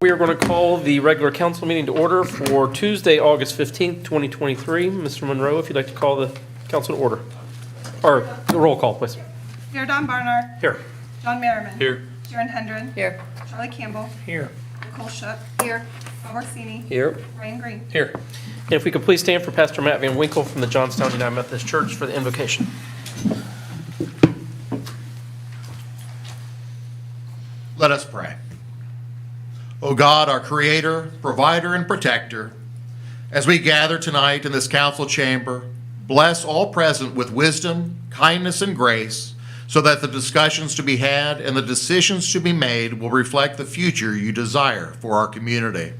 We are going to call the regular council meeting to order for Tuesday, August 15th, 2023. Mr. Monroe, if you'd like to call the council to order. Or the roll call, please. Here, Don Barnard. Here. John Merriman. Here. Sharon Hendren. Here. Charlie Campbell. Here. Nicole Shutt. Here. Bob Orsini. Here. Ryan Green. Here. And if we could please stand for Pastor Matt Van Winkle from the Johnstown United Methodist Church for the invocation. Let us pray. O God, our creator, provider, and protector, as we gather tonight in this council chamber, bless all present with wisdom, kindness, and grace, so that the discussions to be had and the decisions to be made will reflect the future you desire for our community.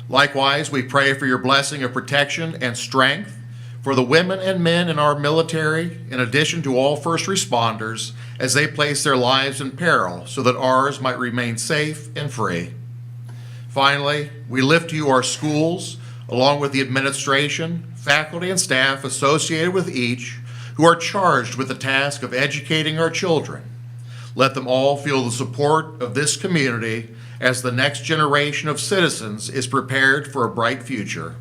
Likewise, we pray for your blessing of protection and strength for the women and men in our military, in addition to all first responders, as they place their lives in peril so that ours might remain safe and free. Finally, we lift to you our schools, along with the administration, faculty, and staff associated with each, who are charged with the task of educating our children. Let them all feel the support of this community as the next generation of citizens is prepared for a bright future.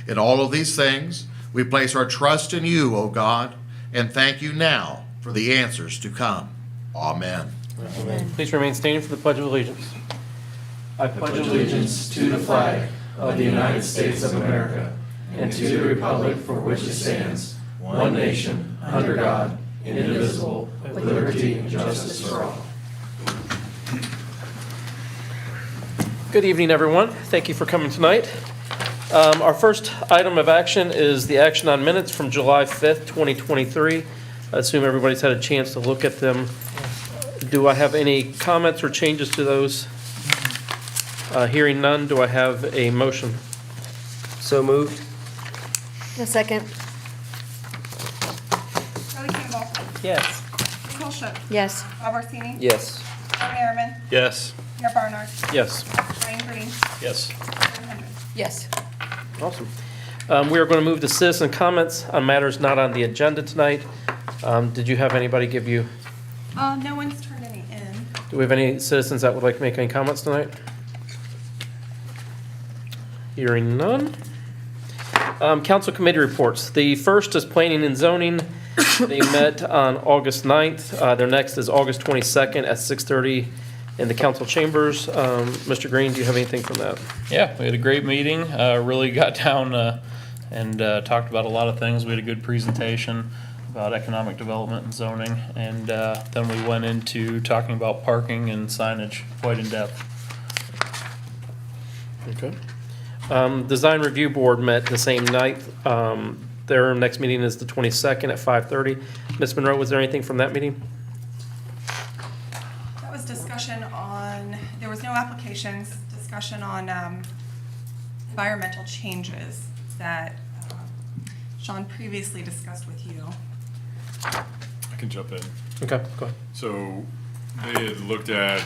In all of these things, we place our trust in you, O God, and thank you now for the answers to come. Amen. Amen. Please remain standing for the Pledge of Allegiance. I pledge allegiance to the flag of the United States of America and to the republic for which it stands, one nation, under God, indivisible, with liberty and justice for all. Good evening, everyone. Thank you for coming tonight. Our first item of action is the action on minutes from July 5th, 2023. I assume everybody's had a chance to look at them. Do I have any comments or changes to those? Hearing none, do I have a motion? So moved. A second. Charlie Campbell. Yes. Nicole Shutt. Yes. Bob Orsini. Yes. John Merriman. Yes. Here, Barnard. Yes. Ryan Green. Yes. Sharon Hendren. Yes. Awesome. We are going to move to citizen comments on matters not on the agenda tonight. Did you have anybody give you, No one's turned any in. do we have any citizens that would like to make any comments tonight? Hearing none. Council committee reports. The first is planning and zoning. They met on August 9th. Their next is August 22nd at 6:30 in the council chambers. Mr. Green, do you have anything from that? Yeah, we had a great meeting. Really got down and talked about a lot of things. We had a good presentation about economic development and zoning, and then we went into talking about parking and signage quite in depth. Okay. Design Review Board met the same night. Their next meeting is the 22nd at 5:30. Ms. Monroe, was there anything from that meeting? That was discussion on, there was no applications, discussion on environmental changes that Sean previously discussed with you. I can jump in. Okay, go ahead. So they had looked at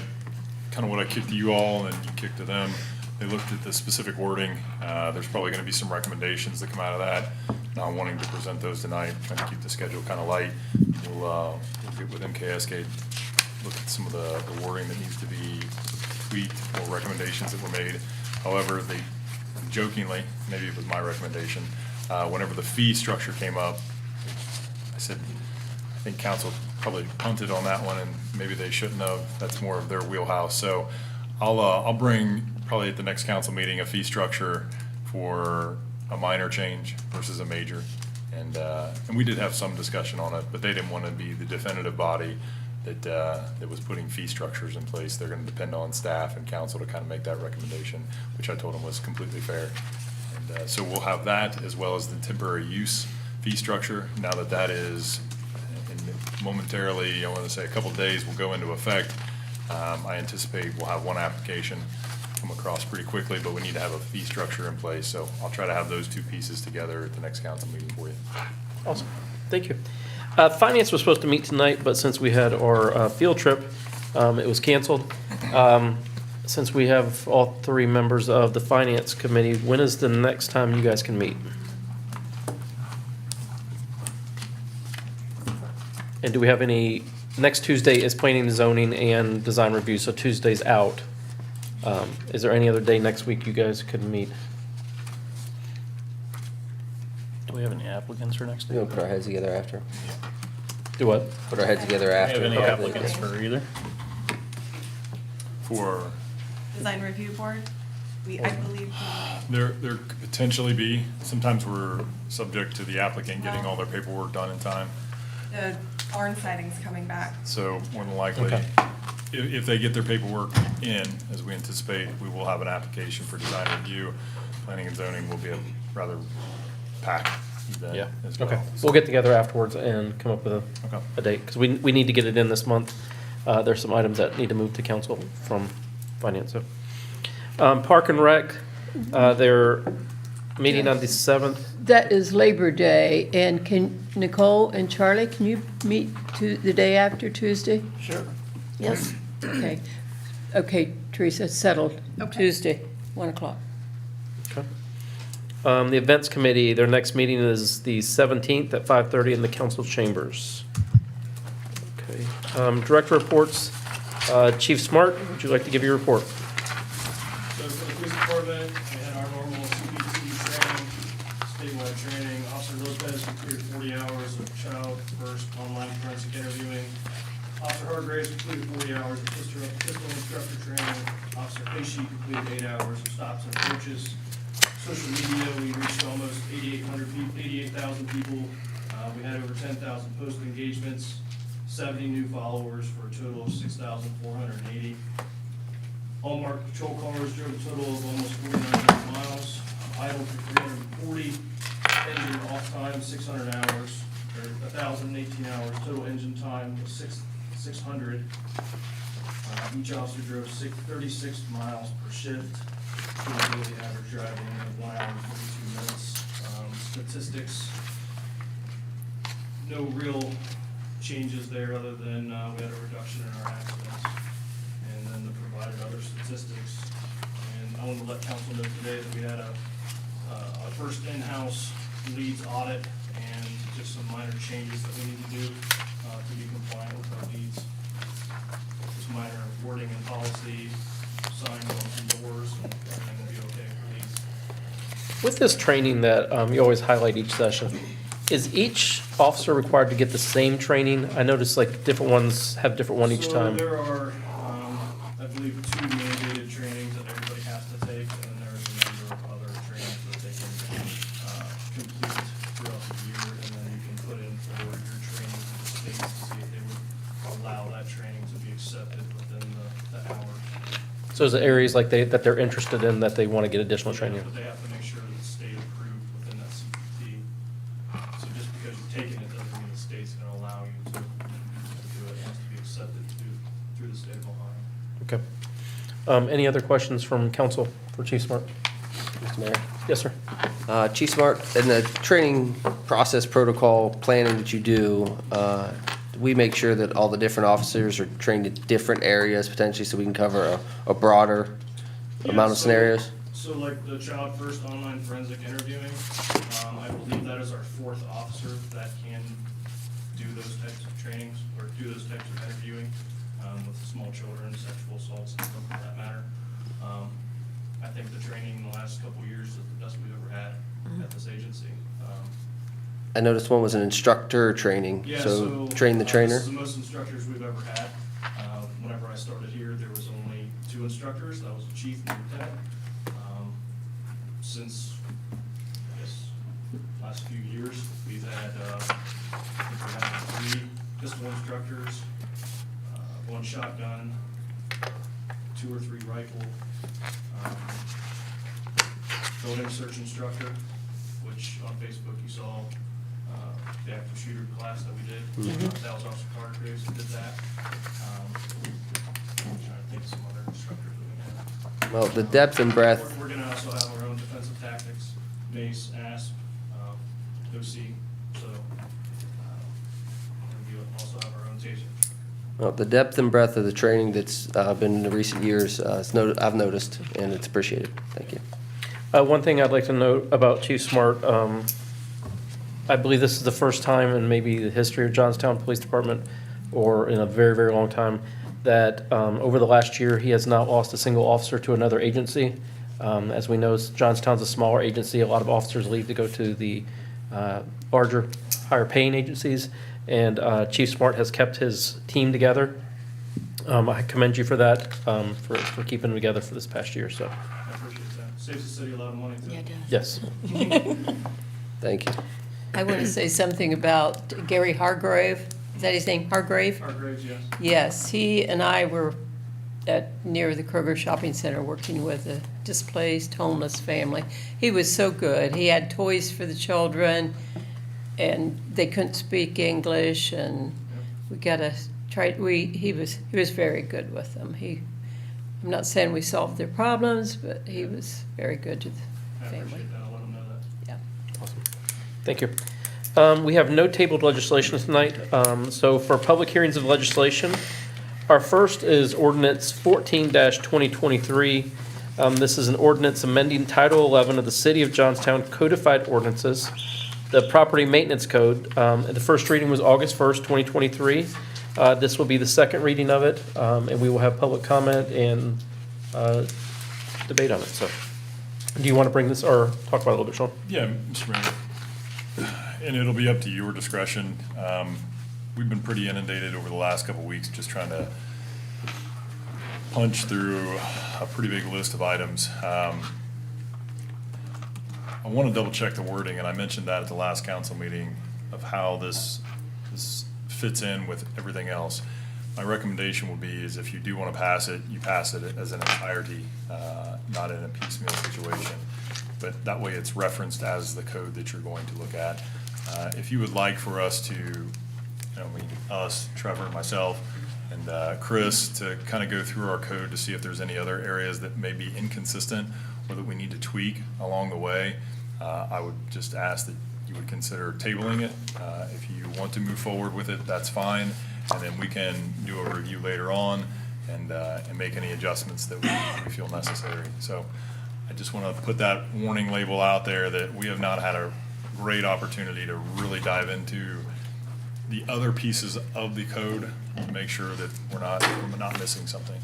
kind of what I kicked to you all and then you kicked to them. They looked at the specific wording. There's probably going to be some recommendations that come out of that. Not wanting to present those tonight, trying to keep the schedule kind of light. We'll get with MKSK, look at some of the wording that needs to be tweaked or recommendations that were made. However, they jokingly, maybe it was my recommendation, whenever the fee structure came up, I said, I think council probably punted on that one and maybe they shouldn't have. That's more of their wheelhouse. So I'll bring probably at the next council meeting a fee structure for a minor change versus a major. And we did have some discussion on it, but they didn't want to be the definitive body that was putting fee structures in place. They're going to depend on staff and council to kind of make that recommendation, which I told them was completely fair. And so we'll have that as well as the temporary use fee structure. Now that is momentarily, I want to say a couple of days, will go into effect. I anticipate we'll have one application come across pretty quickly, but we need to have a fee structure in place. So I'll try to have those two pieces together at the next council meeting for you. Awesome. Thank you. Finance was supposed to meet tonight, but since we had our field trip, it was canceled. Since we have all three members of the Finance Committee, when is the next time you guys can meet? And do we have any, next Tuesday is planning, zoning, and design review, so Tuesday's out. Is there any other day next week you guys could meet? Do we have any applicants for next We'll week? put our heads together after. Do what? Put our heads together Do we after. have any Okay. applicants for either? For, Design Review Board, I believe, there could potentially be, sometimes we're subject to the applicant getting all their paperwork done in time. the barn siding's coming back. So more than likely, Okay. if they get their paperwork in, as we anticipate, we will have an application for design review. Planning and zoning will be a rather packed event as well. Okay, we'll get together afterwards and come up with Okay. a date, because we need to get it in this month. There's some items that need to move to council from finance, so. Park and Rec, they're meeting on the 7th. That is Labor Day, and can Nicole and Charlie, can you meet the day after Tuesday? Sure. Yes. Okay. Okay, Teresa, it's settled. Okay. Tuesday, 1 o'clock. Okay. The Events Committee, their next meeting is the 17th at 5:30 in the council chambers. Okay. Director reports, Chief Smart, would you like to give your report? So for the police department, we had our normal CPT training, statewide training. Officer Lopez completed 40 hours of child first online forensic interviewing. Officer Hargraves completed 40 hours of pistol instructor training. Officer Pesci completed 8 hours of stops and approaches. Social media, we reached almost 88,000 people. We had over 10,000 post engagements, 70 new followers for a total of 6,480. Hallmark patrol cars drove a total of almost 4,900 miles, idle for 340, engine off time 600 hours, or 1,018 hours, total engine time was 600. Each officer drove 36 miles per shift, daily average driving of 1 hour and 42 minutes. Statistics, no real changes there other than we had a reduction in our accidents. And then the provided other statistics. And I want to let council know today that we had our first in-house leads audit and just some minor changes that we need to do to be compliant with our leads. Just minor wording and policy, signs on some doors, and everything will be okay for leads. With this training that you always highlight each session, is each officer required to get the same training? I noticed like different ones have different one each So time. there are, I believe, 2 mandated trainings that everybody has to take, and then there's a number of other trainings that they can complete throughout the year, and then you can put in for your training with the states to see if they would allow that training to be accepted within the hours. So is it areas like that they're interested in that they want to get additional training? But they have to make sure that it's state approved within that CPT. So just because you're taking it doesn't mean the state's gonna allow you to do it. It has to be accepted through the state of Ohio. Okay. Any other questions from council for Chief Smart? Mr. Mayor. Yes, sir. Chief Smart, in the training process protocol planning that you do, we make sure that all the different officers are trained in different areas potentially so we can cover a broader amount of Yeah, scenarios? So like the child first online forensic interviewing, I believe that is our 4th officer that can do those types of trainings or do those types of interviewing with small children, sexual assaults and stuff for that matter. I think the training in the last couple of years is the best we've ever had at this agency. I noticed one was an instructor training, Yeah, so train the This trainer. is the most instructors we've ever had. Whenever I started here, there was only 2 instructors, that was the chief and lieutenant. Since, I guess, last few years, we've had, I think we had 3 pistol instructors, 1 shotgun, 2 or 3 rifle, building search instructor, which on Facebook you saw the active shooter class that we did. That was Officer Hargraves who did that. I'm trying to think of some other instructors that we had. Well, the depth and breadth, We're gonna also have our own defensive tactics, MACE, ASP, OC, so, we also have our own taser. well, the depth and breadth of the training that's been in the recent years, I've noticed, and it's appreciated. Thank you. One thing I'd like to note about Chief Smart, I believe this is the first time in maybe the history of Johnstown Police Department, or in a very, very long time, that over the last year, he has not lost a single officer to another agency. As we know, Johnstown's a smaller agency. A lot of officers leave to go to the larger, higher paying agencies. And Chief Smart has kept his team together. I commend you for that, for keeping them together for this past year, so, I appreciate that. Saves the city a lot of money too. yes. Thank you. I want to say something about Gary Hargrave. Is that his name, Hargrave? Our grades, yes. Yes, he and I were near the Kroger Shopping Center working with a displaced homeless family. He was so good. He had toys for the children, and they couldn't speak English, and we got to try. He was very good with them. I'm not saying we solved their problems, but he was very good to the I family. appreciate that. I'll let them know that. Yeah. Thank you. We have no tabled legislation tonight. So for public hearings of legislation, our first is ordinance 14-2023. This is an ordinance amending Title 11 of the City of Johnstown Codified Ordinances, the Property Maintenance Code. The first reading was August 1st, 2023. This will be the second reading of it, and we will have public comment and debate on it. So, do you want to bring this or talk about it a little bit, Sean? Yeah, Mr. Mayor. And it'll be up to your discretion. We've been pretty inundated over the last couple of weeks, just trying to punch through a pretty big list of items. I want to double check the wording, and I mentioned that at the last council meeting of how this fits in with everything else. My recommendation would be is if you do want to pass it, you pass it as an entirety, not in a piecemeal situation. But that way it's referenced as the code that you're going to look at. If you would like for us to, us, Trevor, myself, and Chris, to kind of go through our code to see if there's any other areas that may be inconsistent or that we need to tweak along the way, I would just ask that you would consider tabling it. If you want to move forward with it, that's fine. And then we can do a review later on and make any adjustments that we feel necessary. So I just want to put that warning label out there that we have not had a great opportunity to really dive into the other pieces of the code to make sure that we're not missing something.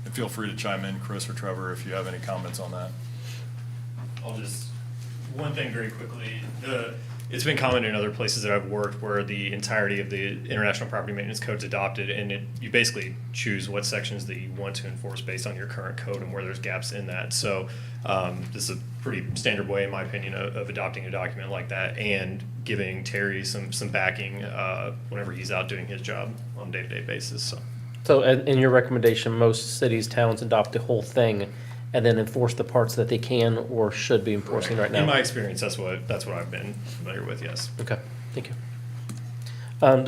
And feel free to chime in, Chris or Trevor, if you have any comments on that. One thing very quickly, it's been common in other places that I've worked where the entirety of the International Property Maintenance Code is adopted, and you basically choose what sections that you want to enforce based on your current code and where there's gaps in that. So this is a pretty standard way, in my opinion, of adopting a document like that and giving Terry some backing whenever he's out doing his job on a day-to-day basis. So in your recommendation, most cities, towns adopt the whole thing and then enforce the parts that they can or should be enforcing right now? In my experience, that's what I've been familiar with, yes. Okay, thank you.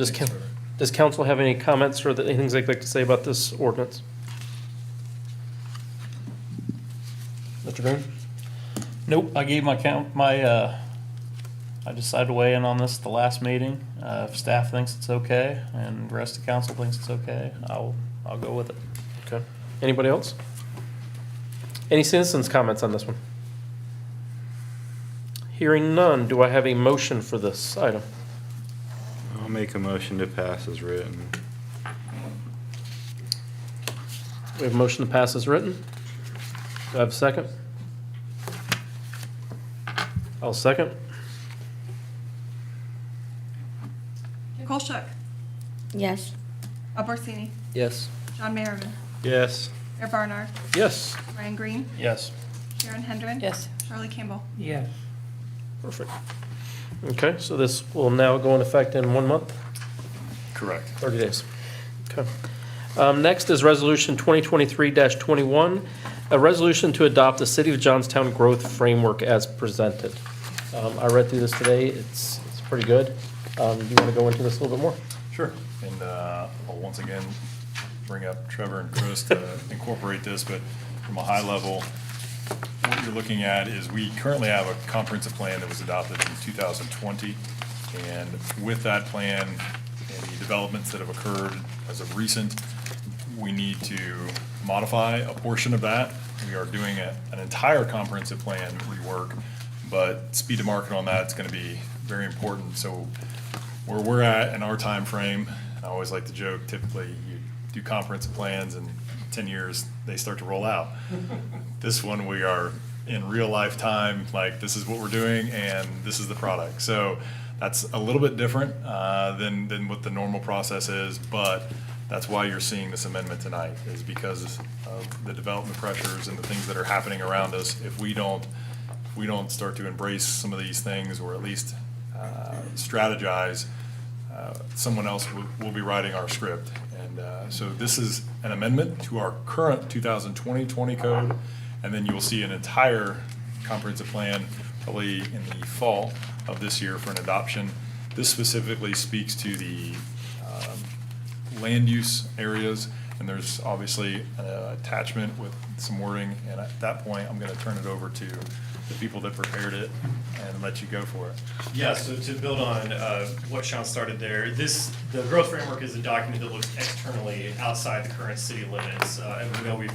Does council have any comments or anything they'd like to say about this ordinance? Mr. Boone? Nope, I gave I decided to weigh in on this at the last meeting. If staff thinks it's okay and the rest of the council thinks it's okay, I'll go with it. Okay. Anybody else? Any citizens' comments on this one? Hearing none, do I have a motion for this item? I'll make a motion to pass as written. We have a motion to pass as written. Do I have a second? I'll second. Nicole Shook, Yes. Al Barsini, Yes. John Merriman, Yes. Eric Barnard, Yes. Ryan Green, Yes. Sharon Hendren. Yes. Charlie Campbell. Yes. Perfect. Okay, so this will now go in effect in 1 month, Correct. 30 days. Okay. Next is Resolution 2023-21, a resolution to adopt the City of Johnstown Growth Framework as presented. I read through this today. It's pretty good. Do you want to go into this a little bit more? Sure. And I'll once again bring up Trevor and Chris to incorporate this, but from a high level, what you're looking at is we currently have a comprehensive plan that was adopted in 2020. And with that plan and the developments that have occurred as of recent, we need to modify a portion of that. We are doing an entire comprehensive plan rework, but speed to market on that is going to be very important. So where we're at in our time frame, I always like to joke, typically you do comprehensive plans and 10 years, they start to roll out. This one, we are in real life time, like this is what we're doing and this is the product. So that's a little bit different than what the normal process is, but that's why you're seeing this amendment tonight, is because of the development pressures and the things that are happening around us. If we don't start to embrace some of these things, or at least strategize, someone else will be writing our script. And so this is an amendment to our current 2020 code, and then you will see an entire comprehensive plan probably in the fall of this year for an adoption. This specifically speaks to the land use areas, and there's obviously an attachment with some wording, and at that point, I'm gonna turn it over to the people that prepared it and let you go for it. Yeah, so to build on what Sean started there, the growth framework is a document that looks externally outside the current city limits. And we know we've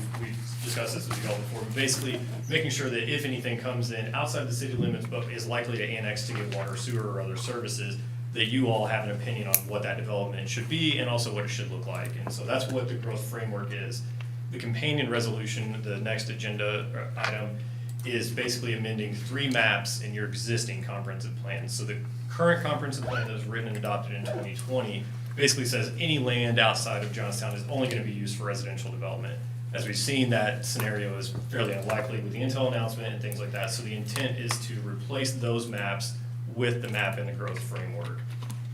discussed this with you all before, but basically making sure that if anything comes in outside the city limits but is likely to annex to get water, sewer, or other services, that you all have an opinion on what that development should be and also what it should look like. And so that's what the growth framework is. The companion resolution, the next agenda item, is basically amending 3 maps in your existing comprehensive plan. So the current comprehensive plan that was written and adopted in 2020 basically says any land outside of Johnstown is only going to be used for residential development. As we've seen, that scenario is fairly unlikely with the Intel announcement and things like that. So the intent is to replace those maps with the map in the growth framework.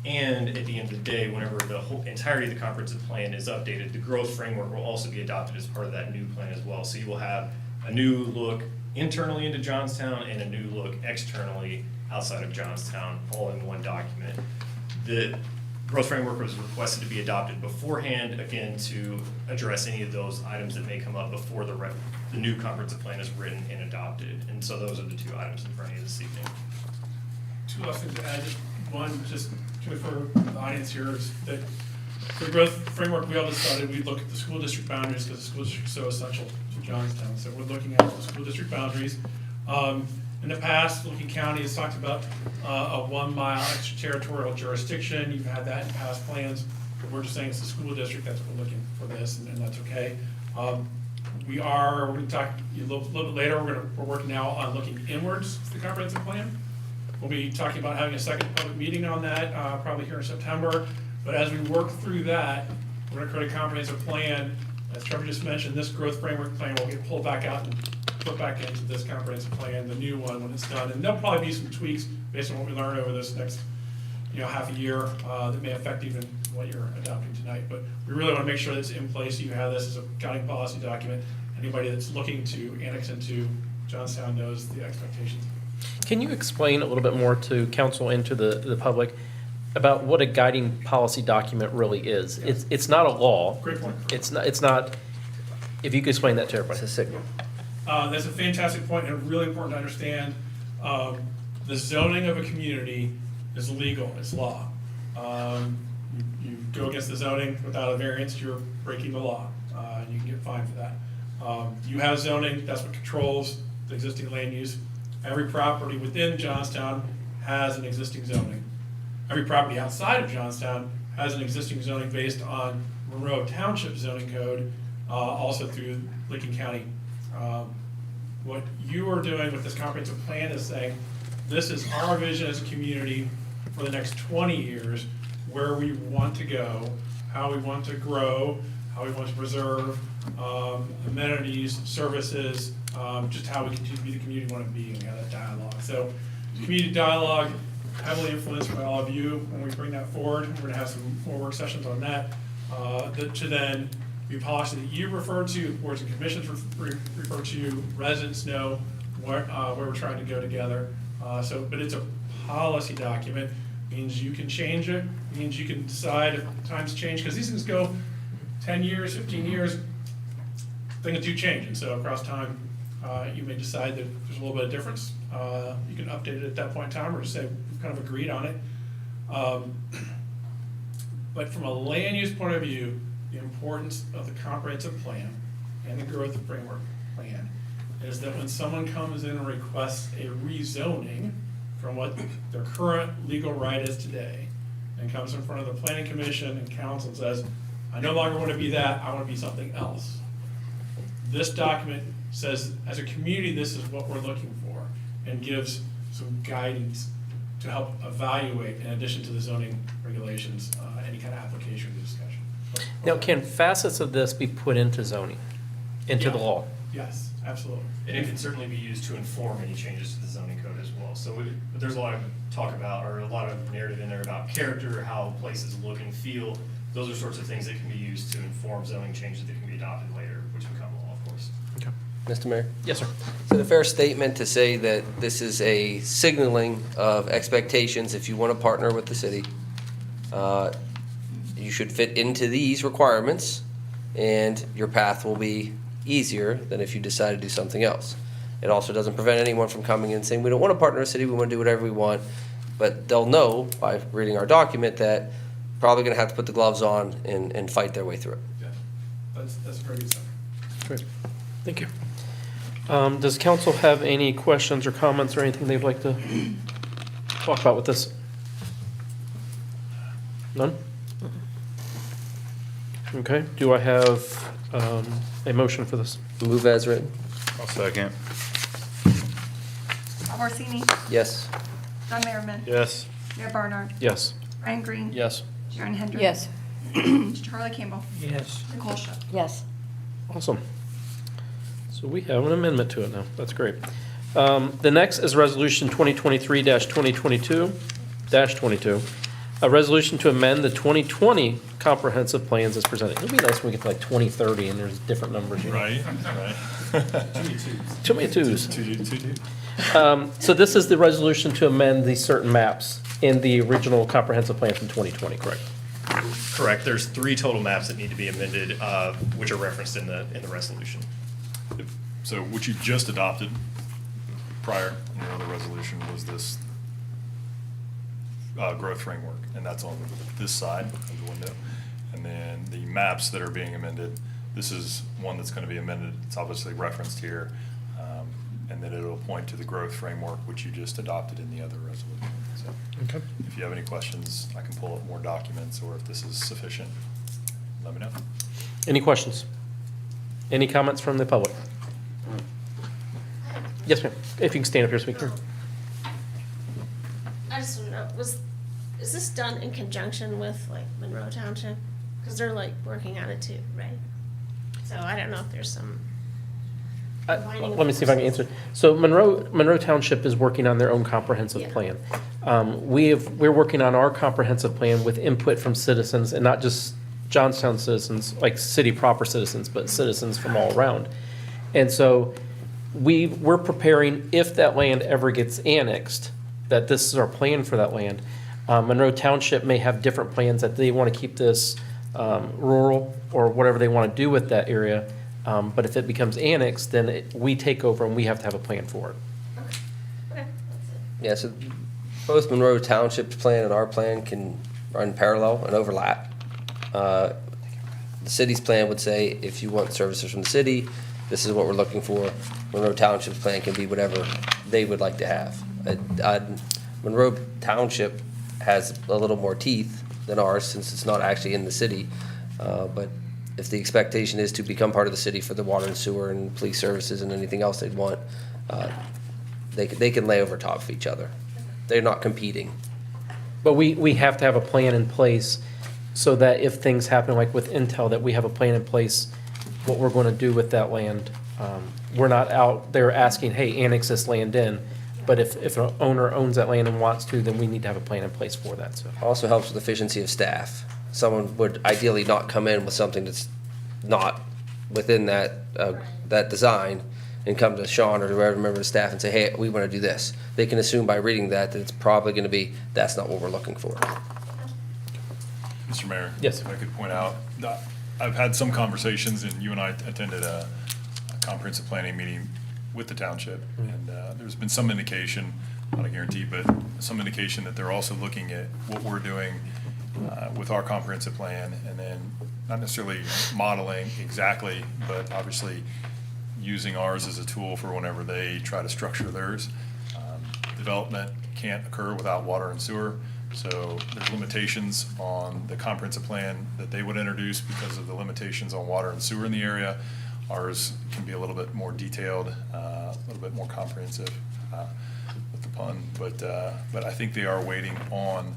And at the end of the day, whenever the whole entirety of the comprehensive plan is updated, the growth framework will also be adopted as part of that new plan as well. So you will have a new look internally into Johnstown and a new look externally outside of Johnstown, all in one document. The growth framework was requested to be adopted beforehand, again, to address any of those items that may come up before the new comprehensive plan is written and adopted. And so those are the 2 items in front of you this evening. 2 last things to add. One, just for the audience here, is that for the growth framework, we all decided we'd look at the school district boundaries because the school district is so essential to Johnstown. So we're looking at the school district boundaries. In the past, Licking County has talked about a 1-mile extraterritorial jurisdiction. You've had that in past plans. We're just saying it's the school district, that's what we're looking for this, and that's okay. We're going to talk a little bit later, we're working now on looking inwards to the comprehensive plan. We'll be talking about having a second public meeting on that, probably here in September. But as we work through that, we're going to create a comprehensive plan. As Trevor just mentioned, this growth framework plan will get pulled back out and put back into this comprehensive plan, the new one, when it's done. And there'll probably be some tweaks based on what we learn over this next, half a year that may affect even what you're adopting tonight. But we really want to make sure that it's in place. You have this as a county policy document. Anybody that's looking to annex into Johnstown knows the expectations. Can you explain a little bit more to council and to the public about what a guiding policy document really is? It's not a law. Great point. It's not, if you could explain that to everybody. It's a signal. That's a fantastic point and really important to understand. The zoning of a community is legal, it's law. You go against the zoning without a variance, you're breaking the law, and you can get fined for that. You have zoning, that's what controls the existing land use. Every property within Johnstown has an existing zoning. Every property outside of Johnstown has an existing zoning based on Monroe Township zoning code, also through Licking County. What you are doing with this comprehensive plan is saying, this is our vision as a community for the next 20 years, where we want to go, how we want to grow, how we want to preserve amenities, services, just how we continue to be the community we want to be, and we have that dialogue. So community dialogue, heavily influenced by all of you when we bring that forward. We're going to have some more work sessions on that to then be policy that you refer to, boards and commissions refer to, residents know where we're trying to go together. But it's a policy document, means you can change it, means you can decide if times change, because these things go 10 years, 15 years, things do change, and so across time, you may decide that there's a little bit of difference. You can update it at that point in time, or just say we've kind of agreed on it. But from a land use point of view, the importance of the comprehensive plan and the growth framework plan is that when someone comes in and requests a rezoning from what their current legal right is today, and comes in front of the planning commission and council and says, I no longer want to be that, I want to be something else. This document says, as a community, this is what we're looking for, and gives some guidance to help evaluate, in addition to the zoning regulations, any kind of application or discussion. Now, can facets of this be put into zoning, into the Yeah. law? Yes, absolutely. And it can certainly be used to inform any changes to the zoning code as well. So there's a lot of talk about, or a lot of narrative in there about character, how places look and feel. Those are sorts of things that can be used to inform zoning changes that can be adopted later, which become law, of course. Mr. Mayor? Yes, sir. Is it a fair statement to say that this is a signaling of expectations if you want to partner with the city? You should fit into these requirements, and your path will be easier than if you decide to do something else. It also doesn't prevent anyone from coming in and saying, we don't want to partner with the city, we want to do whatever we want. But they'll know by reading our document that probably going to have to put the gloves on and fight their way through it. Yeah, that's a very good summary. Great. Thank you. Does council have any questions or comments or anything they'd like to talk about with this? None? Okay, do I have a motion for this? Move as written? I'll second. Al Barsini? Yes. John Merriman? Yes. Mayor Barnard? Yes. Ryan Green? Yes. Sharon Hendrick? Yes. Charlie Campbell? Yes. Nicole Shook? Yes. Awesome. So we have an amendment to it now. That's great. The next is Resolution 2023-2022-22. A resolution to amend the 2020 comprehensive plans as presented. It'd be nice when we get to like 2030 and there's different numbers. You know? Right, Too many twos. Two. So this is the resolution to amend the certain maps in the original comprehensive plan from 2020, correct? Correct. There's 3 total maps that need to be amended, which are referenced in the resolution. So what you just adopted prior, the resolution was this growth framework, and that's on this side of the window. And then the maps that are being amended, this is one that's going to be amended. It's obviously referenced here. And then it'll point to the growth framework, which you just adopted in the other resolution. So Okay. if you have any questions, I can pull up more documents, or if this is sufficient, let me know. Any questions? Any comments from the public? Yes, ma'am. If you can stand up here so we can. I just want to know, is this done in conjunction with like Monroe Township? Because they're like working on it too, right? So I don't know if there's some. combining of Let me see if I can answer. So Monroe Township is working on their own comprehensive Yeah. plan. We're working on our comprehensive plan with input from citizens, and not just Johnstown citizens, like city proper citizens, but citizens from all around. And so we're preparing, if that land ever gets annexed, that this is our plan for that land. Monroe Township may have different plans that they want to keep this rural or whatever they want to do with that area. But if it becomes annexed, then we take over and we have to have a plan for it. Okay, that's it. Yeah, so both Monroe Township's plan and our plan can run parallel and overlap. The city's plan would say, if you want services from the city, this is what we're looking for. Monroe Township's plan can be whatever they would like to have. Monroe Township has a little more teeth than ours, since it's not actually in the city. But if the expectation is to become part of the city for the water and sewer and police services and anything else they'd want, they can lay over top of each other. They're not competing. But we have to have a plan in place so that if things happen, like with Intel, that we have a plan in place, what we're going to do with that land. We're not out there asking, hey, annex this land in. But if an owner owns that land and wants to, then we need to have a plan in place for that, so. Also helps with efficiency of staff. Someone would ideally not come in with something that's not within that design and come to Sean or whoever member of the staff and say, hey, we want to do this. They can assume by reading that it's probably going to be, that's not what we're looking for. Mr. Mayor? Yes. If I could point out, I've had some conversations, and you and I attended a comprehensive planning meeting with the township, and there's been some indication, not a guarantee, but some indication that they're also looking at what we're doing with our comprehensive plan, and then not necessarily modeling exactly, but obviously using ours as a tool for whenever they try to structure theirs. Development can't occur without water and sewer. So there's limitations on the comprehensive plan that they would introduce because of the limitations on water and sewer in the area. Ours can be a little bit more detailed, a little bit more comprehensive, with the pun, but I think they are waiting on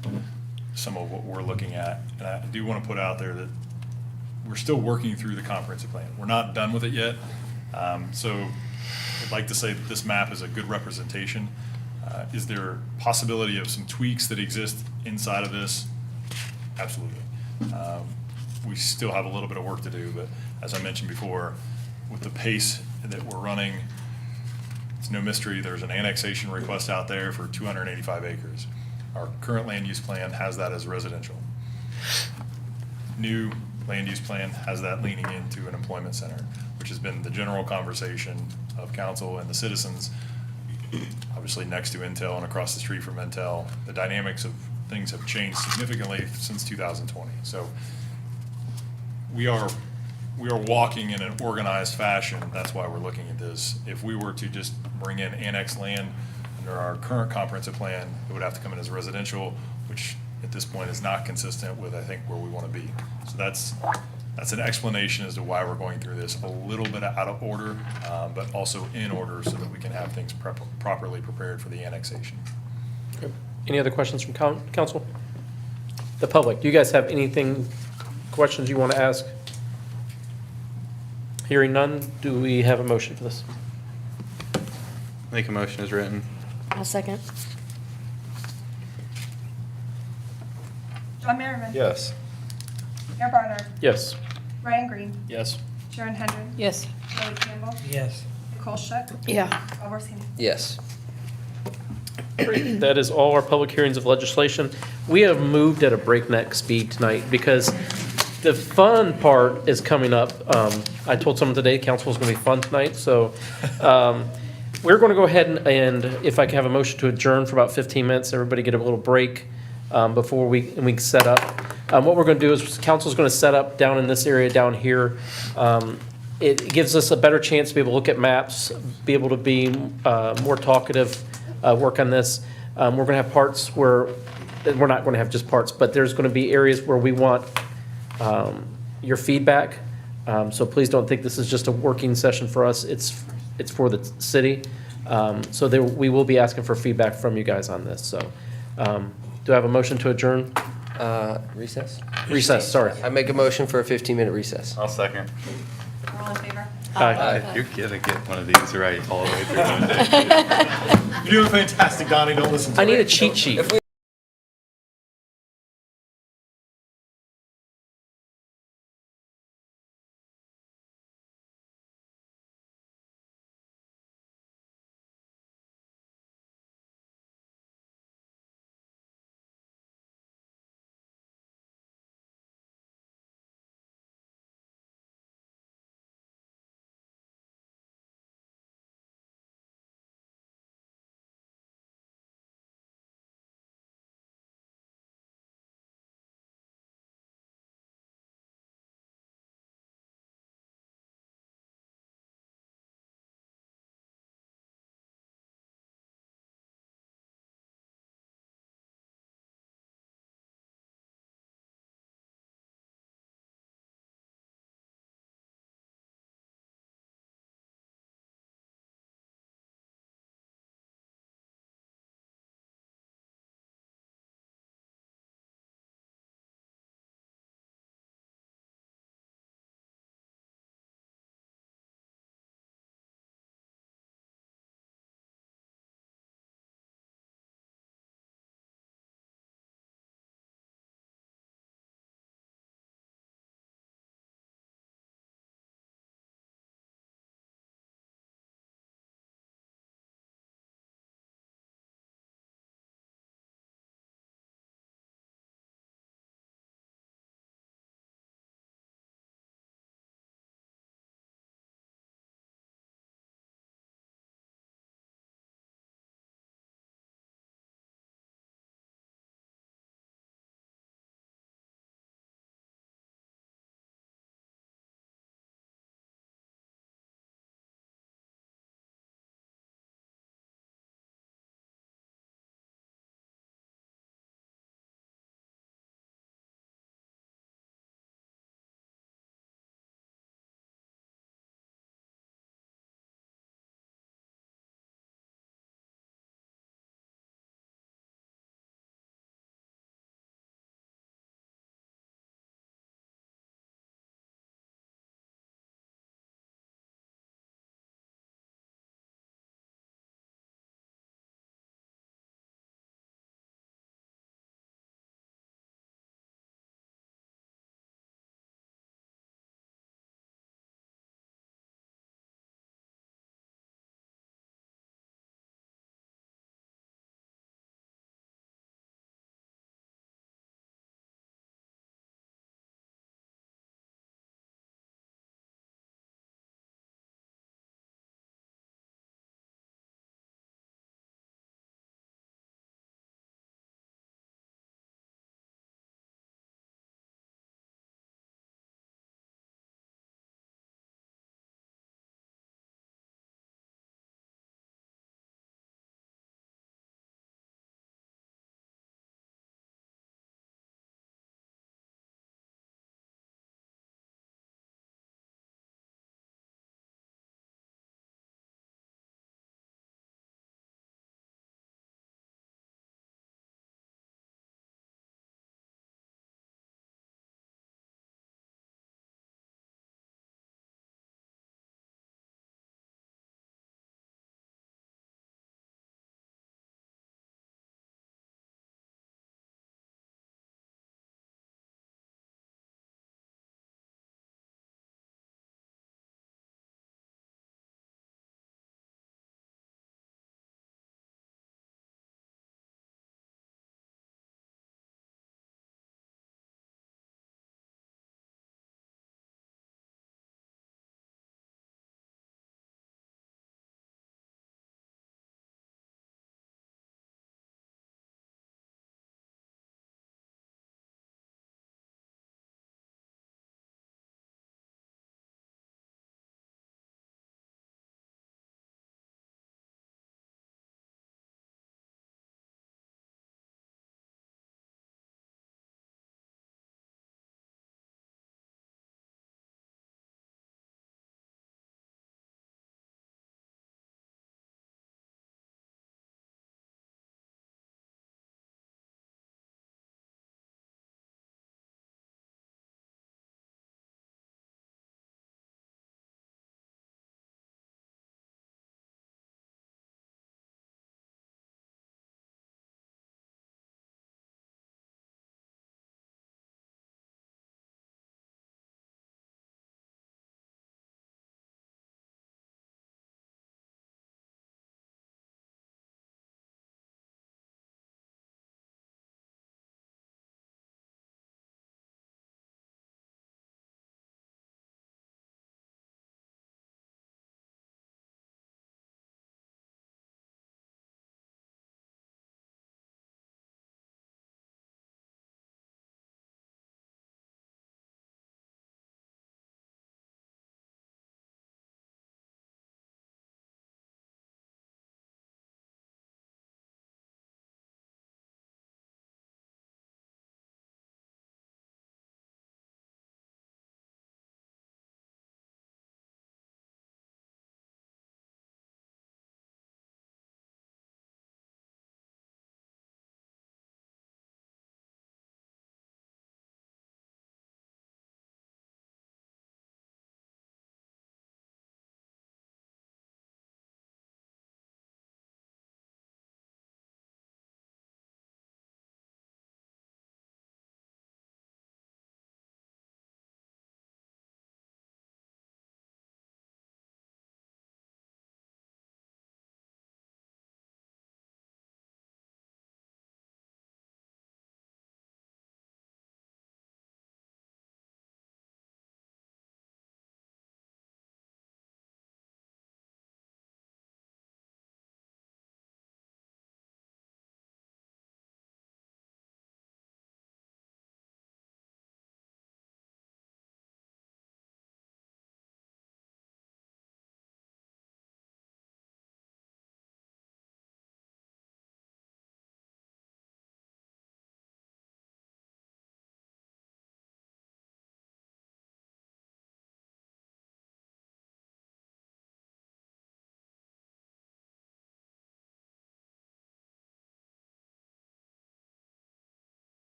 some of what we're looking at. And I do want to put out there that we're still working through the comprehensive plan. We're not done with it yet. So I'd like to say that this map is a good representation. Is there possibility of some tweaks that exist inside of this? Absolutely. We still have a little bit of work to do, but as I mentioned before, with the pace that we're running, it's no mystery, there's an annexation request out there for 285 acres. Our current land use plan has that as residential. New land use plan has that leaning into an employment center, which has been the general conversation of council and the citizens, obviously next to Intel and across the street from Intel. The dynamics of things have changed significantly since 2020. So we are walking in an organized fashion. That's why we're looking at this. If we were to just bring in annex land under our current comprehensive plan, it would have to come in as residential, which at this point is not consistent with, I think, where we want to be. So that's an explanation as to why we're going through this a little bit out of order, but also in order so that we can have things properly prepared for the annexation. Okay. Any other questions from council? The public, do you guys have anything, questions you want to ask? Hearing none, do we have a motion for this? Make a motion as written. I'll second. John Merriman. Yes. Mayor Barnard. Yes. Ryan Green. Yes. Sharon Hendren. Yes. Kelly Campbell. Yes. Nicole Shutt. Yeah. Bob Orsini. Yes. Great. That is all our public hearings of legislation. We have moved at a breakneck speed tonight because the fun part is coming up. I told someone today council is going to be fun tonight, so we're going to go ahead and if I can have a motion to adjourn for about 15 minutes, everybody get a little break before we can set up. What we're going to do is council's going to set up down in this area down here. It gives us a better chance to be able to look at maps, be able to be more talkative, work on this. We're going to have parts where, we're not going to have just parts, but there's going to be areas where we want your feedback. So please don't think this is just a working session for us. It's for the city. So we will be asking for feedback from you guys on this. So do I have a motion to adjourn? Recess? Recess, sorry. I make a motion for a 15-minute recess. I'll second. All in favor? Aye. You're gonna get one of these right all the way through one day. You're doing fantastic, Donnie. Don't listen to I need her. a cheat sheet.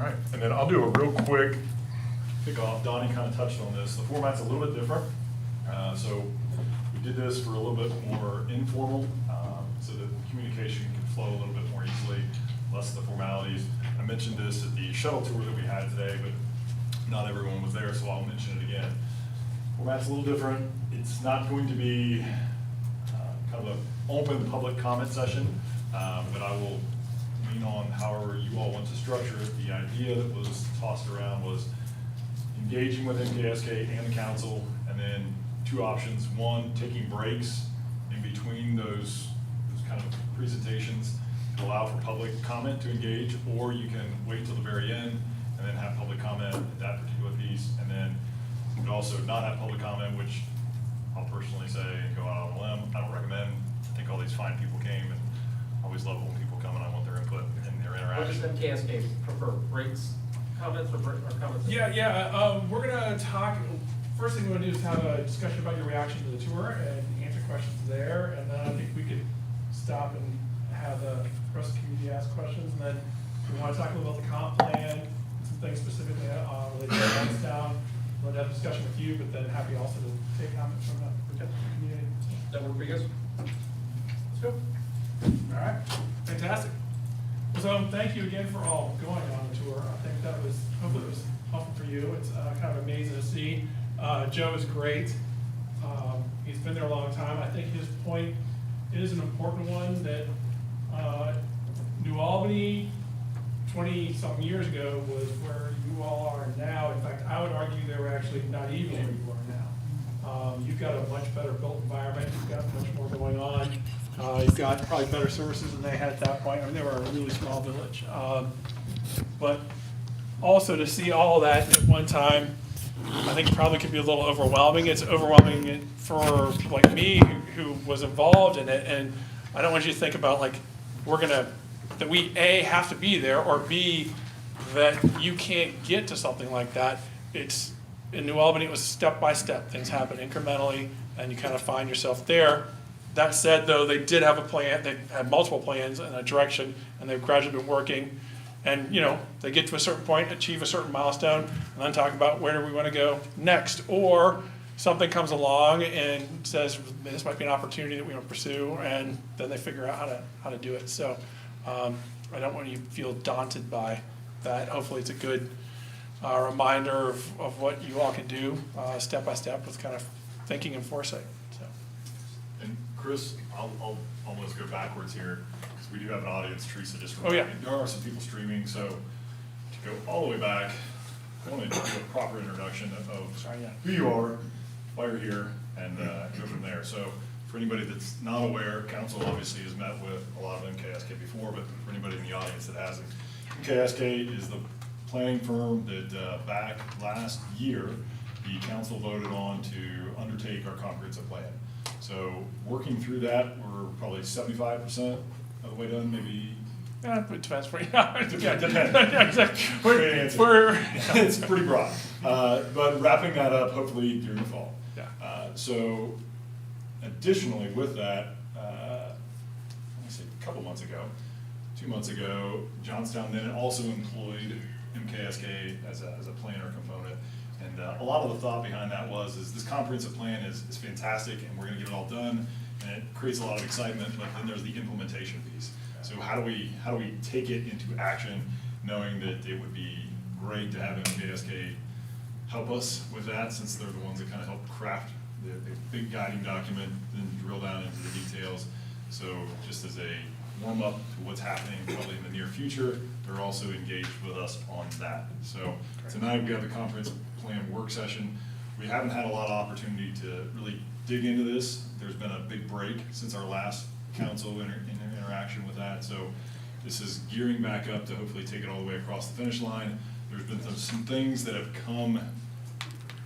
All right, and then I'll do a real quick kickoff. Donnie kind of touched on this. The format's a little bit different. So we did this for a little bit more informal, so that communication can flow a little bit more easily, less of the formalities. I mentioned this at the shuttle tour that we had today, but not everyone was there, so I'll mention it again. Format's a little different. It's not going to be kind of an open public comment session, but I will lean on however you all want to structure it. The idea that was tossed around was engaging with MKSK and the council, and then two options. One, taking breaks in between those kind of presentations to allow for public comment to engage, or you can wait till the very end and then have public comment at that particular piece, and then you could also not have public comment, which I'll personally say, go out on a limb, I don't recommend. I think all these fine people came, and I always love it when people come and I want their input and their What does interaction. MKSK prefer, breaks, comments, or comments? Yeah, we're gonna talk, first thing we're gonna do is have a discussion about your reaction to the tour and answer questions there, and then I think we could stop and have the rest of the community ask questions, and then we wanna talk a little about the comp plan, some things specifically related to Youngstown. We'll have a discussion with you, but then happy also to take comments from the community. That work for you guys? Let's go. All right, fantastic. So thank you again for all going on the tour. I think that was, hopefully it was helpful for you. It's kind of amazing to see. Joe is great. He's been there a long time. I think his point is an important one that New Albany 20-something years ago was where you all are now. In fact, I would argue they were actually not even where you are now. You've got a much better built environment. You've got much more going on. You've got probably better services than they had at that point. I mean, they were a really small village. But also to see all of that at one time, I think probably could be a little overwhelming. It's overwhelming for like me who was involved in it. And I don't want you to think about like, that we A, have to be there, or B, that you can't get to something like that. It's, in New Albany, it was step by step. Things happen incrementally, and you kind of find yourself there. That said, though, they did have a plan. They had multiple plans and a direction, and they've gradually been working. And, you know, they get to a certain point, achieve a certain milestone, and then talk about where do we want to go next. Or something comes along and says, this might be an opportunity that we want to pursue, and then they figure out how to do it. So I don't want you to feel daunted by that. Hopefully it's a good reminder of what you all can do step by step with kind of thinking and foresight. So. And Chris, I'll almost go backwards here, because we do have an audience. Teresa just Oh, yeah. reminded me. There are some people streaming, so to go all the way back, I want to do a proper introduction of who you are, why you're here, and go from there. So for anybody that's not aware, council obviously has met with a lot of MKSK before, but for anybody in the audience that hasn't, MKSK is the planning firm that back last year, the council voted on to undertake our comprehensive plan. So working through that, we're probably 75% of the way done, maybe. Yeah, it depends for you. Yeah, Depends. yeah, exactly. Great answer. It's pretty broad. But wrapping that up hopefully during the fall. Yeah. So additionally with that, let me see, a couple months ago, 2 months ago, Johnstown then also employed MKSK as a planner component. And a lot of the thought behind that is this comprehensive plan is fantastic, and we're gonna get it all done, and it creates a lot of excitement, but then there's the implementation piece. So how do we take it into action, knowing that it would be great to have MKSK help us with that, since they're the ones that kind of help craft the big guiding document, then drill down into the details. So just as a warm up to what's happening probably in the near future, they're also engaged with us on that. So tonight we have the comprehensive plan work session. We haven't had a lot of opportunity to really dig into this. There's been a big break since our last council interaction with that. So this is gearing back up to hopefully take it all the way across the finish line. There's been some things that have come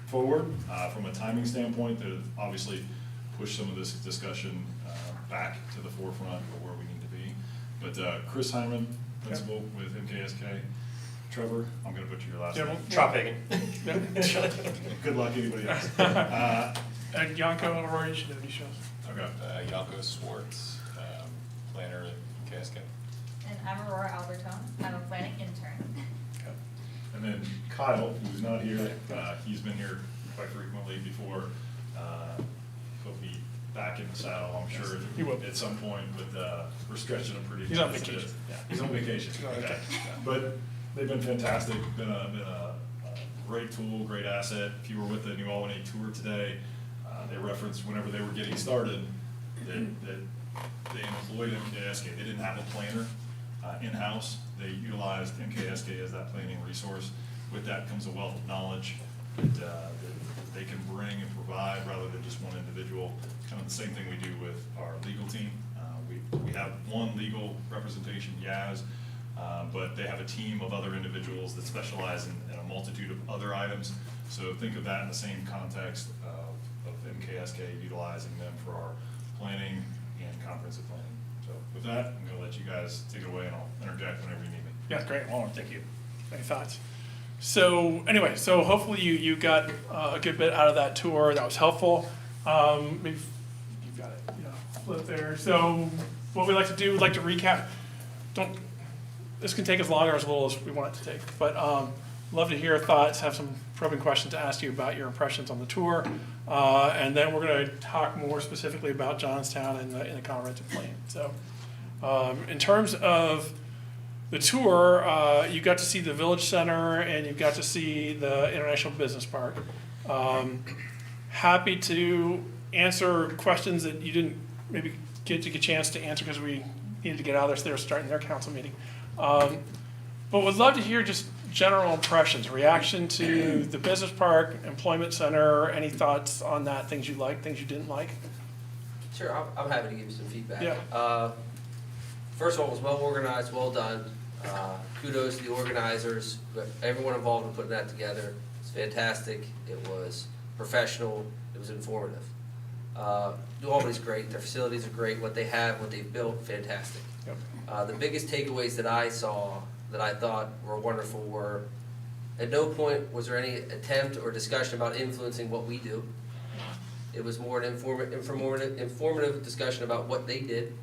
forward from a timing standpoint that have obviously pushed some of this discussion back to the forefront of where we need to be. But Chris Hyman, principal with MKSK. Trevor, I'm going to butcher your last name. Tropagan. Good luck, anybody else. And Yanko or Roy, you should know these shows. Okay. Yalko Swartz, planner at KSK. And I'm Aurora Albertone. I'm a planning intern. And then Kyle, who's not here, he's been here quite frequently before. He'll be back in the saddle, I'm sure, He will. at some point, but we're stretching him pretty. He's on thin. vacation. Yeah, he's on vacation. He's on Okay. vacation, yeah. But they've been fantastic, been a great tool, great asset. If you were with the New Albany tour today, they referenced whenever they were getting started, that they employed MKSK. They didn't have a planner in-house. They utilized MKSK as that planning resource. With that comes a wealth of knowledge that they can bring and provide rather than just one individual. Kind of the same thing we do with our legal team. We have one legal representation, Yaz, but they have a team of other individuals that specialize in a multitude of other items. So think of that in the same context of MKSK utilizing them for our planning and comprehensive planning. So with that, I'm gonna let you guys take it away and I'll interject whenever you need me. Yeah, great, well, thank you. Any thoughts? So, anyway, so hopefully you got a good bit out of that tour, that was helpful. Maybe you've got it, flip there. So, what we like to do, we'd like to recap. This can take as long or as little as we want it to take, but love to hear thoughts, have some probing questions to ask you about your impressions on the tour. And then we're gonna talk more specifically about Johnstown and the comprehensive plan. So, in terms of the tour, you got to see the Village Center and you got to see the International Business Park. Happy to answer questions that you didn't maybe get a chance to answer because we needed to get out of there, so they were starting their council meeting. But would love to hear just general impressions, reaction to the business park, employment center, any thoughts on that, things you liked, things you didn't like? Sure, I'm happy to give you some feedback. Yeah. First of all, it was well organized, well done. Kudos to the organizers, everyone involved in putting that together. It's fantastic. It was professional. It was informative. New Albany's great. Their facilities are great. What they have, what they've built, fantastic. Yep. The biggest takeaways that I saw that I thought were wonderful were, at no point was there any attempt or discussion about influencing what we do. It was more an informative discussion about what they did.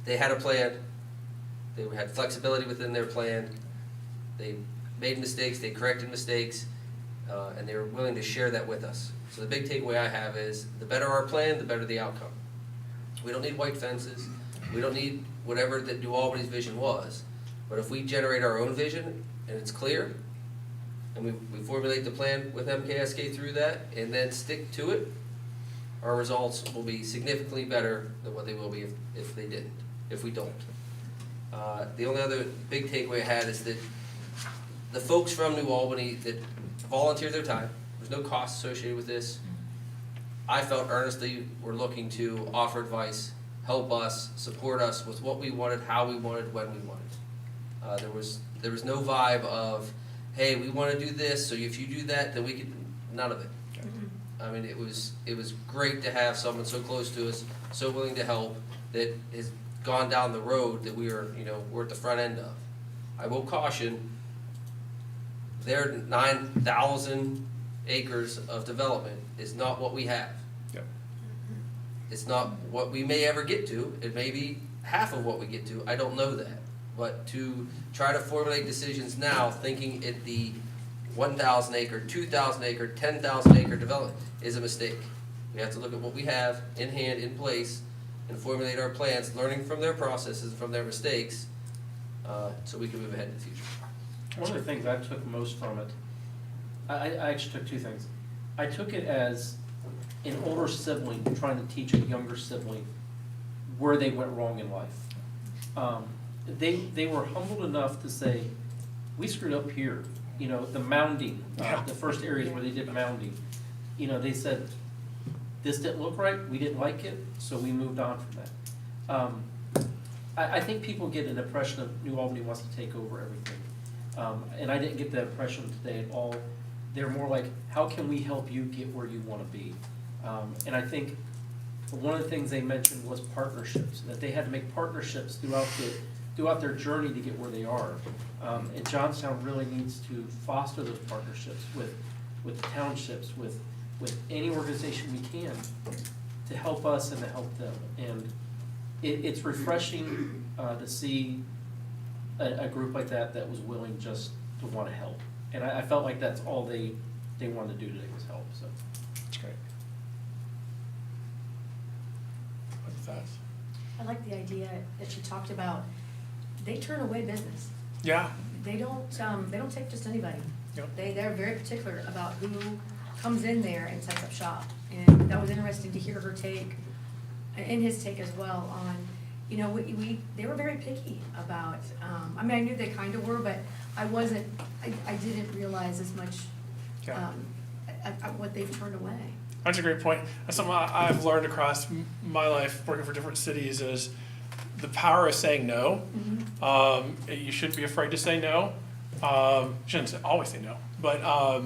They had a plan. They had flexibility within their plan. They made mistakes, they corrected mistakes, and they were willing to share that with us. So the big takeaway I have is, the better our plan, the better the outcome. We don't need white fences. We don't need whatever that New Albany's vision was. But if we generate our own vision, and it's clear, and we formulate the plan with MKSK through that, and then stick to it, our results will be significantly better than what they will be if they didn't, if we don't. The only other big takeaway I had is that the folks from New Albany that volunteered their time, there's no cost associated with this, I felt earnestly were looking to offer advice, help us, support us with what we wanted, how we wanted, when we wanted. There was no vibe of, hey, we want to do this, so if you do that, then we can, none of it. I mean, it was great to have someone so close to us, so willing to help, that has gone down the road that we're at the front end of. I will caution, their 9,000 acres of development is not what we have. Yep. It's not what we may ever get to. It may be half of what we get to. I don't know that. But to try to formulate decisions now, thinking at the 1,000 acre, 2,000 acre, 10,000 acre development is a mistake. We have to look at what we have in hand, in place, and formulate our plans, learning from their processes, from their mistakes, so we can move ahead in the future. One of the things I took most from it, I actually took two things. I took it as an older sibling trying to teach a younger sibling where they went wrong in life. They were humbled enough to say, we screwed up here. The mounding, the first areas where they did mounding. They said, this didn't look right, we didn't like it, so we moved on from that. I think people get an impression of New Albany wants to take over everything. And I didn't get that impression today at all. They're more like, how can we help you get where you want to be? And I think one of the things they mentioned was partnerships, that they had to make partnerships throughout their journey to get where they are. And Johnstown really needs to foster those partnerships with the townships, with any organization we can to help us and to help them. And it's refreshing to see a group like that that was willing just to want to help. And I felt like that's all they wanted to do today was help, so. That's great. What's that? I like the idea that you talked about, they turn away business. Yeah. They don't take just anybody. Yep. They're very particular about who comes in there and sets up shop. And that was interesting to hear her take, and his take as well on, you know, they were very picky about, I mean, I knew they kind of were, but I didn't realize as much, Yeah. what they've turned away. That's a great point. That's something I've learned across my life working for different cities is the power of saying no. You shouldn't be afraid to say no. You shouldn't always say no, but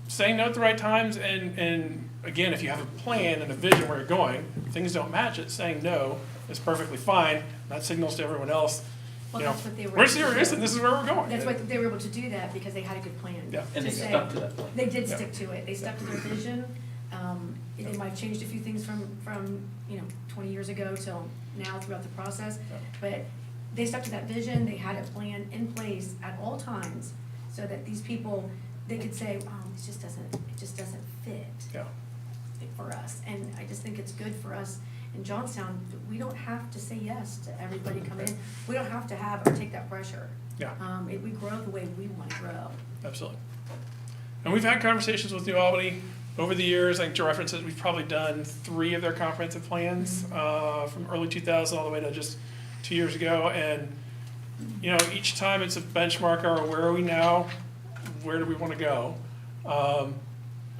saying no at the right times, and again, if you have a plan and a vision where you're going, things don't match it, saying no is perfectly fine. That signals to everyone else, Well, you know, that's what they were we're able to serious do. and this is where we're going. That's why they were able to do that, because they had a good plan. Yeah. And they To say- stuck to that plan. They did Yeah. stick to it. They stuck to their vision. They might have changed a few things from, 20 years ago till now throughout the process. Yeah. But they stuck to that vision. They had a plan in place at all times so that these people, they could say, it just doesn't fit Yeah. for us. And I just think it's good for us in Johnstown. We don't have to say yes to everybody coming in. We don't have to have or take that pressure. Yeah. We grow the way we want to grow. Absolutely. And we've had conversations with New Albany over the years. I think to reference it, we've probably done 3 of their comprehensive plans from early 2000 all the way to just 2 years ago. And, you know, each time it's a benchmark, or where are we now? Where do we want to go?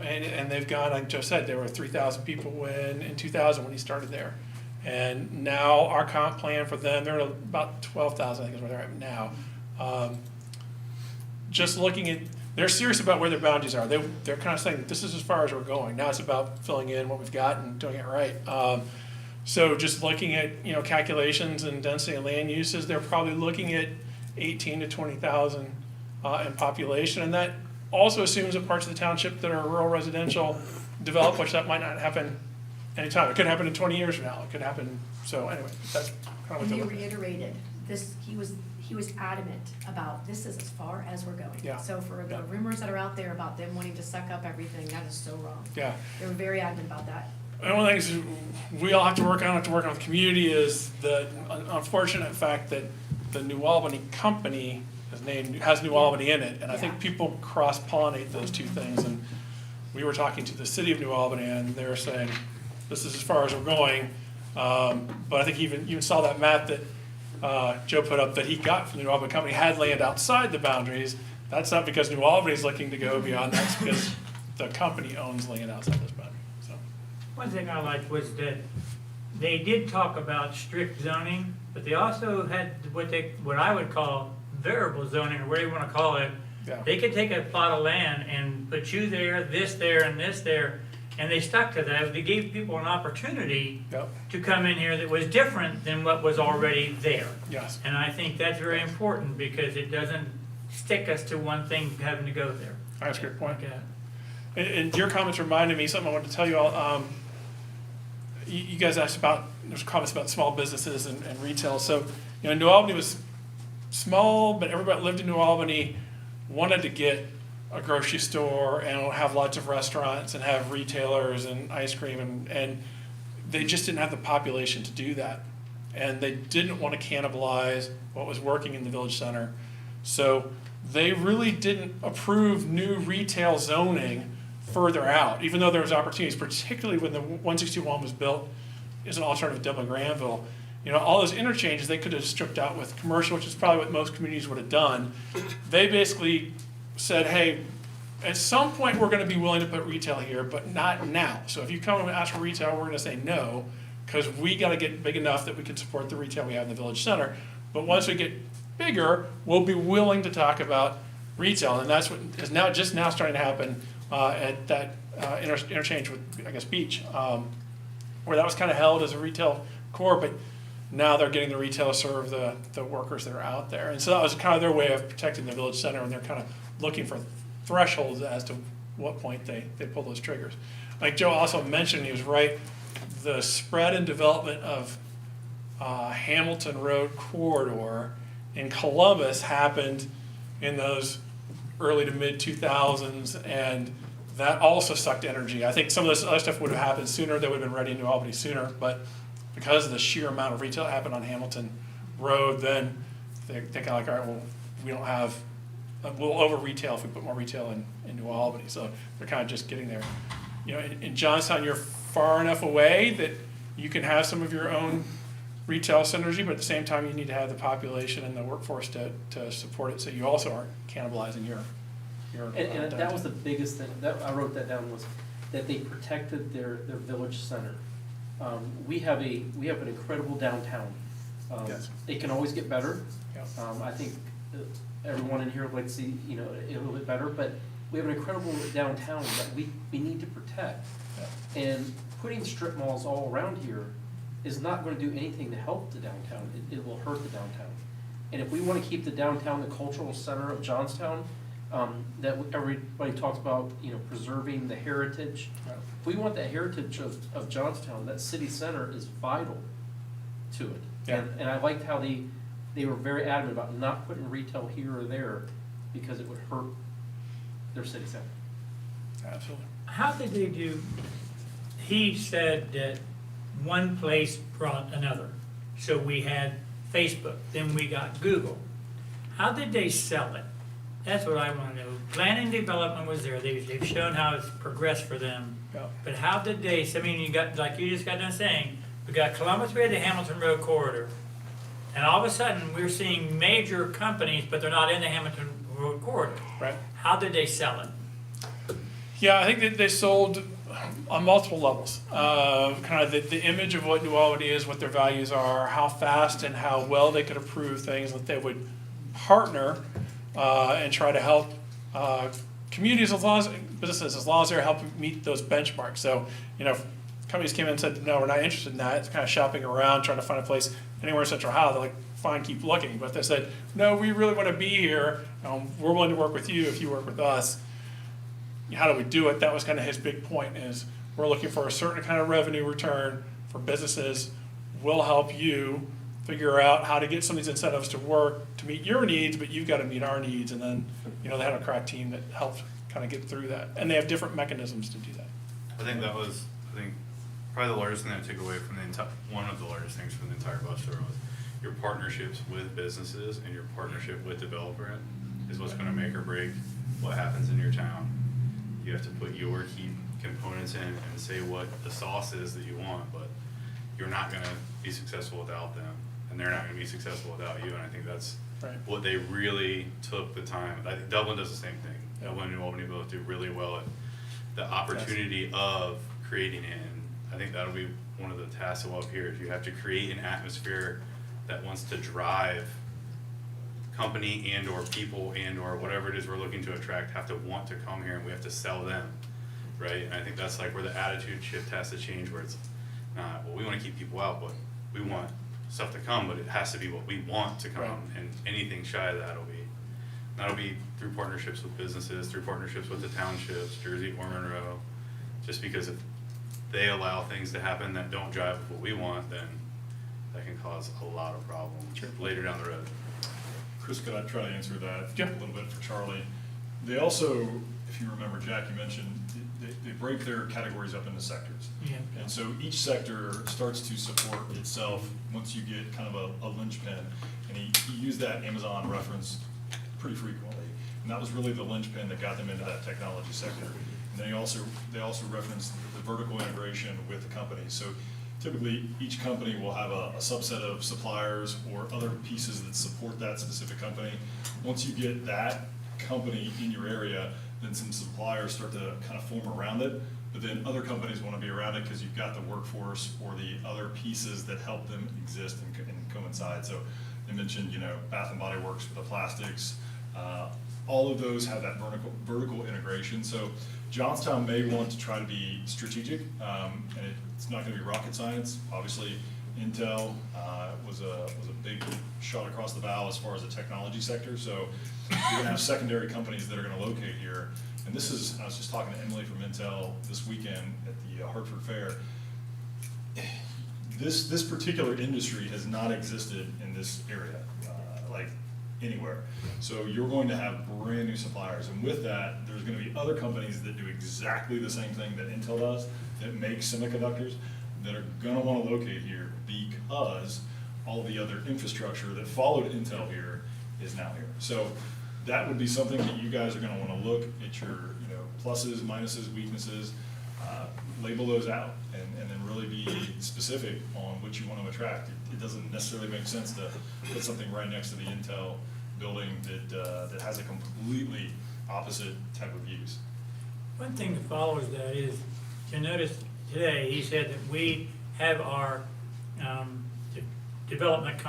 And they've gone, like Joe said, there were 3,000 people in 2000 when he started there. And now our comp plan for them, they're at about 12,000, I think is where they're at now. Just looking at, they're serious about where their boundaries are. They're kind of saying, this is as far as we're going. Now it's about filling in what we've got and doing it right. So just looking at, you know, calculations and density and land uses, they're probably looking at 18 to 20,000 in population. And that also assumes that parts of the township that are rural residential develop, which that might not happen anytime. It could happen in 20 years from now. It could happen, so anyway, that's kind of what And they're he looking at. reiterated this, he was adamant about this is as far as we're going. Yeah. So for the Yeah. rumors that are out there about them wanting to suck up everything, that is so wrong. Yeah. They were very adamant about that. And one of the things we all have to work on with the community is the unfortunate fact that the New Albany company has New Albany in it. And I think people cross-pollinate those two things. And we were talking to the city of New Albany, and they were saying, this is as far as we're going. But I think even saw that map that Joe put up that he got from the New Albany company had land outside the boundaries. That's not because New Albany's looking to go beyond, that's because the company owns land outside those boundaries, so. One thing I liked was that they did talk about strict zoning, but they also had what I would call variable zoning, or whatever you want to call it. Yeah. They could take a plot of land and put you there, and this there, and they stuck to that. They gave people an opportunity Yep. to come in here that was different than what was already there. Yes. And I think that's very important, because it doesn't stick us to one thing having to go there. That's a good point. Yeah. And your comments reminded me, something I wanted to tell you all. You guys asked about, there's comments about small businesses and retail. So, you know, New Albany was small, but everybody that lived in New Albany wanted to get a grocery store and have lots of restaurants and have retailers and ice cream, and they just didn't have the population to do that. And they didn't want to cannibalize what was working in the village center. So they really didn't approve new retail zoning further out, even though there was opportunities, particularly when the 161 was built as an alternative to Dublin Granville. You know, all those interchanges they could have stripped out with commercial, which is probably what most communities would have done. They basically said, hey, at some point we're going to be willing to put retail here, but not now. So if you come and ask for retail, we're going to say no, because we got to get big enough that we can support the retail we have in the village center. But once we get bigger, we'll be willing to talk about retail, and that's what is now starting to happen at that interchange with, I guess, Beach, where that was kind of held as a retail core, but now they're getting the retail to serve the workers that are out there. And so that was kind of their way of protecting the village center, and they're kind of looking for thresholds as to what point they pull those triggers. Like Joe also mentioned, he was right, the spread and development of Hamilton Road corridor in Columbus happened in those early to mid 2000s, and that also sucked energy. I think some of this other stuff would have happened sooner. They would have been ready in New Albany sooner, but because of the sheer amount of retail that happened on Hamilton Road, then they're kind of like, all right, well, we don't have, we'll over retail if we put more retail in New Albany. So they're kind of just getting there. You know, in Johnstown, you're far enough away that you can have some of your own retail synergy, but at the same time, you need to have the population and the workforce to support it, so you also aren't cannibalizing your. And that was the biggest thing, that, I wrote that down, was that they protected their village center. We have an incredible downtown. Yes. It can always get better. Yeah. I think everyone in here would like to see, you know, a little bit better, but we have an incredible downtown that we need to protect. Yeah. And putting strip malls all around here is not gonna do anything to help the downtown. It will hurt the downtown. And if we wanna keep the downtown the cultural center of Johnstown, that everybody talks about, you know, preserving the heritage. If we want the heritage of Johnstown, that city center is vital to it. Yeah. And I liked how they were very adamant about not putting retail here or there because it would hurt their city center. Absolutely. How did they do, he said that one place brought another. So we had Facebook, then we got Google. How did they sell it? That's what I want to know. Planning and development was there. They've shown how it's progressed for them. Yeah. But how did they, I mean, you got, like you just got done saying, we got Columbus, we had the Hamilton Road corridor. And all of a sudden, we're seeing major companies, but they're not in the Hamilton Road corridor. Right. How did they sell it? Yeah, I think that they sold on multiple levels. Kind of the image of what New Albany is, what their values are, how fast and how well they could approve things, that they would partner and try to help communities as long as businesses, as long as they're helping meet those benchmarks. So, you know, if companies came in and said, no, we're not interested in that, it's kind of shopping around, trying to find a place anywhere in Central Ohio, they're like, fine, keep looking. But if they said, no, we really want to be here, we're willing to work with you if you work with us. How do we do it? That was kind of his big point, is we're looking for a certain kind of revenue return for businesses. We'll help you figure out how to get some of these incentives to work to meet your needs, but you've got to meet our needs. And then, you know, they had a crack team that helped kind of get through that. And they have different mechanisms to do that. I think probably the largest thing I took away from one of the largest things from the entire bus tour was your partnerships with businesses and your partnership with developer is what's going to make or break what happens in your town. You have to put your key components in and say what the sauce is that you want, but you're not going to be successful without them, and they're not going to be successful without you. And I think that's Right. what they really took the time. I think Dublin does the same thing. Yeah. Dublin and New Albany both do really well at the opportunity of creating it. And I think that'll be one of the tasks of up here. If you have to create an atmosphere that wants to drive company and or people and or whatever it is we're looking to attract have to want to come here, and we have to sell them, right? And I think that's like where the attitude shift has to change, where it's not, well, we want to keep people out, but we want stuff to come, but it has to be what we want to come. Right. And anything shy of that'll be through partnerships with businesses, through partnerships with the townships, Jersey or Monroe. Just because if they allow things to happen that don't jive with what we want, then that can cause a lot of problems later down the road. Chris, could I try to answer that Yeah. a little bit for Charlie? They also, if you remember, Jack, you mentioned, they break their categories up into sectors. Yeah. And so each sector starts to support itself once you get kind of a linchpin. And he used that Amazon reference pretty frequently. And that was really the linchpin that got them into that technology sector. And then they also referenced the vertical integration with the company. So typically, each company will have a subset of suppliers or other pieces that support that specific company. Once you get that company in your area, then some suppliers start to kind of form around it. But then other companies want to be around it because you've got the workforce or the other pieces that help them exist and coincide. So they mentioned, you know, Bath and Body Works with the plastics. All of those have that vertical integration. So Johnstown may want to try to be strategic, and it's not going to be rocket science. Obviously, Intel was a big shot across the bow as far as the technology sector. So you're going to have secondary companies that are going to locate here. And this is, I was just talking to Emily from Intel this weekend at the Hartford Fair. This particular industry has not existed in this area. Like anywhere. So you're going to have brand new suppliers, and with that, there's gonna be other companies that do exactly the same thing that Intel does, that make semiconductors, that are gonna wanna locate here because all the other infrastructure that followed Intel here is now here. So that would be something that you guys are gonna wanna look at your, pluses, minuses, weaknesses, label those out, and then really be specific on what you want to attract. It doesn't necessarily make sense to put something right next to the Intel building that has a completely opposite type of use. One thing that follows that is, you notice today, he said that we have our development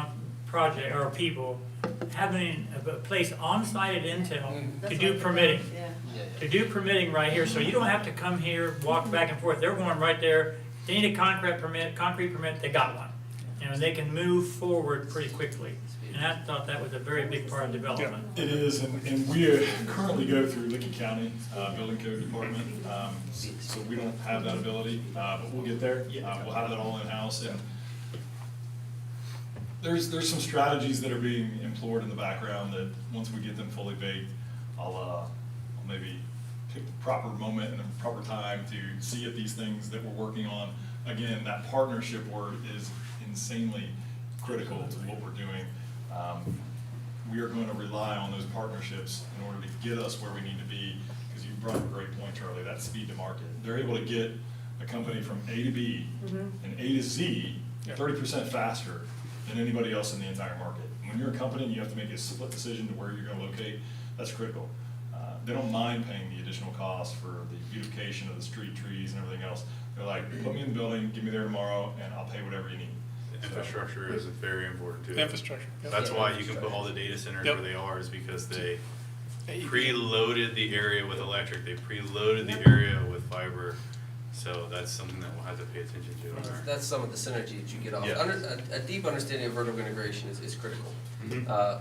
project, our people, having a place on-site at Intel to do permitting. To do permitting right here, so you don't have to come here, walk back and forth. They're going right there. They need a concrete permit, they got one. They can move forward pretty quickly. And I thought that was a very big part of development. It is, and we currently go through Licking County Building Code Department, so we don't have that ability, but we'll get there. We'll have that all in-house, and there's some strategies that are being employed in the background that, once we get them fully baked, I'll maybe pick the proper moment and the proper time to see if these things that we're working on, again, that partnership word is insanely critical to what we're doing. We are going to rely on those partnerships in order to get us where we need to be, because you brought up a great point, Charlie, that speed to market. They're able to get a company from A to B and A to Z 30% faster than anybody else in the entire market. When you're a company and you have to make a split decision to where you're going to locate, that's critical. They don't mind paying the additional cost for the beautification of the street trees and everything else. They're like, put me in the building, get me there tomorrow, and I'll pay whatever you need. Infrastructure is very important too. Infrastructure. Yep. That's why you can put all the data centers where they are, is because they preloaded the area with electric, they preloaded the area with fiber. So that's something that we'll have to pay attention to. in our- That's some of the synergy that you get off. Yeah. A deep understanding of vertical integration is critical. Mhm.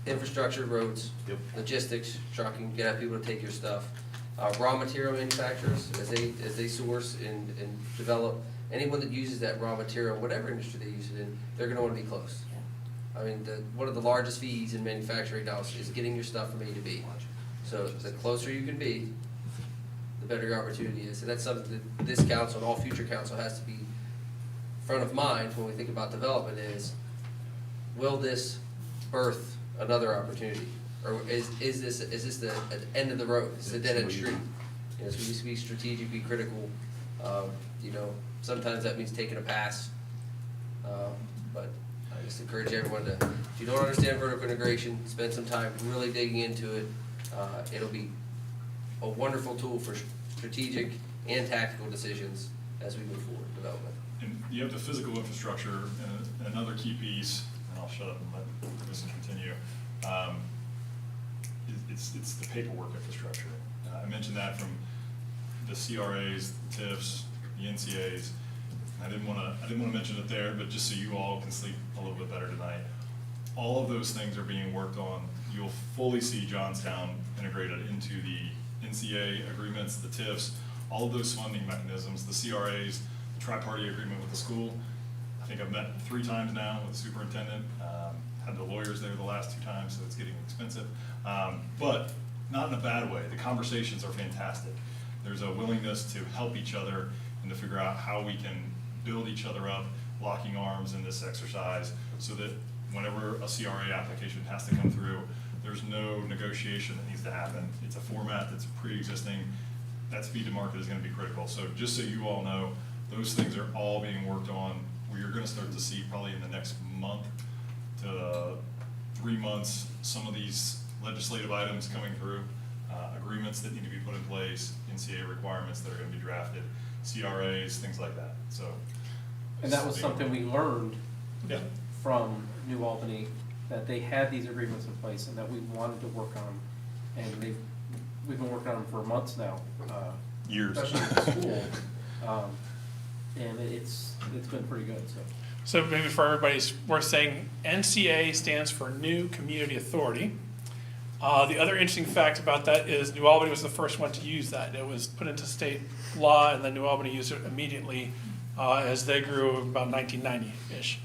Infrastructure, roads, Yep. logistics, trucking, get out people to take your stuff. Raw material manufacturers, as they source and develop, anyone that uses that raw material, whatever industry they use it in, they're gonna wanna be close. I mean, one of the largest fees in manufacturing now is getting your stuff from A to B. So the closer you can be, the better your opportunity is. And that's something that this council and all future council has to be front of mind when we think about development is, will this birth another opportunity? Or is this the at the end of the road? Is it a dead end street? So we need to be strategic, be critical. Sometimes that means taking a pass. But I just encourage everyone to, if you don't understand vertical integration, spend some time really digging into it. It'll be a wonderful tool for strategic and tactical decisions as we move forward in development. And you have the physical infrastructure, and another key piece, and I'll shut up and let this continue. It's the paperwork infrastructure. I mentioned that from the CRAs, the TIFs, the NCAs. I didn't want to mention it there, but just so you all can sleep a little bit better tonight. All of those things are being worked on. You'll fully see Johnstown integrated into the NCA agreements, the TIFs, all of those funding mechanisms, the CRAs, the tri-party agreement with the school. I think I've met 3 times now with the superintendent. Had the lawyers there the last 2 times, so it's getting expensive. But not in a bad way. The conversations are fantastic. There's a willingness to help each other and to figure out how we can build each other up, locking arms in this exercise, so that whenever a CRA application has to come through, there's no negotiation that needs to happen. It's a format that's pre-existing. That speed to market is going to be critical. So just so you all know, those things are all being worked on. You're going to start to see probably in the next month to 3 months some of these legislative items coming through, agreements that need to be put in place, NCA requirements that are going to be drafted, CRAs, things like that. So, And that was something we learned yeah. from New Albany, that they had these agreements in place and that we wanted to work on them. And we've been working on them for months now. Years. Especially at the school. And it's been pretty good, so. So maybe for everybody, we're saying NCA stands for New Community Authority. The other interesting fact about that is New Albany was the first one to use that. It was put into state law, and then New Albany used it immediately as they grew about 1990-ish.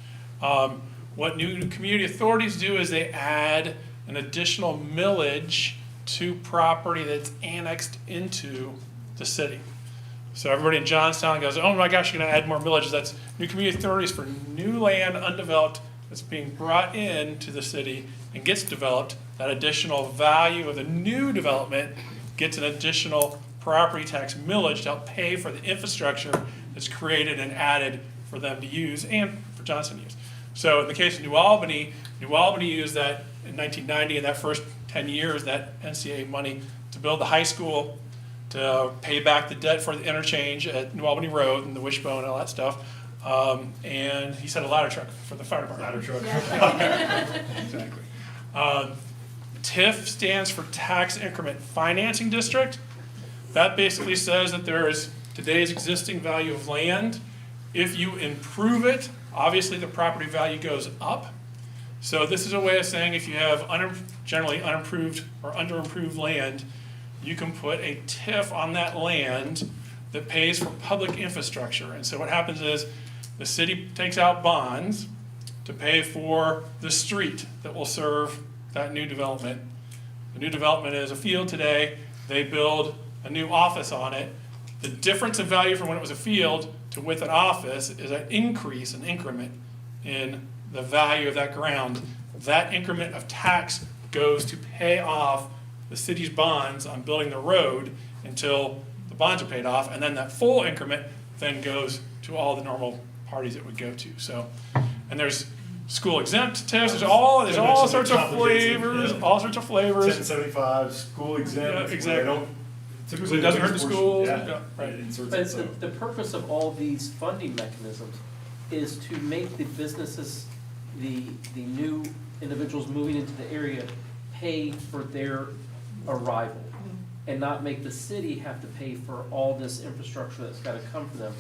What new community authorities do is they add an additional millage to property that's annexed into the city. So everybody in Johnstown goes, oh my gosh, you're gonna add more villages. That's new community authorities for new land undeveloped that's being brought in to the city and gets developed. That additional value of the new development gets an additional property tax millage to help pay for the infrastructure that's created and added for them to use and for Johnson to use. So in the case of New Albany used that in 1990, in that first 10 years, that NCA money to build the high school, to pay back the debt for the interchange at New Albany Road and the Wishbone and all that stuff. And he said a ladder truck for the fire department. Ladder truck. Exactly. TIF stands for Tax Increment Financing District. That basically says that there is today's existing value of land. If you improve it, obviously the property value goes up. So this is a way of saying if you have generally unimproved or underimproved land, you can put a TIF on that land that pays for public infrastructure. And so what happens is the city takes out bonds to pay for the street that will serve that new development. The new development is a field today. They build a new office on it. The difference in value from when it was a field to with an office is an increase, an increment in the value of that ground. That increment of tax goes to pay off the city's bonds on building the road until the bonds are paid off, and then that full increment then goes to all the normal parties it would go to. So, and there's school exempt TIFs, there's all sorts of flavors, all sorts of flavors. 1075, school exempt. Yeah, exactly. They don't, typically It doesn't the hurt the biggest schools. portion- Yeah, right. it inserts But it, so. the purpose of all these funding mechanisms is to make the businesses, the new individuals moving into the area pay for their arrival and not make the city have to pay for all this infrastructure that's gotta come for them,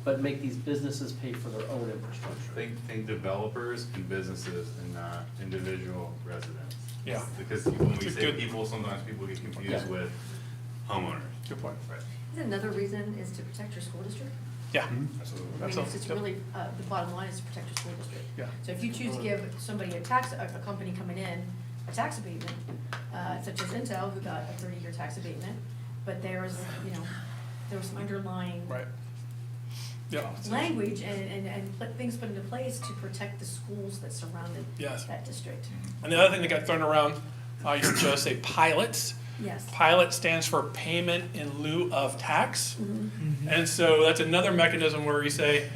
but make these businesses pay for their own infrastructure. Think developers and businesses and not individual residents. Yeah. Because when we It's a say good- people, sometimes people get confused Yeah. with homeowners. Good point. Right. Isn't another reason is to protect your school district? Yeah. I mean, Absolutely. it's really, the bottom line is to protect your school district. Yeah. So if you choose to give somebody a company coming in, a tax abatement, such as Intel, who got a 30-year tax abatement, but there was some underlying Right. Yeah. language and things put into place to protect the schools that surrounded Yes. that district. And the other thing that got thrown around, you heard Joe say pilots. Yes. Pilot stands for payment in lieu of tax. And so that's another mechanism where you say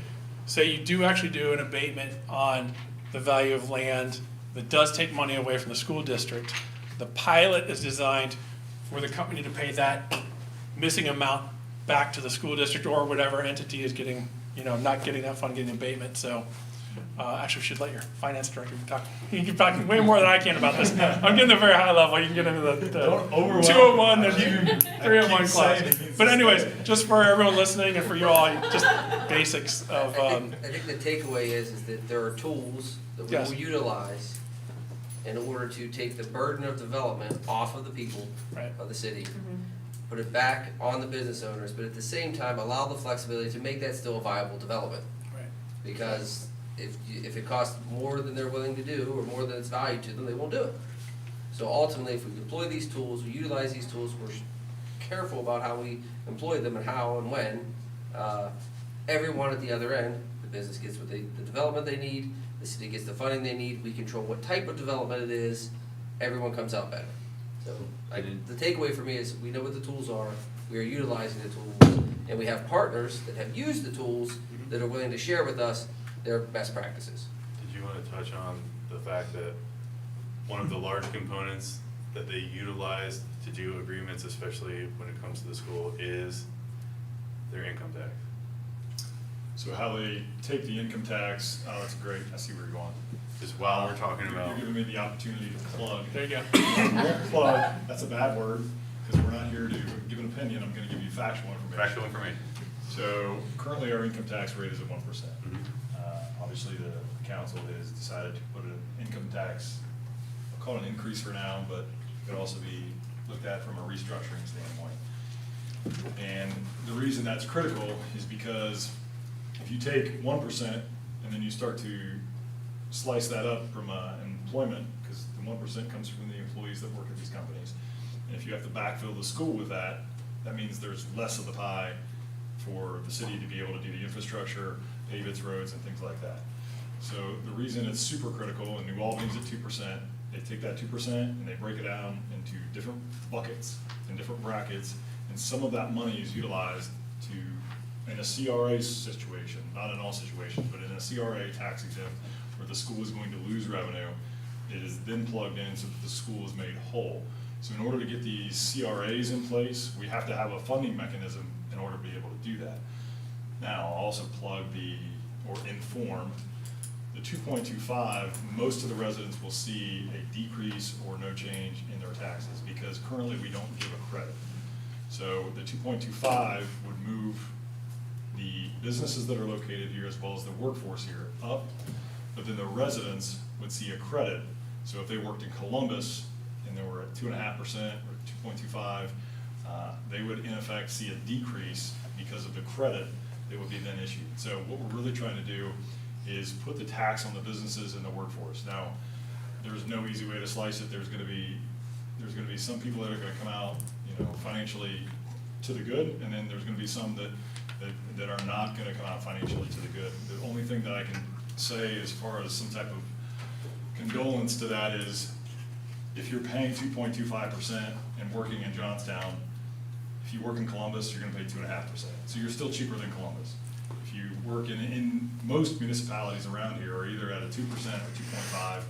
you do actually do an abatement on the value of land that does take money away from the school district. The pilot is designed for the company to pay that missing amount back to the school district or whatever entity is getting, not getting that fund, getting abatement. So actually, we should let your finance director talk. You can talk way more than I can about this. I'm getting a very high level. You can get into the Don't overwhelm. 201 and 301 keep class. saying it needs But to anyways, stay. just for everyone listening and for you all, just basics of, I think the takeaway is that there are tools that we Yes. will utilize in order to take the burden of development off of the people Right. of the city, put it back on the business owners, but at the same time, allow the flexibility to make that still a viable development. Right. Because if it costs more than they're willing to do, or more than it's valued to them, they won't do it. So ultimately, if we deploy these tools, we utilize these tools, we're careful about how we employ them and how and when, everyone at the other end, the business gets what the development they need, the city gets the funding they need, we control what type of development it is, everyone comes out better. So, the takeaway for me is, we know what the tools are, we are utilizing the tools, and we have partners that have used the tools that are willing to share with us their best practices. Did you want to touch on the fact that one of the large components that they utilize to do agreements, especially when it comes to the school, is their income tax? So how they take the income tax, oh, that's great, I see where you're going. Just while we're talking about. You're giving me the opportunity to plug. There you go. I won't plug, that's a bad word, because we're not here to give an opinion, I'm gonna give you factual information. Factual information. So currently, our income tax rate is at 1%. Mhm. Obviously, the council has decided to put an income tax, I'll call it an increase for now, but it could also be looked at from a restructuring standpoint. And the reason that's critical is because if you take 1% and then you start to slice that up from employment, because The 1% comes from the employees that work at these companies. And if you have to backfill the school with that, that means there's less of the pie for the city to be able to do the infrastructure, pave its roads and things like that. So the reason it's super critical, and New Albany's at 2%, they take that 2% and they break it down into different buckets and different brackets, and some of that money is utilized to, in a CRA situation, not in all situations, but in a CRA tax exempt, where the school is going to lose revenue, it is then plugged in so that the school is made whole. So in order to get these CRAs in place, we have to have a funding mechanism in order to be able to do that. Now, I'll also plug or inform the 2.25, most of the residents will see a decrease or no change in their taxes, because currently we don't give a credit. So the 2.25 would move the businesses that are located here as well as the workforce here up, but then the residents would see a credit. So if they worked in Columbus and they were at 2.5% or 2.25, they would in effect see a decrease because of the credit that would be then issued. So what we're really trying to do is put the tax on the businesses and the workforce. Now, there's no easy way to slice it. There's gonna be some people that are gonna come out, financially to the good, and then there's gonna be some that are not gonna come out financially to the good. The only thing that I can say as far as some type of condolence to that is, if you're paying 2.25% and working in Johnstown, if you work in Columbus, you're gonna pay 2.5%. So you're still cheaper than Columbus. If you work in most municipalities around here are either at a 2% or 2.5,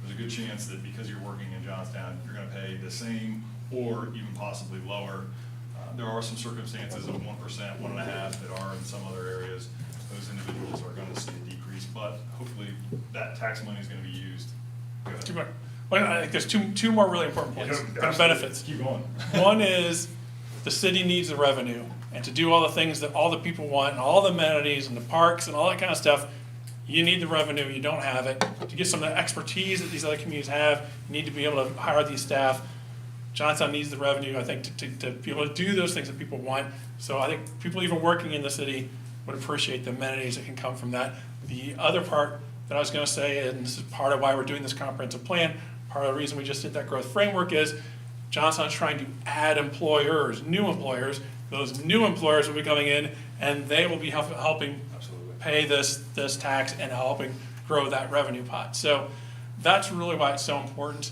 there's a good chance that because you're working in Johnstown, you're gonna pay the same or even possibly lower. There are some circumstances of 1%, 1.5% that are in some other areas. Those individuals are gonna see a decrease, but hopefully that tax money is gonna be used. Go ahead. Too much. Well, I think there's two more really important points, and benefits. Keep going. One is, the city needs the revenue, and to do all the things that all the people want, and all the amenities, and the parks, and all that kind of stuff, you need the revenue, you don't have it. To get some of the expertise that these other communities have, you need to be able to hire these staff. Johnstown needs the revenue, I think, to be able to do those things that people want. So I think people even working in the city would appreciate the amenities that can come from that. The other part that I was gonna say, and this is part of why we're doing this comprehensive plan, part of the reason we just did that growth framework is, Johnstown's trying to add employers, new employers. Those new employers will be coming in, and they will be helping pay this tax and helping grow that revenue pot. So that's really why it's so important.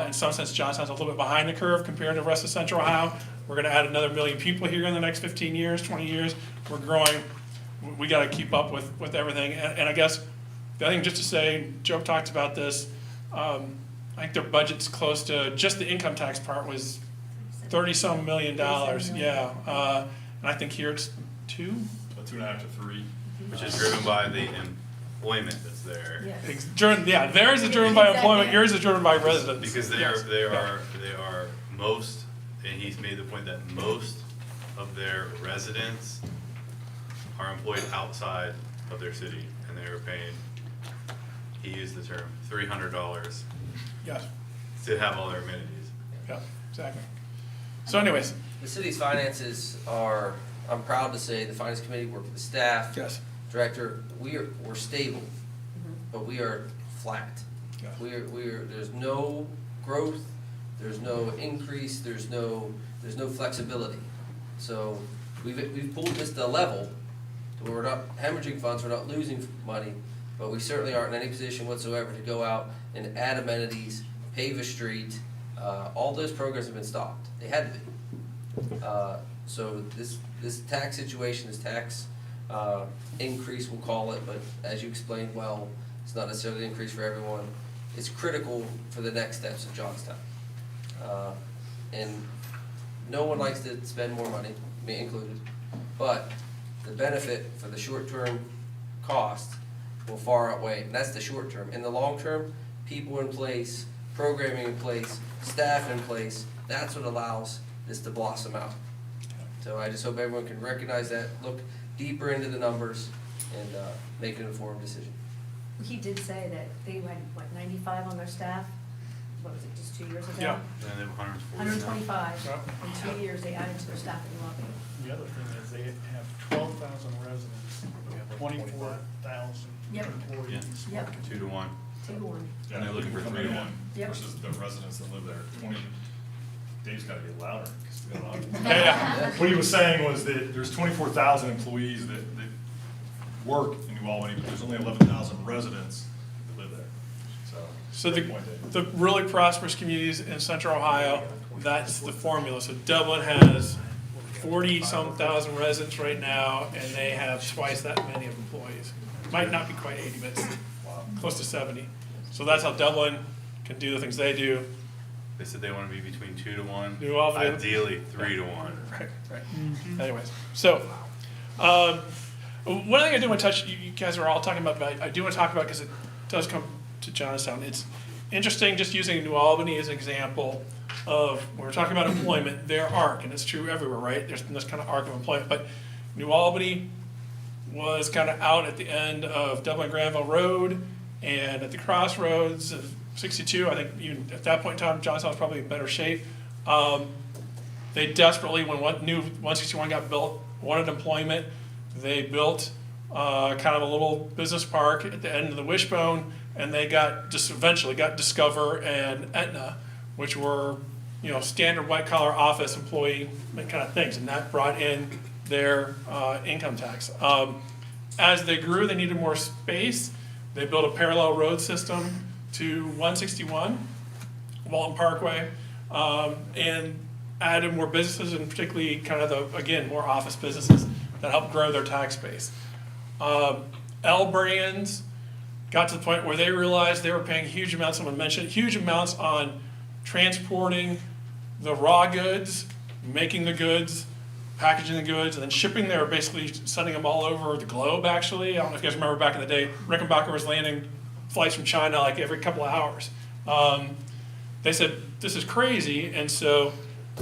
In some sense, Johnstown's a little bit behind the curve compared to the rest of Central Ohio. We're gonna add another 1 million people here in the next 15 years, 20 years. We're growing. We gotta keep up with everything. And I guess, the other thing just to say, Joe talked about this, I think their budget's close to, just the income tax part was $30-some million, yeah. And I think here it's 2? 2.5 to 3. Which is driven by the employment that's there. Yeah, theirs is driven by employment, yours is driven by residents. Because they are most, and he's made the point that most of their residents are employed outside of their city, and they are paying, he used the term, $300 Yes, to have all their amenities. yeah, exactly. So anyways, The city's finances are, I'm proud to say, the finance committee, work with the staff. yes, Director, we're stable, but we are flat. Yeah. There's no growth, there's no increase, there's no flexibility. So we've pulled this to a level to where we're not hemorrhaging funds, we're not losing money, but we certainly aren't in any position whatsoever to go out and add amenities, pave a street. All those programs have been stopped. They had to be. So this tax situation, this tax increase, we'll call it, but as you explained well, it's not necessarily an increase for everyone. It's critical for the next steps of Johnstown. And no one likes to spend more money, me included, but the benefit for the short-term cost will far outweigh, and that's the short term. In the long term, people in place, programming in place, staff in place, that's what allows this to blossom out. So I just hope everyone can recognize that, look deeper into the numbers, and make an informed decision. He did say that they had, 95 on their staff? What was it, just 2 years ago? Yeah. And they have 140 now. 125. Yeah. In 2 years, they added to their staff in Lubbock. The other thing is they have 12,000 residents, we have 24,000 Yep. employees. Yep. 2 to 1. 2-1. And they're looking for 3-1 Yep. versus the residents that live there. Dave's gotta get louder. 'Cause we got a lot. Yeah. What he was saying was that there's 24,000 employees that work in New Albany, but there's only 11,000 residents that live there. So great point, Dave. the really prosperous communities in central Ohio, that's the formula. So Dublin has 40-some thousand residents right now, and they have twice that many of employees. Might not be quite 80, but it's close to 70. So that's how Dublin can do the things they do. They said they want to be between 2 to 1. New Albany. Ideally, 3 to 1. Right. Anyways, so, one thing I do want to touch, you guys are all talking about, but I do want to talk about, because it does come to Johnstown. It's interesting, just using New Albany as an example of, when we're talking about employment, their arc, and it's true everywhere, right? There's this kind of arc of employment, but New Albany was kind of out at the end of Dublin Granville Road and at the crossroads of 62. I think even at that point in time, Johnstown was probably in better shape. They desperately, when new 161 got built, wanted employment. They built kind of a little business park at the end of the Wishbone, and they eventually got Discover and Aetna, which were, standard white collar office employee kind of things, and that brought in their income tax. As they grew, they needed more space. They built a parallel road system to 161, Walton Parkway, and added more businesses, and particularly kind of more office businesses that helped grow their tax base. L Brands got to the point where they realized they were paying huge amounts, someone mentioned, huge amounts on transporting the raw goods, making the goods, packaging the goods, and then shipping. They were basically sending them all over the globe, actually. I don't know if you guys remember back in the day, Rickenbacker was landing flights from China like every couple of hours. They said, this is crazy, and so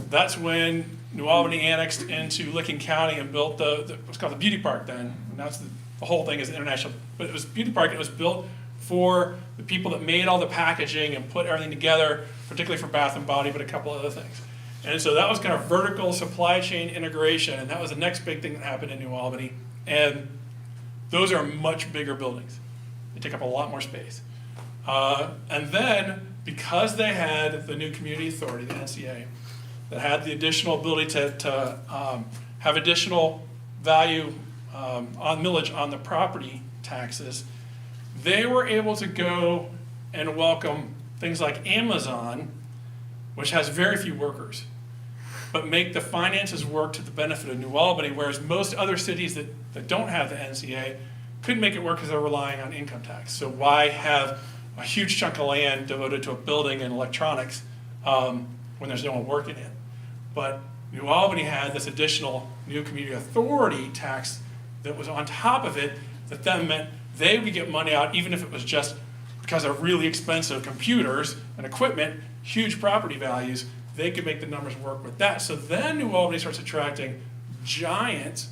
that's when New Albany annexed into Licking County and built what's called the Beauty Park then. And that's the whole thing is international, but it was Beauty Park, and it was built for the people that made all the packaging and put everything together, particularly for Bath and Body, but a couple other things. And so that was kind of vertical supply chain integration, and that was the next big thing that happened in New Albany. And those are much bigger buildings. They take up a lot more space. And then, because they had the new community authority, the NCA, that had the additional ability to have additional value on millage on the property taxes, they were able to go and welcome things like Amazon, which has very few workers, but make the finances work to the benefit of New Albany, whereas most other cities that don't have the NCA couldn't make it work because they're relying on income tax. So why have a huge chunk of land devoted to a building and electronics when there's no one working in? But New Albany had this additional new community authority tax that was on top of it, that then meant they would get money out even if it was just because of really expensive computers and equipment, huge property values. They could make the numbers work with that. So then New Albany starts attracting giant,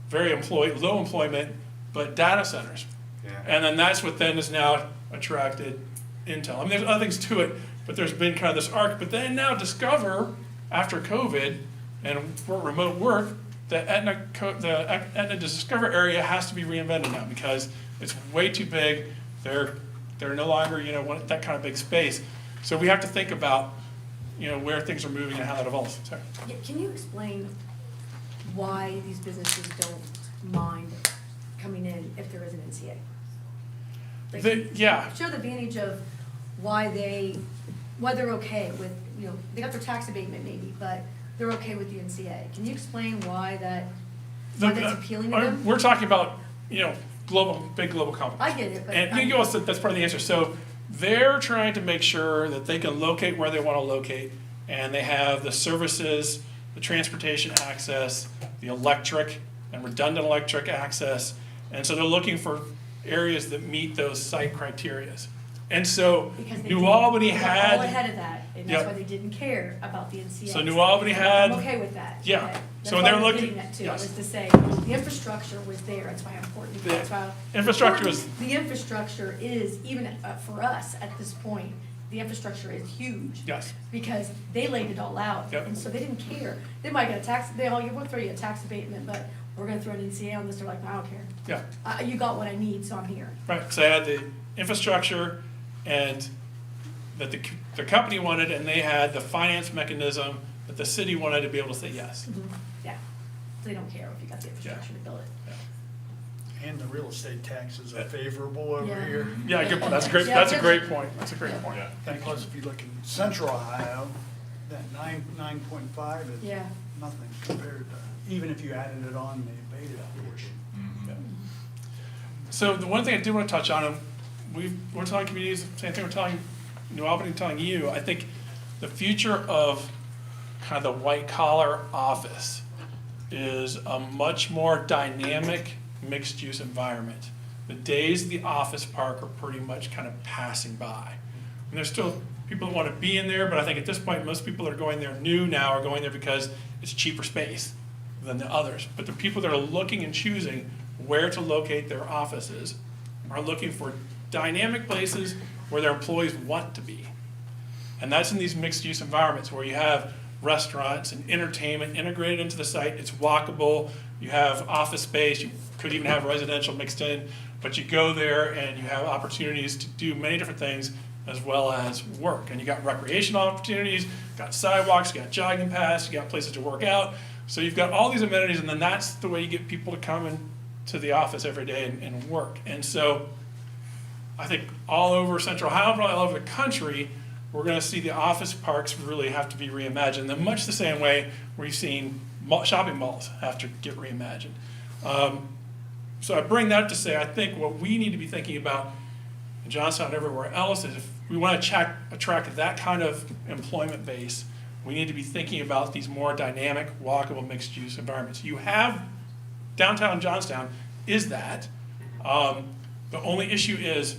very low employment, but data centers. Yeah. And then that's what then has now attracted Intel. I mean, there's other things to it, but there's been kind of this arc. But then now Discover, after COVID and for remote work, the Aetna Discover area has to be reinvented now because it's way too big. They're no longer, want that kind of big space. So we have to think about, where things are moving and how that evolves. Sorry. Yeah, can you explain why these businesses don't mind coming in if there is an NCA? Yeah. Show the advantage of why they're okay with, they got their tax abatement maybe, but they're okay with the NCA. Can you explain why that's appealing to them? We're talking about, big global companies. I get it, but. And that's part of the answer. So they're trying to make sure that they can locate where they want to locate, and they have the services, the transportation access, the electric and redundant electric access. And so they're looking for areas that meet those site criterias. And so New Albany had. All ahead of that, and that's Yep. why they didn't care about the NCA. So New Albany had. I'm okay with that. Yeah. Okay. So That's they're why I'm looking. getting that too, Yes. was to say, the infrastructure was there, that's why important, that's why. Infrastructure is. The infrastructure is, even for us at this point, the infrastructure is huge. Yes. Because they laid it all out. Yep. And so they didn't care. They might get we'll throw you a tax abatement, but we're gonna throw an NCA on this, they're like, I don't care. Yeah. You got what I need, so I'm here. Right, because I had the infrastructure and that the company wanted, and they had the finance mechanism that the city wanted to be able to say yes. Yeah, they don't care if you got the infrastructure to build it. And the real estate taxes are favorable over Yeah. here. Yeah, good point. That's great. Yeah, That's a yeah. great point. That's a great point. Yeah. And plus, if you look in central Ohio, that 9.5 is Yeah. nothing compared to, even if you added it on the abated portion. So the one thing I do want to touch on, and we're telling communities, same thing we're telling New Albany, telling you, I think the future of kind of the white collar office is a much more dynamic, mixed use environment. The days of the office park are pretty much kind of passing by. And there's still people that want to be in there, but I think at this point, most people that are going there new now are going there because it's cheaper space than the others. But the people that are looking and choosing where to locate their offices are looking for dynamic places where their employees want to be. And that's in these mixed use environments where you have restaurants and entertainment integrated into the site. It's walkable. You have office space. You could even have residential mixed in, but you go there and you have opportunities to do many different things as well as work. And you got recreational opportunities, got sidewalks, you got jogging paths, you got places to work out. So you've got all these amenities, and then that's the way you get people to come into the office every day and work. And so I think all over Central Ohio, probably all over the country, we're going to see the office parks really have to be reimagined in much the same way we've seen shopping malls have to get reimagined. So I bring that to say, I think what we need to be thinking about in Johnstown and everywhere else is if we want to attract that kind of employment base, we need to be thinking about these more dynamic, walkable, mixed-use environments. You have downtown Johnstown is that. The only issue is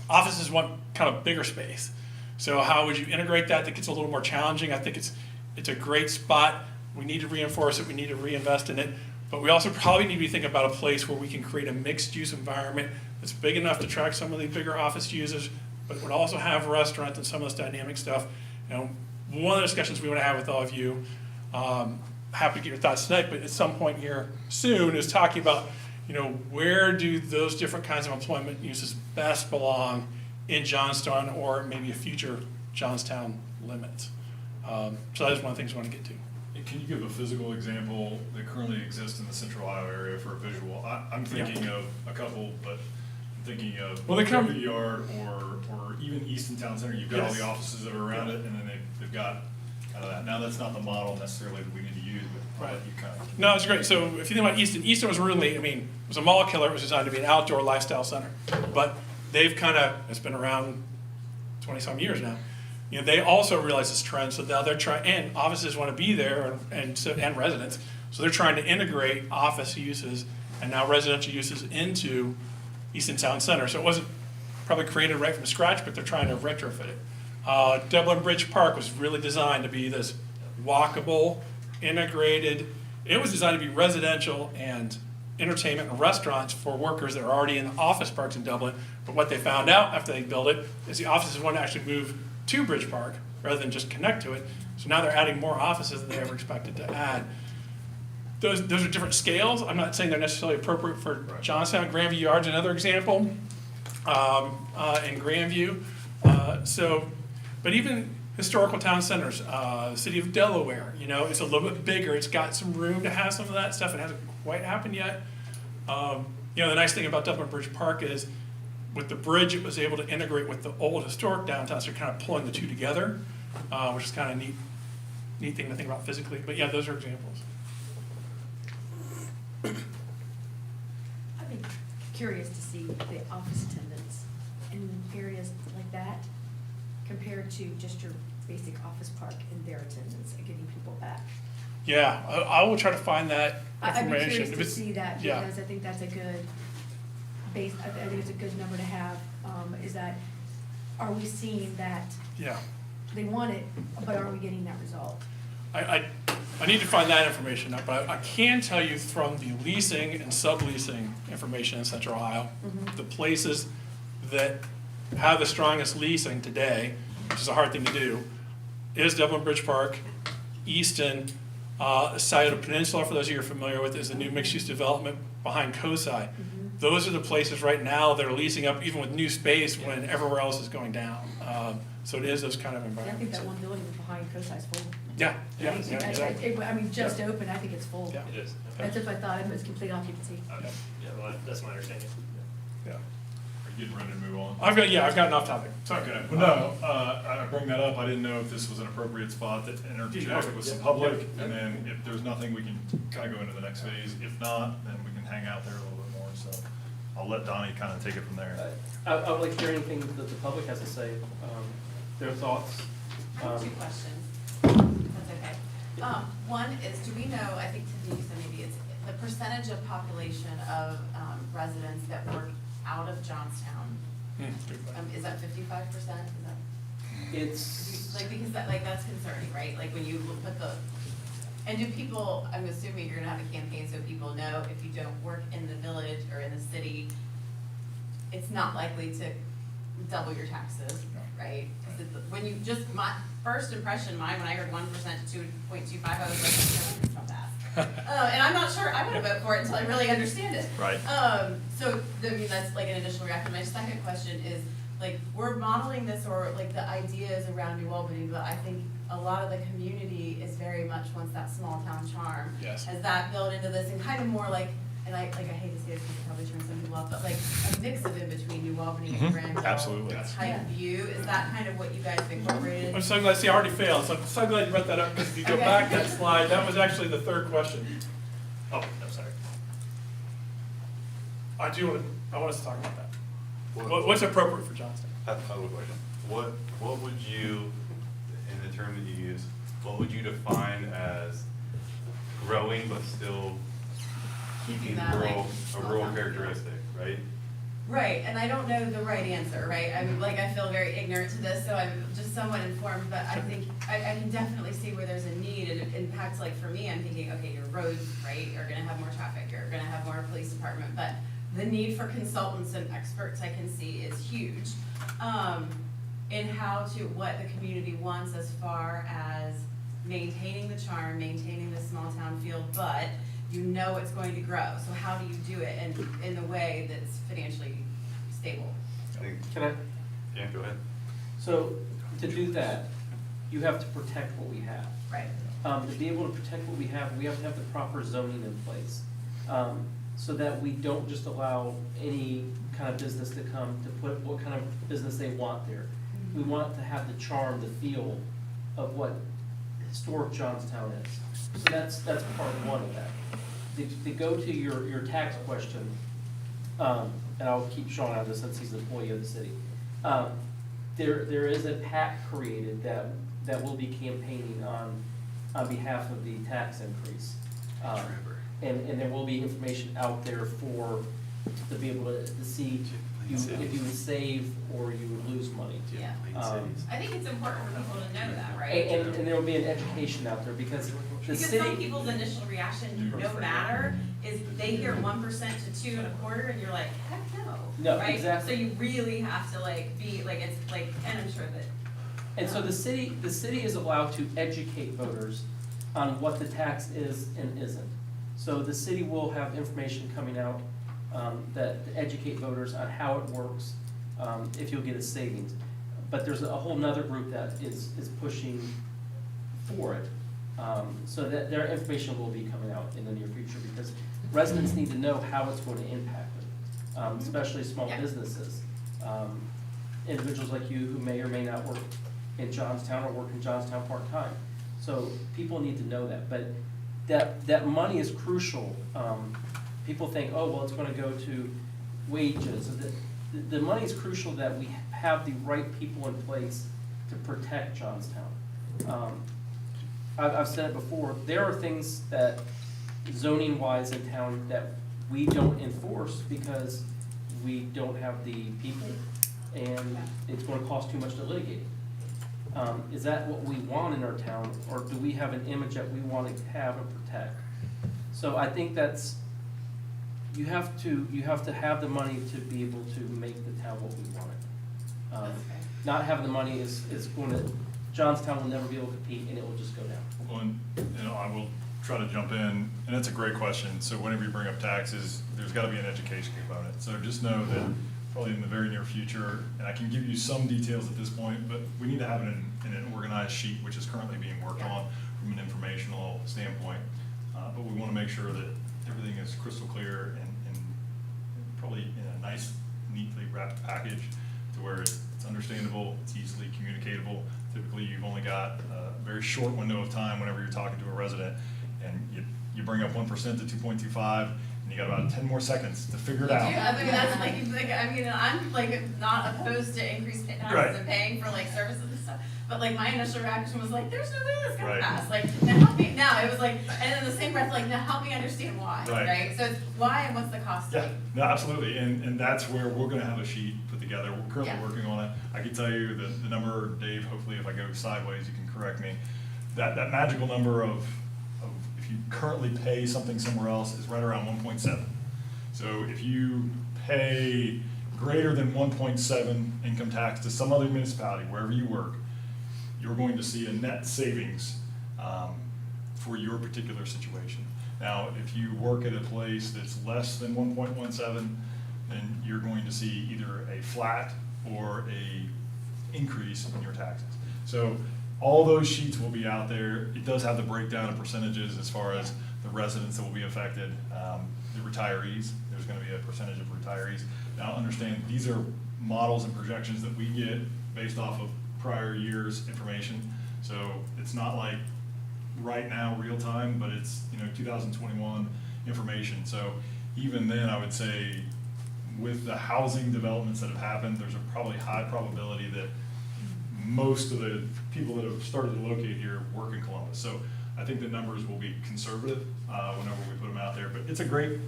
offices want kind of bigger space. So how would you integrate that? That gets a little more challenging. I think it's a great spot. We need to reinforce it. We need to reinvest in it. But we also probably need to be thinking about a place where we can create a mixed-use environment that's big enough to attract some of the bigger office users, but would also have restaurants and some of this dynamic stuff. You know, one of the discussions we want to have with all of you, happy to get your thoughts tonight, but at some point here soon, is talking about, you know, where do those different kinds of employment uses best belong in Johnstown or maybe a future Johnstown limits. So that is one of the things we want to get to. Can you give a physical example that currently exists in the Central Ohio area for a visual? I'm thinking of a couple, but I'm thinking of Well, they come- Kirby Yard or even Easton Town Center. You've got all Yes. the offices that are around it, and then they've got kind of that. Now, that's not the model necessarily that we need to use, but I'll let you kind of. No, it's great. So if you think about Easton was really, I mean, it was a mall killer. It was designed to be an outdoor lifestyle center. But they've kind of, it's been around 20-some years now. You know, they also realize this trend, so now they're trying, and offices want to be there, and residents. So they're trying to integrate office uses and now residential uses into Easton Town Center. So it wasn't probably created right from scratch, but they're trying to retrofit it. Dublin Bridge Park was really designed to be this walkable, integrated. It was designed to be residential and entertainment and restaurants for workers that are already in the office parks in Dublin. But what they found out after they built it is the offices want to actually move to Bridge Park rather than just connect to it. So now they're adding more offices than they ever expected to add. Those are different scales. I'm not saying they're necessarily appropriate for Johnstown. Grandview Yard's another example in Grandview. But even historical town centers, the city of Delaware, you know, it's a little bit bigger. It's got some room to have some of that stuff. It hasn't quite happened yet. You know, the nice thing about Dublin Bridge Park is with the bridge, it was able to integrate with the old historic downtown, so you're kind of pulling the two together, which is kind of neat thing to think about physically. But yeah, those are examples. I'd be curious to see the office attendance in areas like that compared to just your basic office park and their attendance and getting people back. Yeah, I will try to find that I'd be information. curious If to it's- see that yeah. because I think that's a good base, I think it's a good number to have, is that, are we seeing that Yeah. they want it, but are we getting that result? I need to find that information out, but I can tell you from the leasing and subleasing information in Central Ohio, the places that have the strongest leasing today, which is a hard thing to do, is Dublin Bridge Park, Easton, Scioto Peninsula, for those of you who are familiar with, is the new mixed-use development behind COSI. those are the places right now that are leasing up, even with new space, when everywhere else is going down. So it is those kind of I think environments. that one building behind Cosai's full. Yeah, yeah, exactly. I mean, just open, I think it's full. Yeah. It is. That's if I thought it was complete occupancy. Okay. Yeah, well, that's my understanding. Yeah. Are you getting ready to move on? I've got enough topic. Sorry. Okay, well, no, I bring that up, I didn't know if this was an appropriate spot to interject with some public, and then if there's nothing, we can kind of go into the next phase. If not, then we can hang out there a little bit more, so I'll let Donnie kind of take it from there. I would like to hear anything that the public has to say, their thoughts. I have two questions. That's okay. One is, do we know, I think Tiffany said maybe it's the percentage of population of residents that work out of Johnstown? Is that 55%? Is that? It's, Like, because that, like, that's concerning, right? Like, when you put the, and do people, I'm assuming you're gonna have a campaign so people know if you don't work in the village or in the city, it's not likely to double your taxes, right? 'Cause when you just, my first impression, when I heard 1% to 2.25, I was like, no, it's not that. And I'm not sure I'm gonna vote for it until I really understand it. Right. So, I mean, that's like an additional reaction. My second question is, like, we're modeling this, or like the ideas around New Albany, but I think a lot of the community is very much wants that small town charm. Yes. Has that built into this, and kind of more like, and I hate to say this, because it probably turns some people off, but like a mix of in between New Albany and Granville. Absolutely. Type view, is that kind of what you guys have incorporated? I'm so glad, see, I already failed, so I'm so glad you brought that up, because if you go Okay. back that slide, that was actually the third question. Oh, I'm sorry. I want us to talk about that. What's appropriate for Johnston? I have a question. What would you, in the term that you use, what would you define as growing but still keeping That, like, a small rural town. characteristic, right? Right, and I don't know the right answer, right? I'm like, I feel very ignorant to this, so I'm just somewhat informed, but I think, I can definitely see where there's a need, and it impacts, like, for me, I'm thinking, okay, your roads, right, are gonna have more traffic, you're gonna have more police department, but the need for consultants and experts I can see is huge. In how to, what the community wants as far as maintaining the charm, maintaining the small town feel, but you know it's going to grow, so how do you do it in a way that's financially stable? I think, can I? yeah, go ahead. So to do that, you have to protect what we have. Right. To be able to protect what we have to have the proper zoning in place. So that we don't just allow any kind of business to come to put what kind of business they want there. We want to have the charm, the feel of what historic Johnstown is. So that's part one of that. To go to your tax question, and I'll keep Sean out of this since he's an employee of the city. There is a PAC created that will be campaigning on behalf of the tax increase. And there will be information out there to be able to see if you would save or you would lose money. Yeah. Um, I think it's important for people to know that, right? And there will be an education out there because the Because city. some people's initial reaction, no matter, is they hear 1% to 2.25, and you're like, heck no. No, right? exactly. So you really have to like be like, it's like, and I'm sure that. And so the city is allowed to educate voters on what the tax is and isn't. So the city will have information coming out that to educate voters on how it works, if you'll get a savings. But there's a whole nother group that is pushing for it. So that their information will be coming out in the near future because residents need to know how it's going to impact them, especially small businesses. Individuals like you who may or may not work in Johnstown or work in Johnstown part-time. So people need to know that, but that money is crucial. People think, oh, well, it's gonna go to wages. The money is crucial that we have the right people in place to protect Johnstown. I've said it before, there are things that zoning-wise in town that we don't enforce because we don't have the people and it's gonna cost too much to litigate. Is that what we want in our town, or do we have an image that we want to have and protect? So I think you have to have the money to be able to make the town what we want it. Not having the money is going to, Johnstown will never be able to compete and it will just go down. Well, and, I will try to jump in, and it's a great question. So whenever you bring up taxes, there's gotta be an education component. So just know that probably in the very near future, and I can give you some details at this point, but we need to have it in an organized sheet, which is currently being worked on from an informational standpoint. But we wanna make sure that everything is crystal clear and probably in a nice, neatly wrapped package to where it's understandable, it's easily communicatable. Typically, you've only got a very short window of time whenever you're talking to a resident, and you bring up 1% to 2.25, and you got about 10 more seconds to figure it out. Yeah, I mean, that's like, I mean, I'm like not opposed to increased taxes Right. and paying for like services and stuff. But like my initial reaction was like, there's no way that's gonna Right. pass. Like, now help me, now it was like, and then the same breath, like, now help me understand why, Right. right? So it's why and what's the cost to Yeah, me? no, absolutely, and that's where we're gonna have a sheet put together, we're currently Yeah. working on it. I can tell you the number, Dave, hopefully if I go sideways, you can correct me. That magical number of if you currently pay something somewhere else is right around 1.7. So if you pay greater than 1.7 income tax to some other municipality, wherever you work, you're going to see a net savings for your particular situation. Now, if you work at a place that's less than 1.17, then you're going to see either a flat or a increase in your taxes. So all those sheets will be out there. It does have the breakdown of percentages as far as the residents that will be affected, the retirees. There's going to be a percentage of retirees. Now, understand, these are models and projections that we get based off of prior year's information. So it's not like right now, real time, but it's, 2021 information. So even then, I would say with the housing developments that have happened, there's a probably high probability that most of the people that have started to locate here work in Columbus. So I think the numbers will be conservative whenever we put them out there. But it's a great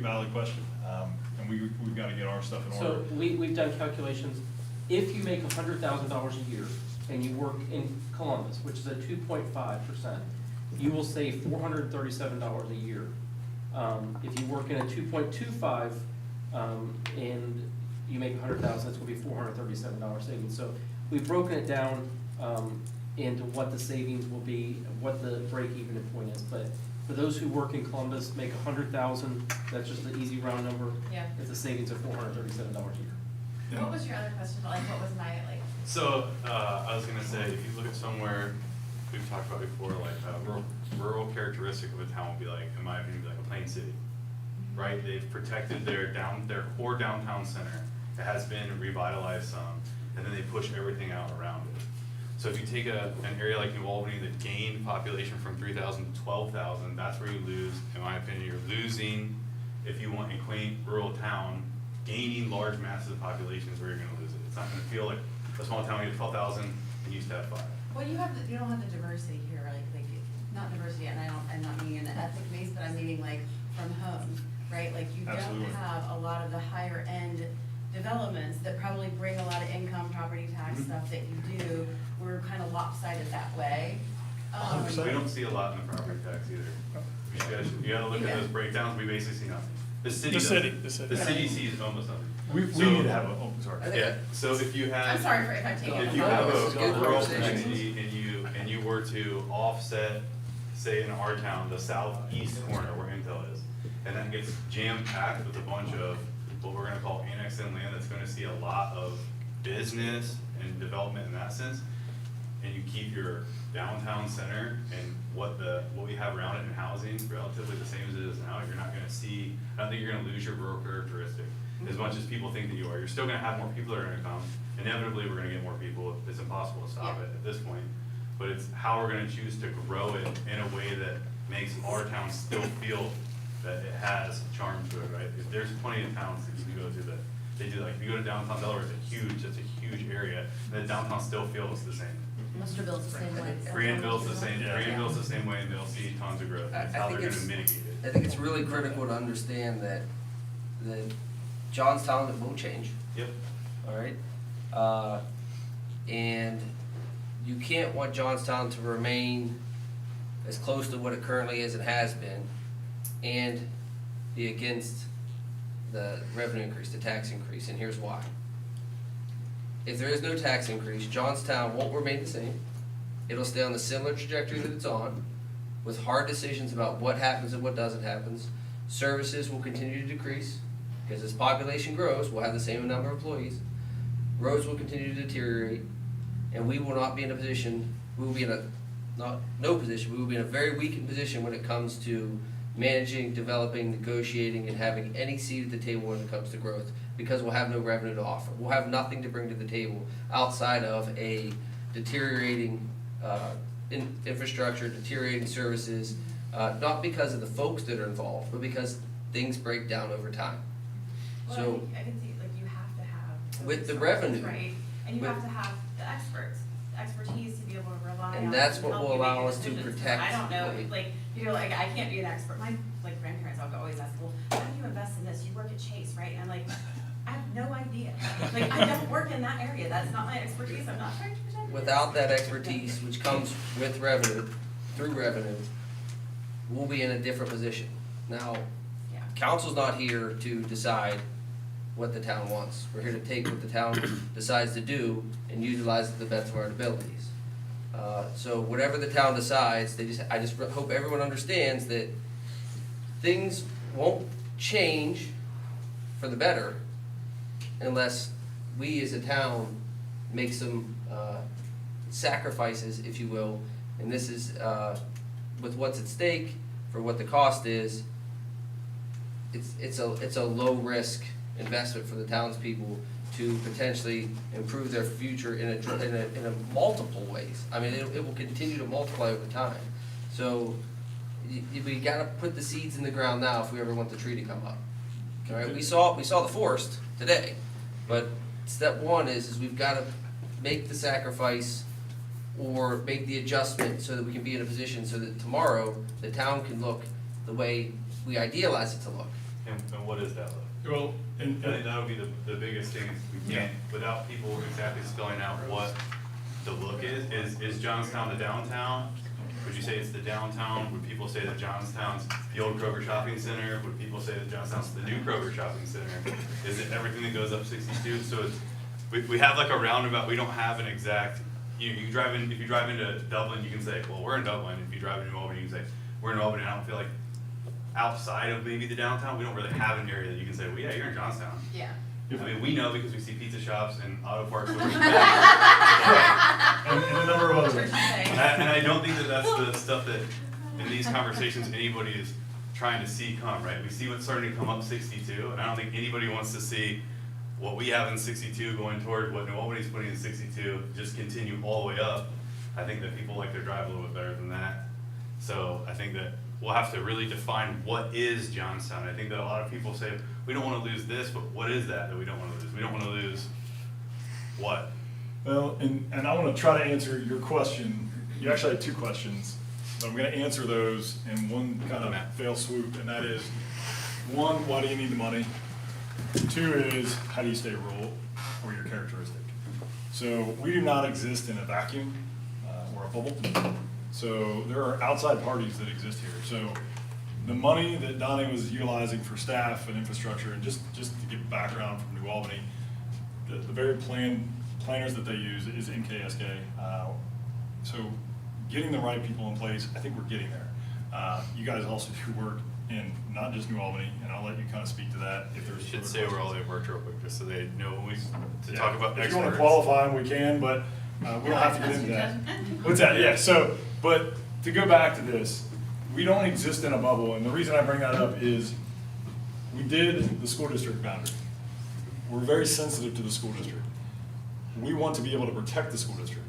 valid question, and we've got to get our stuff in order. So we've done calculations. If you make $100,000 a year and you work in Columbus, which is at 2.5%, you will save $437 a year. If you work in a 2.25 and you make $100,000, that's going to be $437 savings. So we've broken it down into what the savings will be, what the break-even point is. But for those who work in Columbus, make $100,000, that's just an easy round number. Yeah. It's a savings of $437 a year. What was your other question? Like, what was my, like? So, I was gonna say, if you look at somewhere, we've talked about before, like, rural characteristic of a town would be like, in my opinion, be like a Plain City, right? They've protected their core downtown center. It has been revitalized some, and then they push everything out around it. So if you take an area like New Albany that gained population from 3,000 to 12,000, that's where you lose, in my opinion. You're losing, if you want a quaint rural town, gaining large masses of population is where you're gonna lose it. It's not gonna feel like a small town, you have 12,000 and used to have 5. Well, you don't have the diversity here, like, not diversity, and I'm not meaning in an ethnic base, but I'm meaning like from home, right? Like, you Absolutely. don't have a lot of the higher end developments that probably bring a lot of income, property tax stuff that you do. We're kind of lopsided that way. We don't see a lot in the property tax either. You gotta look at those breakdowns, we basically see nothing. The city sees almost nothing. We need to have sorry. Yeah, so if you have. I'm sorry if I'm taking If up you a have lot. a rural community and you were to offset, say in our town, the southeast corner where Intel is, and that gets jam-packed with a bunch of what we're gonna call annexed in land that's gonna see a lot of business and development in that sense, and you keep your downtown center and what we have around it in housing relatively the same as it is now, you're not gonna see, I don't think you're gonna lose your rural characteristic as much as people think that you are. You're still gonna have more people that are gonna come. Inevitably, we're gonna get more people. It's impossible to stop it at this point. But it's how we're gonna choose to grow it in a way that makes our town still feel that it has charm to it, right? If there's plenty of towns that you can go to that they do, like if you go to downtown Delaware, it's a huge area, and the downtown still feels the same. Westerville's the same way. Greenville's the same, Greenville's the same way, and they'll see tons of growth. That's how they're gonna mitigate it. I think it's really critical to understand that the Johnstown, it will change. Yep. All right? And you can't want Johnstown to remain as close to what it currently is and has been, and be against the revenue increase, the tax increase, and here's why. If there is no tax increase, Johnstown won't remain the same. It'll stay on the similar trajectory that it's on, with hard decisions about what happens and what doesn't happen. Services will continue to decrease, because as population grows, we'll have the same number of employees. Roads will continue to deteriorate, and we will not be in a position, we will be in a, no position, we will be in a very weakened position when it comes to managing, developing, negotiating, and having any seat at the table when it comes to growth, because we'll have no revenue to offer. We'll have nothing to bring to the table outside of a deteriorating infrastructure, deteriorating services, not because of the folks that are involved, but because things break down over time. Well, So I can see, like, you have to have. with the resources, revenue, Right, and you with- have to have the experts, the expertise to be able to rely on. And that's to what help will you make allow your us to decisions. protect I don't know, what we- like, you're like, I can't be an expert, my, like, grandparents, I'll always ask, well, how do you invest in this, you work at Chase, right? And I'm like, I have no idea, like, I don't work in that area, that's not my expertise, I'm not trying to pretend. without that expertise, which comes with revenue, through revenue, we'll be in a different position. Now, Yeah. council's not here to decide what the town wants. We're here to take what the town decides to do and utilize it to the best of our abilities. So whatever the town decides, I just hope everyone understands that things won't change for the better unless we as a town make some sacrifices, if you will. And this is, with what's at stake, for what the cost is, it's a low risk investment for the townspeople to potentially improve their future in a multiple ways. I mean, it will continue to multiply over time. So we gotta put the seeds in the ground now if we ever want the tree to come up. All right, we saw the forest today, but step one is we've gotta make the sacrifice or make the adjustment so that we can be in a position so that tomorrow the town can look the way we idealize it to look. And what is that look? Well, I think that would be the biggest thing, is we can't, without people exactly spelling out what the look is Johnstown the downtown? Would you say it's the downtown? Would people say that Johnstown's the old Kroger Shopping Center? Would people say that Johnstown's the new Kroger Shopping Center? Is it everything that goes up 62? So it's, we have like a roundabout, we don't have an exact, you drive in, if you drive into Dublin, you can say, well, we're in Dublin. If you drive into Albany, you can say, we're in Albany. I don't feel like outside of maybe the downtown, we don't really have an area that you can say, well, yeah, you're in Johnstown. Yeah. I mean, we know because we see pizza shops and auto parts stores. and a number of other things. And I don't think that that's the stuff that, in these conversations, anybody is trying to see come, right? We see what's starting to come up 62, and I don't think anybody wants to see what we have in 62 going toward what New Albany's putting in 62, just continue all the way up. I think that people like their drive a little bit better than that. So I think that we'll have to really define what is Johnstown. I think that a lot of people say, we don't want to lose this, but what is that we don't want to lose? We don't want to lose what? Well, and I want to try to answer your question. You actually had two questions, but I'm going to answer those in one kind of fell swoop, and that is, one, why do you need the money? Two is, how do you stay rural, or your characteristic? So we do not exist in a vacuum or a bubble. So there are outside parties that exist here. So the money that Donnie was utilizing for staff and infrastructure, and just to give background from New Albany, the very planners that they use is NKSK. So getting the right people in place, I think we're getting there. You guys also do work in not just New Albany, and I'll let you kind of speak to that if there's. We should say where all they worked real quick, just so they know when we talk about If you want to experts. qualify them, we can, but we don't have to get into that. What's that? Yeah, so, but to go back to this, we don't exist in a bubble, and the reason I bring that up is we did the school district boundary. We're very sensitive to the school district. We want to be able to protect the school district.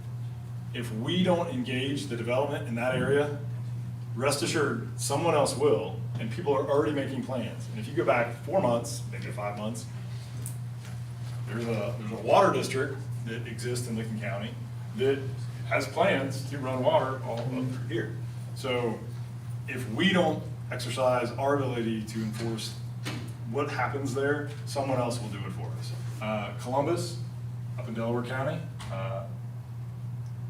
If we don't engage the development in that area, rest assured, someone else will, and people are already making plans. And if you go back 4 months, maybe 5 months, there's a water district that exists in Licking County that has plans to run water all up through here. So if we don't exercise our ability to enforce what happens there, someone else will do it for us. Columbus, up in Delaware County,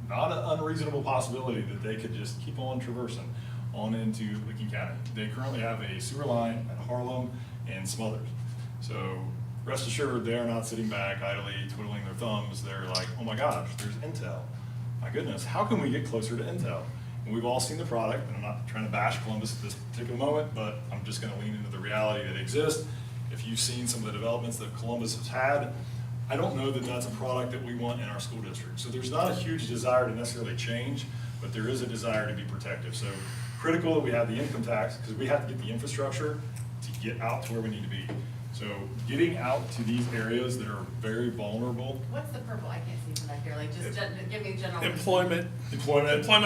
not an unreasonable possibility that they could just keep on traversing on into Licking County. They currently have a sewer line at Harlem and Smothers. So rest assured, they are not sitting back idly twiddling their thumbs. They're like, oh my gosh, there's Intel. My goodness, how can we get closer to Intel? And we've all seen the product, and I'm not trying to bash Columbus at this particular moment, but I'm just gonna lean into the reality that exists. If you've seen some of the developments that Columbus has had, I don't know that that's a product that we want in our school district. So there's not a huge desire to necessarily change, but there is a desire to be protective. So critical that we have the income tax, because we have to get the infrastructure to get out to where we need to be. So getting out to these areas that are very vulnerable. What's the purple? I can't see from back here, like, just give me general. Employment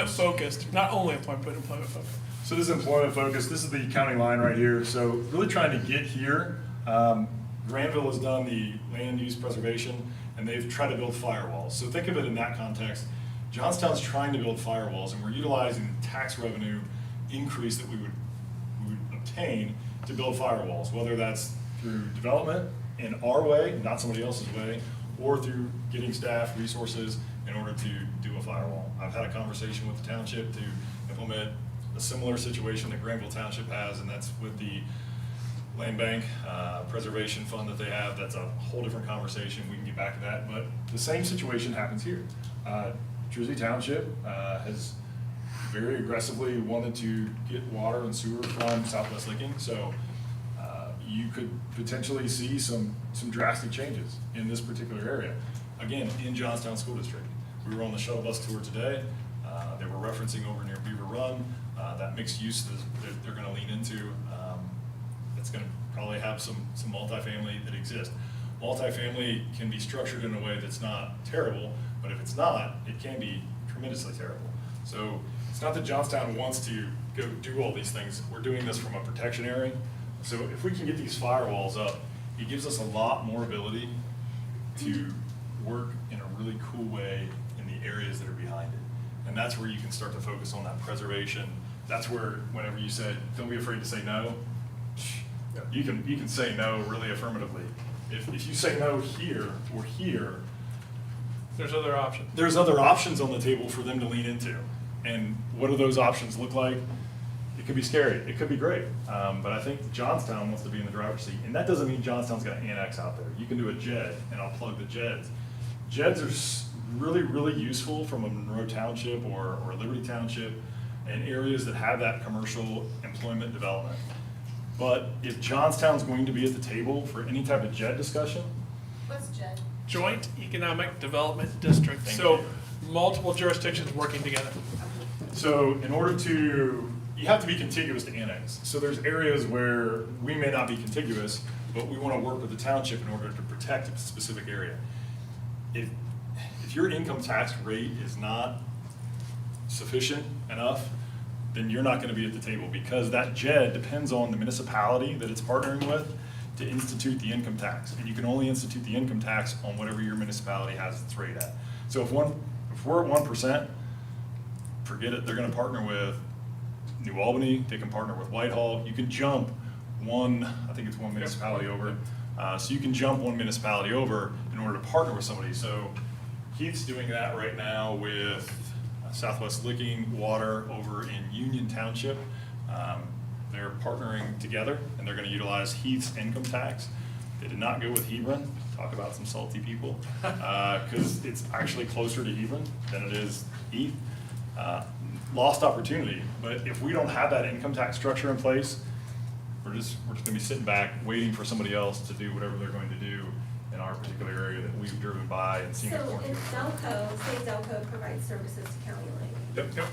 focused, not only employment, but employment focused. So this is employment focus. This is the county line right here. So really trying to get here. Granville has done the land use preservation, and they've tried to build firewalls. So think of it in that context. Johnstown's trying to build firewalls, and we're utilizing the tax revenue increase that we would obtain to build firewalls, whether that's through development in our way, not somebody else's way, or through getting staff resources in order to do a firewall. I've had a conversation with the township to implement a similar situation that Granville Township has, and that's with the land bank preservation fund that they have. That's a whole different conversation. We can get back to that, but the same situation happens here. Jersey Township has very aggressively wanted to get water and sewer from Southwest Licking, so you could potentially see some drastic changes in this particular area. Again, in Johnstown School District. We were on the shuttle bus tour today. They were referencing over near Beaver Run, that mixed use that they're gonna lean into. It's gonna probably have some multifamily that exist. Multifamily can be structured in a way that's not terrible, but if it's not, it can be tremendously terrible. So it's not that Johnstown wants to go do all these things. We're doing this from a protection area. So if we can get these firewalls up, it gives us a lot more ability to work in a really cool way in the areas that are behind it. And that's where you can start to focus on that preservation. That's where, whenever you said, don't be afraid to say no, you can say no really affirmatively. If you say no here or here, There's other options. there's other options on the table for them to lean into. And what do those options look like? It could be scary, it could be great, but I think Johnstown wants to be in the driver's seat, and that doesn't mean Johnstown's gonna annex out there. You can do a JED, and I'll plug the JEDs. JEDs are really, really useful from a Monroe Township or Liberty Township, and areas that have that commercial employment development. But if Johnstown's going to be at the table for any type of JED discussion, What's JED? Joint Economic Development District. Thank So you. multiple jurisdictions working together. so in order to, you have to be contiguous to annex. So there's areas where we may not be contiguous, but we want to work with the township in order to protect a specific area. If your income tax rate is not sufficient enough, then you're not going to be at the table, because that JED depends on the municipality that it's partnering with to institute the income tax. And you can only institute the income tax on whatever your municipality has its rate at. So if we're at 1%, forget it. They're going to partner with New Albany, they can partner with Whitehall. You can jump one, I think it's one municipality over. So you can jump one municipality over in order to partner with somebody. So Keith's doing that right now with Southwest Licking Water over in Union Township. They're partnering together, and they're gonna utilize Heath's income tax. They did not go with Hebron, talk about some salty people, because it's actually closer to Hebron than it is Heath. Lost opportunity, but if we don't have that income tax structure in place, we're just gonna be sitting back, waiting for somebody else to do whatever they're going to do in our particular area that we've driven by and seen. So important. if Delco, say Delco provides services to County Line, Yep,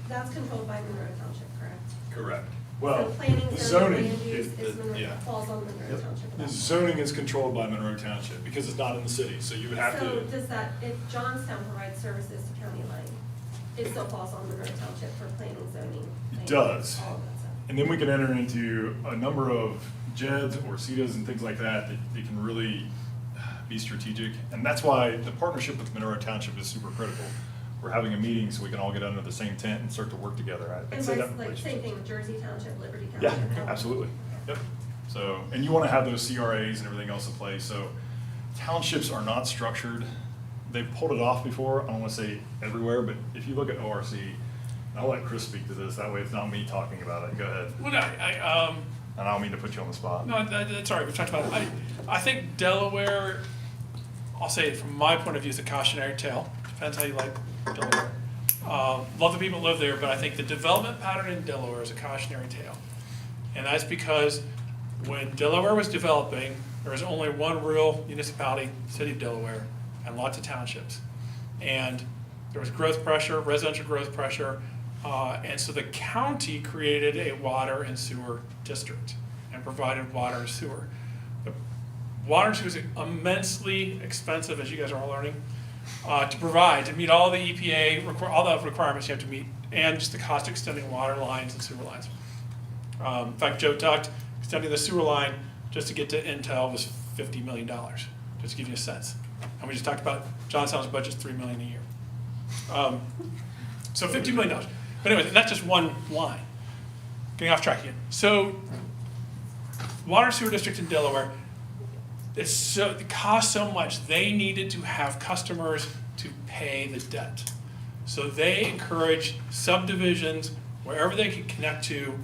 that's controlled by Monroe Township, correct? correct. So Well, planning, the zoning, zoning land use is, Monroe, yeah. falls on Monroe Yep. Township. The zoning is controlled by Monroe Township because it's not in the city, so you would have So to. does that, if Johnstown provides services to County Line, it still falls on Monroe Township for planning, zoning? It land does. use, all of that stuff? And then we can enter into a number of JEDs or CETAs and things like that that can really be strategic. And that's why the partnership with Monroe Township is super critical. We're having a meeting so we can all get under the same tent and start to work together. I'd And say vice, that like, same thing with Jersey Township, Liberty Yeah, Township? all- absolutely. Yep. So, and you want to have those CRAs and everything else in place. So townships are not structured. They've pulled it off before. I don't want to say everywhere, but if you look at ORC, and I'll let Chris speak to this. That way it's not me talking about it. Go ahead. Well, And I don't mean to put you on the spot. no, that's all right, we've talked about it. I think Delaware, I'll say it from my point of view, is a cautionary tale. Depends how you like Delaware. Love the people that live there, but I think the development pattern in Delaware is a cautionary tale. And that's because when Delaware was developing, there was only one rural municipality, city of Delaware, and lots of townships. And there was growth pressure, residential growth pressure, and so the county created a water and sewer district and provided water and sewer. The water and sewer is immensely expensive, as you guys are all learning, to provide, to meet all the EPA, all the requirements you have to meet, and just the cost of extending water lines and sewer lines. In fact, Joe talked, extending the sewer line just to get to Intel was $50 million, just to give you a sense. And we just talked about Johnstown's budget's $3 million a year. So $50 million. But anyway, that's just one line. Getting off track again. So, water and sewer district in Delaware, it costs so much, they needed to have customers to pay the debt. So they encouraged subdivisions wherever they could connect to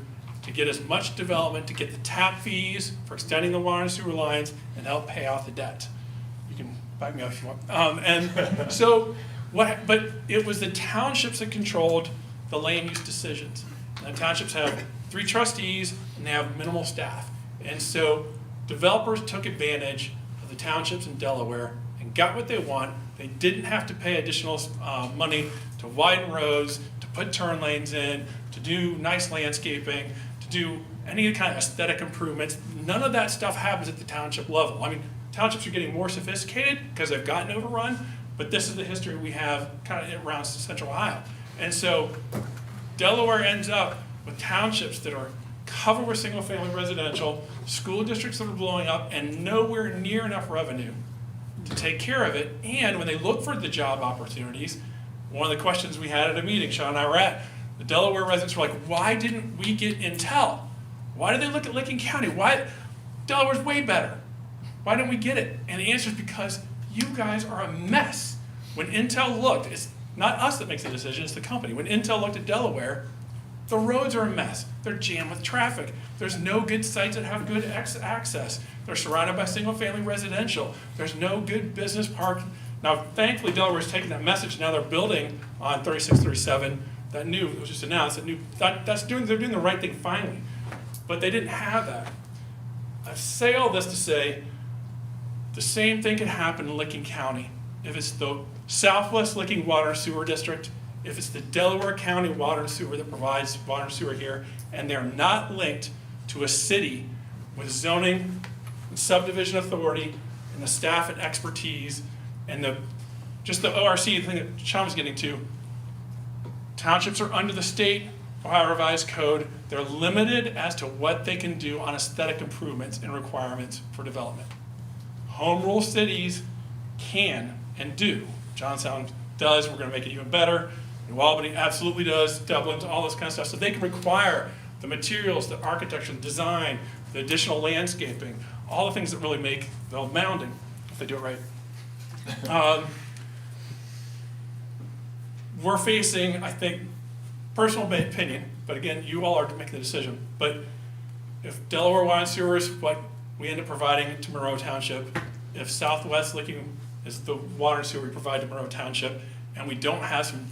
get as much development, to get the tap fees for extending the water and sewer lines, and help pay off the debt. You can back me up if you want. And so, but it was the townships that controlled the land use decisions. And the townships have 3 trustees, and they have minimal staff. And so developers took advantage of the townships in Delaware and got what they want. They didn't have to pay additional money to widen roads, to put turn lanes in, to do nice landscaping, to do any kind of aesthetic improvements. None of that stuff happens at the township level. I mean, townships are getting more sophisticated because they've gotten overrun, but this is the history we have kind of around central Ohio. And so Delaware ends up with townships that are covered with single-family residential, school districts that are blowing up, and nowhere near enough revenue to take care of it. And when they look for the job opportunities, one of the questions we had at a meeting, Sean and I were at, the Delaware residents were like, why didn't we get Intel? Why did they look at Licking County? Why? Delaware's way better. Why didn't we get it? And the answer is because you guys are a mess. When Intel looked, it's not us that makes the decision, it's the company. When Intel looked at Delaware, the roads are a mess. They're jammed with traffic. There's no good sites that have good access. They're surrounded by single-family residential. There's no good business park. Now, thankfully, Delaware's taken that message. Now they're building on 3637, that new, it was just announced, they're doing the right thing finally. But they didn't have that. I say all this to say, the same thing could happen in Licking County. If it's the Southwest Licking Water and Sewer District, if it's the Delaware County Water and Sewer that provides water and sewer here, and they're not linked to a city with zoning and subdivision authority and the staff and expertise and just the ORC thing that Sean was getting to, townships are under the state Ohio Revised Code. They're limited as to what they can do on aesthetic improvements and requirements for development. Home rule cities can and do. Johnstown does, we're gonna make it even better. New Albany absolutely does, Dublin, all this kind of stuff. So they can require the materials, the architecture, the design, the additional landscaping, all the things that really make the mounding, if they do it right. We're facing, I think, personal opinion, but again, you all are making the decision. But if Delaware Water and Sewer is what we end up providing to Monroe Township, if Southwest Licking is the water and sewer we provide to Monroe Township, and we don't have some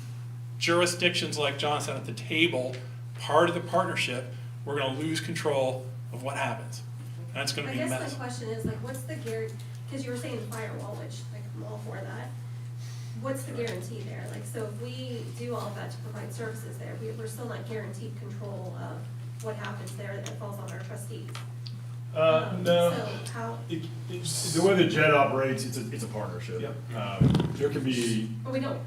jurisdictions like Johnstown at the table, part of the partnership, we're gonna lose control of what happens. And that's gonna be a I guess mess. the question is, like, what's the guarantee, because you were saying firewall, which, like, I'm all for that. What's the guarantee there? Like, so if we do all of that to provide services there, we're still not guaranteed control of what happens there that falls on our trustees. No. So how, The way the JET operates, it's a partnership. There could be. but we don't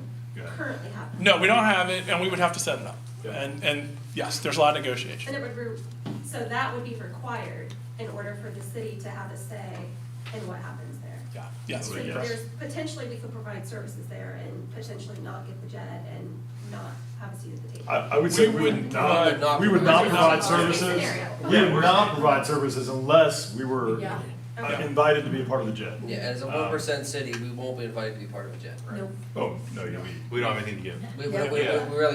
currently have. No, we don't have it, and we would have to set it up. And yes, there's a lot of negotiation. And it would, so that would be required in order for the city to have a say in what happens there. Yeah, yes. So there's, potentially we could provide services there and potentially not get the JET and not have a seat at the table. I would say we would not provide services. We would not provide services unless we were invited to be a part of the JET. Yeah, as a 1% city, we won't be invited to be part of a JET, right? Nope. Oh, no, We don't have anything to give. We really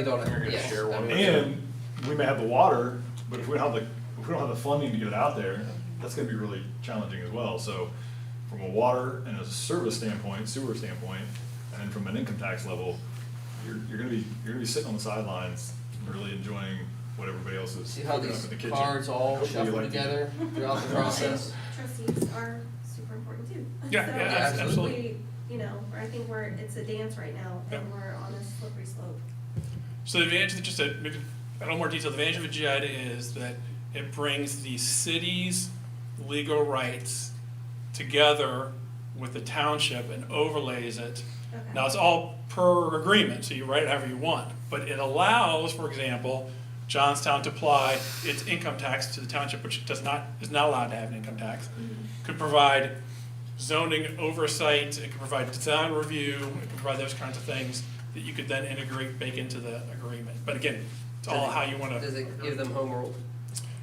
don't. We're gonna Yes. share one. And we may have the water, but if we don't have the funding to get it out there, that's gonna be really challenging as well. So from a water and a service standpoint, sewer standpoint, and then from an income tax level, you're gonna be sitting on the sidelines, really enjoying what everybody else is See how cooking up these in the kitchen. cards all Hopefully you shuffle like to eat. together throughout the process? Trustees are super important too. Yeah, So yeah, if absolutely. we, you know, I think it's a dance right now, and Yeah. we're on a slippery slope. So the advantage, just to maybe a little more detail, the advantage of a JIDA is that it brings the city's legal rights together with the township and overlays it. Okay. Now, it's all per agreement, so you write it however you want, but it allows, for example, Johnstown to apply its income tax to the township, which is not allowed to have an income tax. Could provide zoning oversight, it could provide design review, it could provide those kinds of things that you could then integrate, bake into the agreement. But again, it's all how you wanna. Does it give them home rule?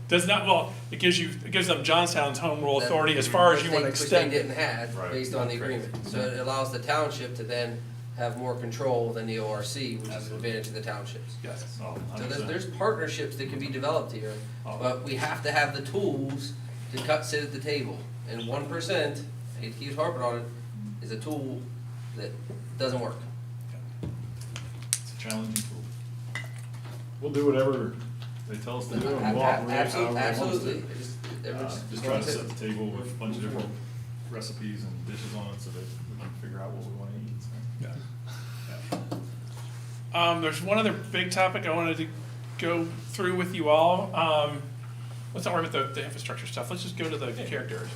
Does not, well, it gives them Johnstown's home rule authority as far as you wanna Which they extend didn't it. have Right. based on the Correct. agreement. So it allows the township to then have more control than the ORC, which is an advantage of the townships. Yes. Oh, So 100%. there's partnerships that can be developed here, but we have to have the tools to sit at the table. And 1%, I hate to keep harping on it, is a tool that doesn't work. It's a challenging tool. We'll do whatever they tell us to do, and we'll operate however they want us to. Absolutely. Everyone's Just trying to set the table with a bunch of different recipes and dishes on it so that we can figure out what we wanna eat, so. There's one other big topic I wanted to go through with you all. Let's not worry about the infrastructure stuff. Let's just go to the characters.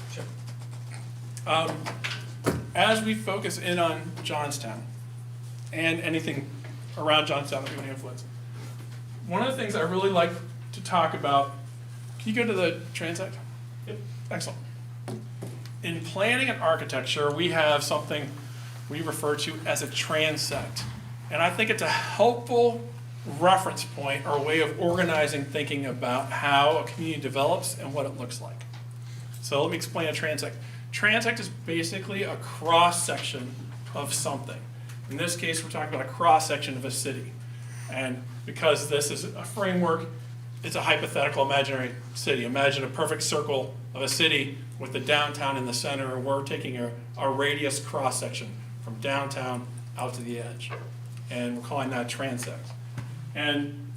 As we focus in on Johnstown and anything around Johnstown that we want to influence, one of the things I really like to talk about, can you go to the transect? Yep. Excellent. In planning and architecture, we have something we refer to as a transect. And I think it's a helpful reference point or way of organizing thinking about how a community develops and what it looks like. So let me explain a transect. Transect is basically a cross-section of something. In this case, we're talking about a cross-section of a city. And because this is a framework, it's a hypothetical imaginary city. Imagine a perfect circle of a city with the downtown in the center, and we're taking a radius cross-section from downtown out to the edge. And we're calling that transect. And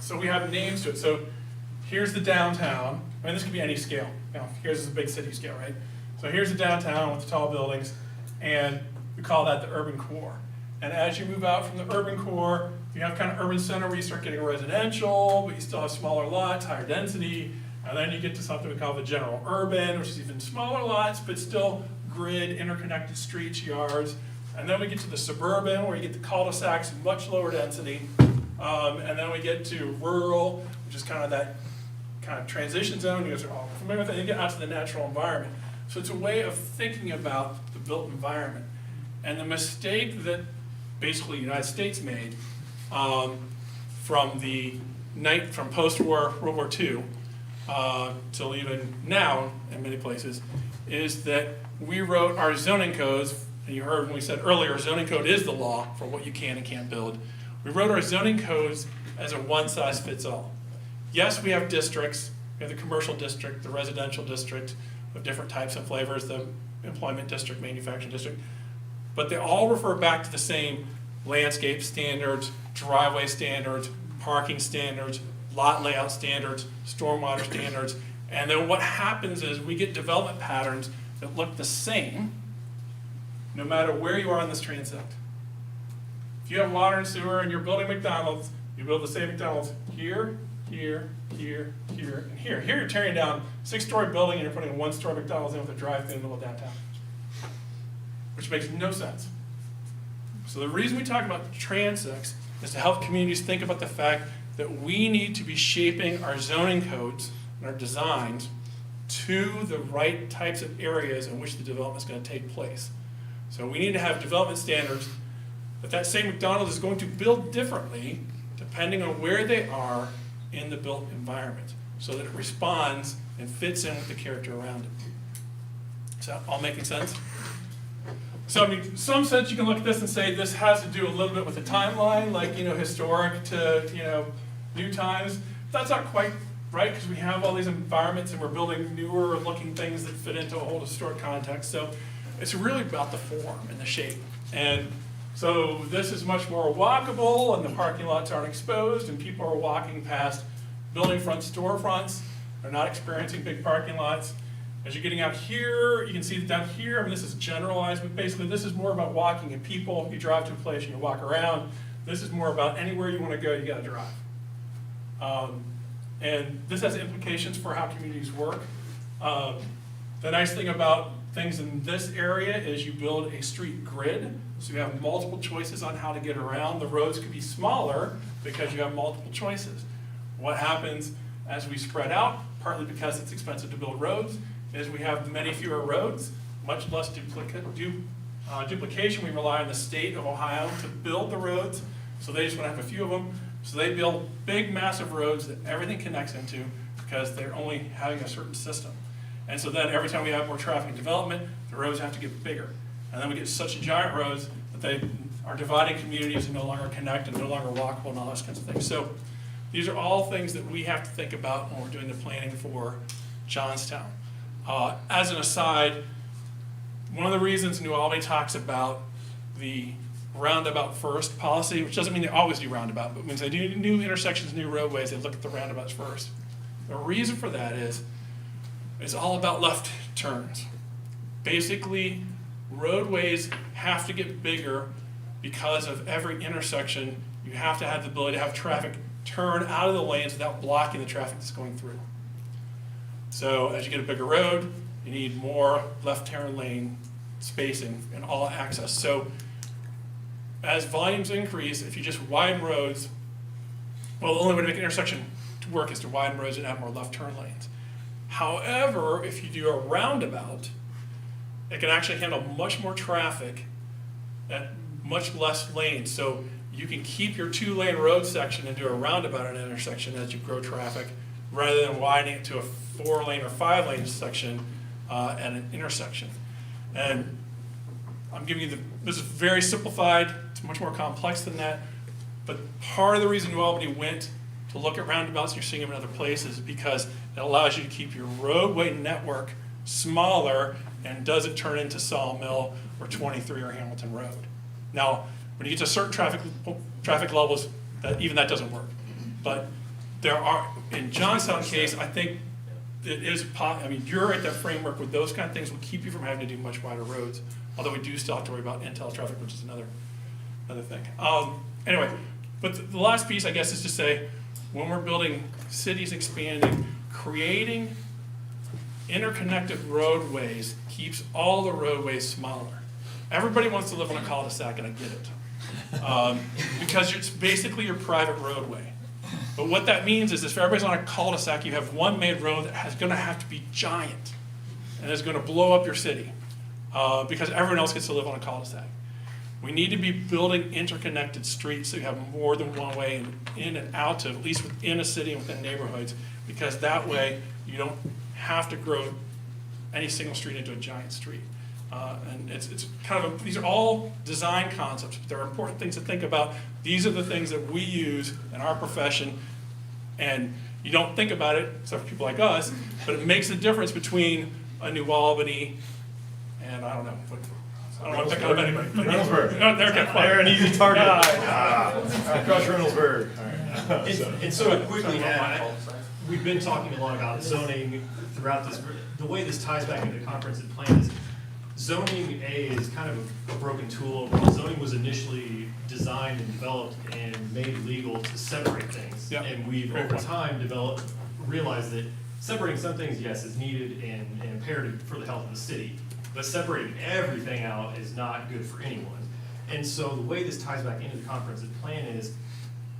so we have names to it. So here's the downtown. I mean, this could be any scale. You know, here's the big city scale, right? So here's the downtown with the tall buildings, and we call that the urban core. And as you move out from the urban core, you have kind of urban center where you start getting residential, but you still have smaller lots, higher density. And then you get to something we call the general urban, which is even smaller lots, but still grid, interconnected streets, yards. And then we get to the suburban, where you get the cul-de-sacs, much lower density. And then we get to rural, which is kind of that kind of transition zone. You guys are all familiar with that. You get out to the natural environment. So it's a way of thinking about the built environment. And the mistake that basically the United States made from post-war World War II till even now in many places is that we wrote our zoning codes. And you heard when we said earlier, zoning code is the law for what you can and can't build. We wrote our zoning codes as a one-size-fits-all. Yes, we have districts. We have the commercial district, the residential district of different types and flavors, the employment district, manufacturing district. But they all refer back to the same landscape standards, driveway standards, parking standards, lot layout standards, stormwater standards. And then what happens is we get development patterns that look the same no matter where you are on this transect. If you have water and sewer and you're building McDonald's, you build the same McDonald's here, here, here, here, and here. Here you're tearing down a 6-story building and you're putting a 1-story McDonald's in with a drive-through in the middle of downtown, which makes no sense. So the reason we talk about transects is to help communities think about the fact that we need to be shaping our zoning codes and our designs to the right types of areas in which the development is going to take place. So we need to have development standards that same McDonald's is going to build differently depending on where they are in the built environment, so that it responds and fits in with the character around it. Is that all making sense? So I mean, in some sense you can look at this and say this has to do a little bit with the timeline, like, historic to, new times. That's not quite right, because we have all these environments and we're building newer looking things that fit into a whole historic context. So it's really about the form and the shape. And So this is much more walkable, and the parking lots aren't exposed, and people are walking past building front storefronts. They're not experiencing big parking lots. As you're getting out here, you can see that down here, I mean, this is generalized, but basically this is more about walking and people. You drive to a place and you walk around. This is more about anywhere you want to go, you got to drive. And this has implications for how communities work. The nice thing about things in this area is you build a street grid, so you have multiple choices on how to get around. The roads could be smaller because you have multiple choices. What happens as we spread out, partly because it's expensive to build roads, is we have many fewer roads, much less duplication. We rely on the state of Ohio to build the roads, so they just want to have a few of them. So they build big, massive roads that everything connects into because they're only having a certain system. And so then every time we have more traffic and development, the roads have to get bigger. And then we get such giant roads that they are dividing communities and no longer connect and no longer walkable and all those kinds of things. So these are all things that we have to think about when we're doing the planning for Johnstown. As an aside, one of the reasons New Albany talks about the roundabout first policy, which doesn't mean they always do roundabout, but when they do new intersections, new roadways, they look at the roundabouts first. The reason for that is it's all about left turns. Basically, roadways have to get bigger because of every intersection. You have to have the ability to have traffic turn out of the lanes without blocking the traffic that's going through. So as you get a bigger road, you need more left turn lane spacing in all access. So as volumes increase, if you just widen roads, well, the only way to make an intersection to work is to widen roads and have more left turn lanes. However, if you do a roundabout, it can actually handle much more traffic at much less lanes. So you can keep your 2-lane road section and do a roundabout at an intersection as you grow traffic, rather than widening it to a 4-lane or 5-lane section at an intersection. And I'm giving you this is very simplified, it's much more complex than that, but part of the reason New Albany went to look at roundabouts, and you're seeing them in other places, is because it allows you to keep your roadway network smaller and doesn't turn into Sawmill or 23 or Hamilton Road. Now, when you get to certain traffic levels, even that doesn't work. But there are, in Johnstown case, I think it is, I mean, you're at that framework with those kind of things will keep you from having to do much wider roads. Although we do still have to worry about intel traffic, which is another thing. Anyway, but the last piece, I guess, is to say, when we're building cities expanding, creating interconnected roadways keeps all the roadways smaller. Everybody wants to live on a cul-de-sac, and I get it. Because it's basically your private roadway. But what that means is if everybody's on a cul-de-sac, you have one main road that is going to have to be giant and is going to blow up your city because everyone else gets to live on a cul-de-sac. We need to be building interconnected streets so you have more than one way in and out to, at least within a city and within neighborhoods, because that way you don't have to grow any single street into a giant street. And it's kind of these are all design concepts, but there are important things to think about. These are the things that we use in our profession, and you don't think about it, except for people like us, but it makes a difference between a New Albany and I don't know. I don't want to pick on anybody. Reynoldsburg. No, they're an easy target. Crush Reynoldsburg. And so quickly add, we've been talking a lot about zoning throughout this. The way this ties back into the comprehensive plan is zoning is kind of a broken tool. Zoning was initially designed and developed and made legal to separate things. Yep. And we've over time realized that separating some things, yes, is needed and imperative for the health of the city. But separating everything out is not good for anyone. And so the way this ties back into the comprehensive plan is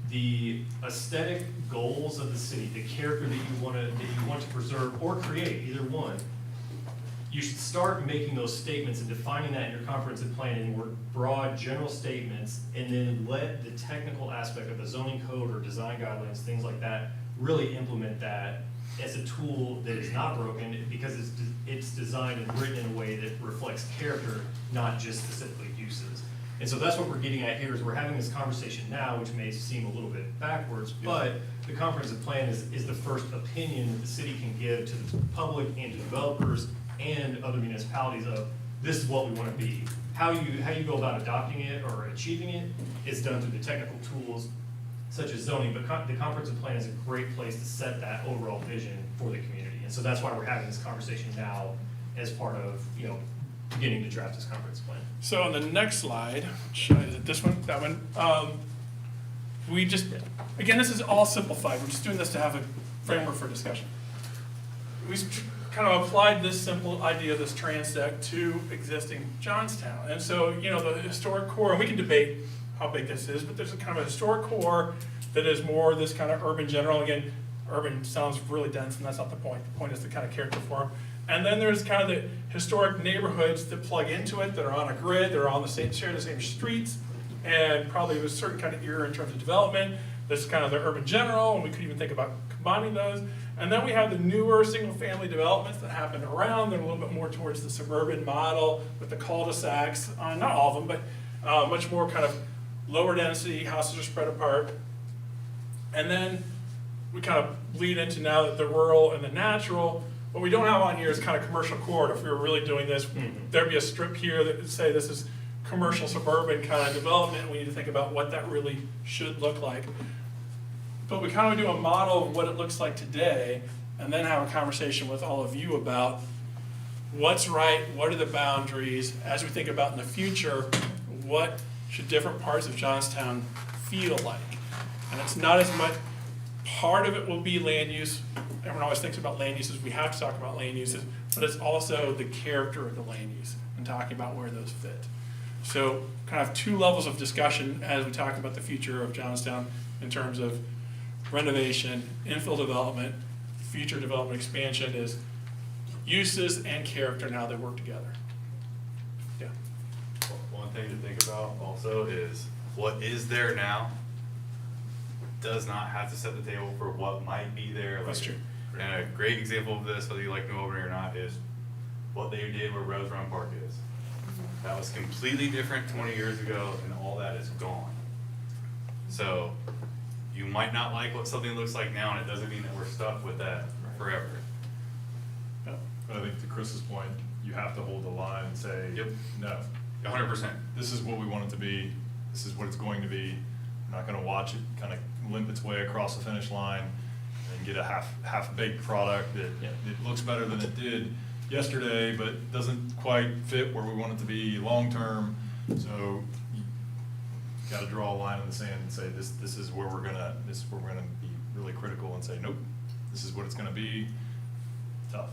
the aesthetic goals of the city, the character that you want to preserve or create, either one. You should start making those statements and defining that in your comprehensive plan in more broad, general statements, and then let the technical aspect of the zoning code or design guidelines, things like that, really implement that as a tool that is not broken because it's designed and written in a way that reflects character, not just specifically uses. And so that's what we're getting at here is we're having this conversation now, which may seem a little bit backwards, but the comprehensive plan is the first opinion that the city can give to the public and to developers and other municipalities of this is what we want to be. How you go about adopting it or achieving it is done through the technical tools such as zoning, but the comprehensive plan is a great place to set that overall vision for the community. And so that's why we're having this conversation now as part of, beginning to draft this comprehensive plan. So on the next slide, which is it this one, that one, we just, again, this is all simplified. We're just doing this to have a framework for discussion. We kind of applied this simple idea of this transect to existing Johnstown. And so, the historic core, and we can debate how big this is, but there's a kind of a historic core that is more this kind of urban general. Again, urban sounds really dense, and that's not the point. The point is the kind of character form. And then there's kind of the historic neighborhoods that plug into it, that are on a grid, that are on the same, share the same streets, and probably with a certain kind of era in terms of development. That's kind of the urban general, and we could even think about combining those. And then we have the newer single-family developments that happen around. They're a little bit more towards the suburban model with the cul-de-sacs. Not all of them, but much more kind of lower density, houses are spread apart. And then we kind of lead into now that the rural and the natural. What we don't have on here is kind of commercial corridor. If we were really doing this, there'd be a strip here that would say this is commercial suburban kind of development. We need to think about what that really should look like. But we kind of do a model of what it looks like today, and then have a conversation with all of you about what's right, what are the boundaries, as we think about in the future, what should different parts of Johnstown feel like? And it's not as much, part of it will be land use. Everyone always thinks about land uses, we have to talk about land uses, but it's also the character of the land use and talking about where those fit. So kind of two levels of discussion as we talk about the future of Johnstown in terms of renovation, infill development, future development expansion is uses and character and how they work together. Yeah. One thing to think about also is what is there now does not have to set the table for what might be there. That's true. And a great example of this, whether you like New Albany or not, is what they did where Rose Run Park is. That was completely different 20 years ago, and all that is gone. So you might not like what something looks like now, and it doesn't mean that we're stuck with that forever. But I think to Chris's point, you have to hold the line and say, Yep. no. 100%. This is what we want it to be. This is what it's going to be. We're not gonna watch it kind of limp its way across the finish line and get a half-baked product that it looks better than it did yesterday, but doesn't quite fit where we want it to be long-term. So you gotta draw a line in the sand and say, this is where we're gonna be really critical and say, nope, this is what it's gonna be. Tough.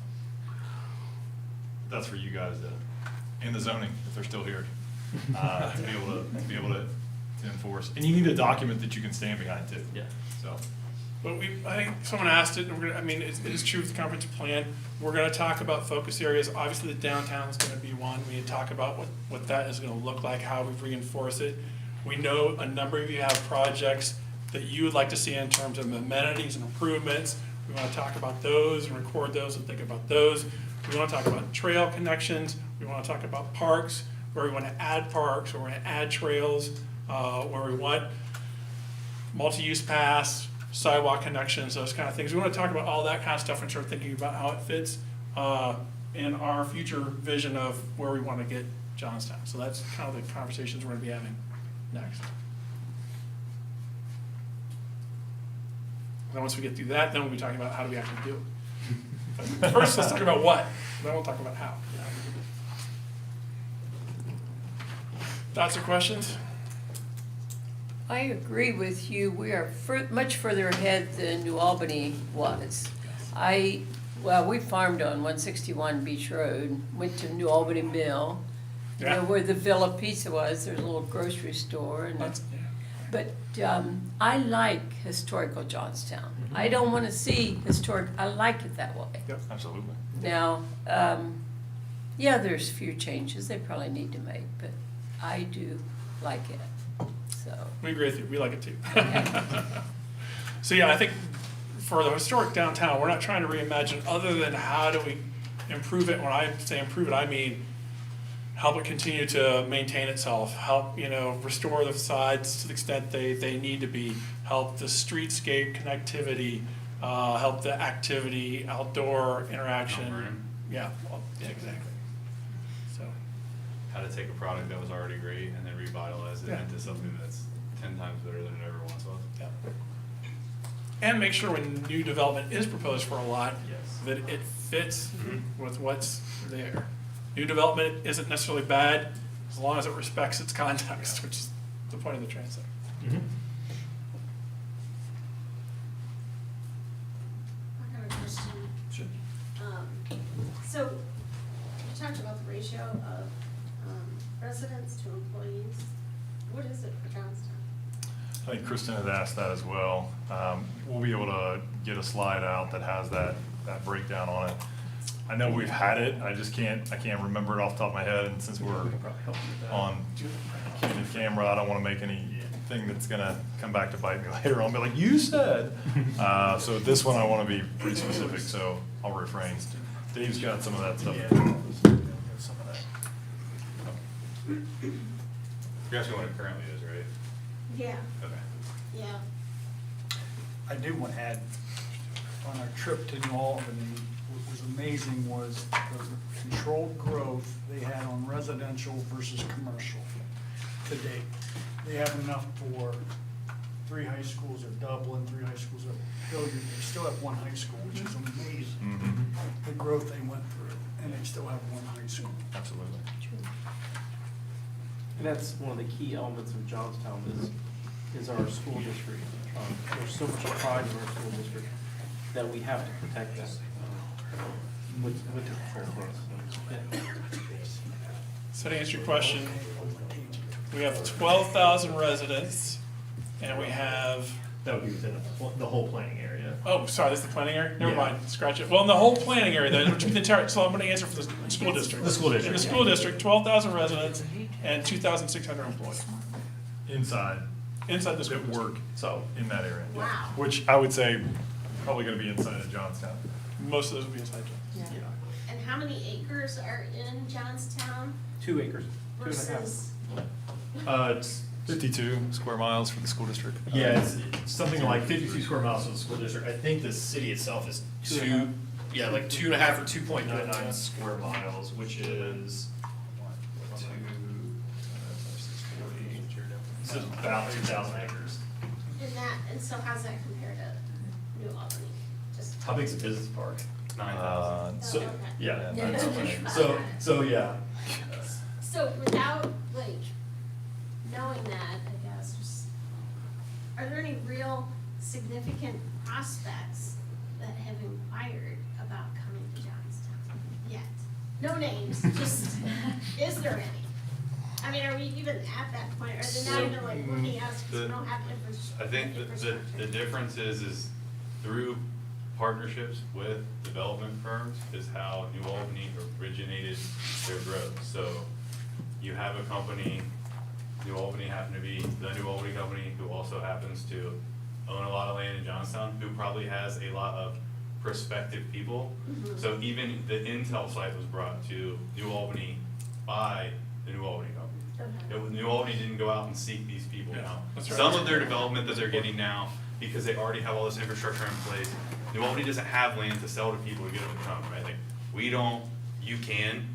That's for you guys to, in the zoning, if they're still here, to be able to enforce. And you need a document that you can stand behind too. Yeah. So. But I think someone asked it, and it is true with the comprehensive plan. We're gonna talk about focus areas. Obviously, the downtown is gonna be one. We need to talk about what that is gonna look like, how we reinforce it. We know a number of you have projects that you would like to see in terms of amenities and improvements. We wanna talk about those and record those and think about those. We wanna talk about trail connections. We wanna talk about parks, where we wanna add parks, where we wanna add trails, where we want multi-use paths, sidewalk connections, those kind of things. We want to talk about all that kind of stuff and start thinking about how it fits in our future vision of where we want to get Johnstown. So that's kind of the conversations we're going to be having next. And then once we get through that, then we'll be talking about how do we actually do it. But first, let's talk about what, then we'll talk about how. Thoughts or questions? I agree with you. We are much further ahead than New Albany was. We farmed on 161 Beach Road, went to New Albany Mill, where the Villa Pizza was. There's a little grocery store. But I like historical Johnstown. I don't want to see historic, I like it that way. Yep, absolutely. Now, there's a few changes they probably need to make, but I do like it. So. We agree with you. We like it too. So I think for the historic downtown, we're not trying to reimagine other than how do we improve it. When I say improve it, I mean help it continue to maintain itself, help restore the facades to the extent they need to be, help the streetscape connectivity, help the activity, outdoor interaction. Yeah, exactly. So how to take a product that was already great and then revitalize it Yeah. into something that's 10 times better than it ever once was. Yeah. And make sure when new development is proposed for a lot, Yes. that it fits with what's there. New development isn't necessarily bad as long as it respects its context, which is the point of the transit. I have a question. Sure. So, you talked about the ratio of residents to employees. What is it for Johnstown? I think Kristen had asked that as well. We'll be able to get a slide out that has that breakdown on it. I know we've had it, I can't remember it off the top of my head, and since we're on candid camera, I don't wanna make anything that's gonna come back to bite me later on, be like, you said. So this one I wanna be pretty specific, so I'll refrain. Dave's got some of that stuff. Some of that. You're asking what it currently is, right? Yeah, Okay. yeah. I do want to add, on our trip to New Albany, what was amazing was the controlled growth they had on residential versus commercial to date. They have enough for 3 high schools at Dublin, 3 high schools at Hilliard. They still have 1 high school, which is amazing. The growth they went through, and they still have 1 high school. Absolutely. And that's one of the key elements of Johnstown is our school district. There's so much pride in our school district that we have to protect that with the control growth. So to answer your question, we have 12,000 residents, and we have, That would be within the whole planning area. oh, sorry, this is the planning area? Never Yeah. mind, scratch it. Well, in the whole planning area, then, which would be the entire, so I'm gonna answer for the school district. The school district, In the yeah. school district, 12,000 residents and 2,600 employees Inside, inside the school that district. work so in that area. Wow. Which I would say probably gonna be inside of Johnstown. Most of those would be inside Johnstown. And how many acres are in Johnstown 2 acres, 2.5. versus? It's 52 square miles for the school district. Yeah, it's something like 52 square miles of the school district. I think the city itself is like 2.5 or 2.99 square miles, which is this is about 2,000 acres. And so how's that compared to New Albany? Just. How big's the business park? 9,000. So, okay. yeah. Yeah. So, yeah. So without, like, knowing that, I guess, just, are there any real significant prospects that have inquired about coming to Johnstown yet? No names, just, is there any? I mean, are we even at that point? Are they not even like looking at us because we don't have I think the difference is through partnerships with development firms is how New Albany originated their growth. So you have a company, New Albany happened to be the New Albany company, who also happens to own a lot of land in Johnstown, who probably has a lot of prospective people. So even the Intel site was brought to New Albany by the New Albany company. New Albany didn't go out and seek these people now. that's right. Some of their development that they're getting now, because they already have all this infrastructure in place, New Albany doesn't have land to sell to people to get them to come, right? Like, we don't, you can,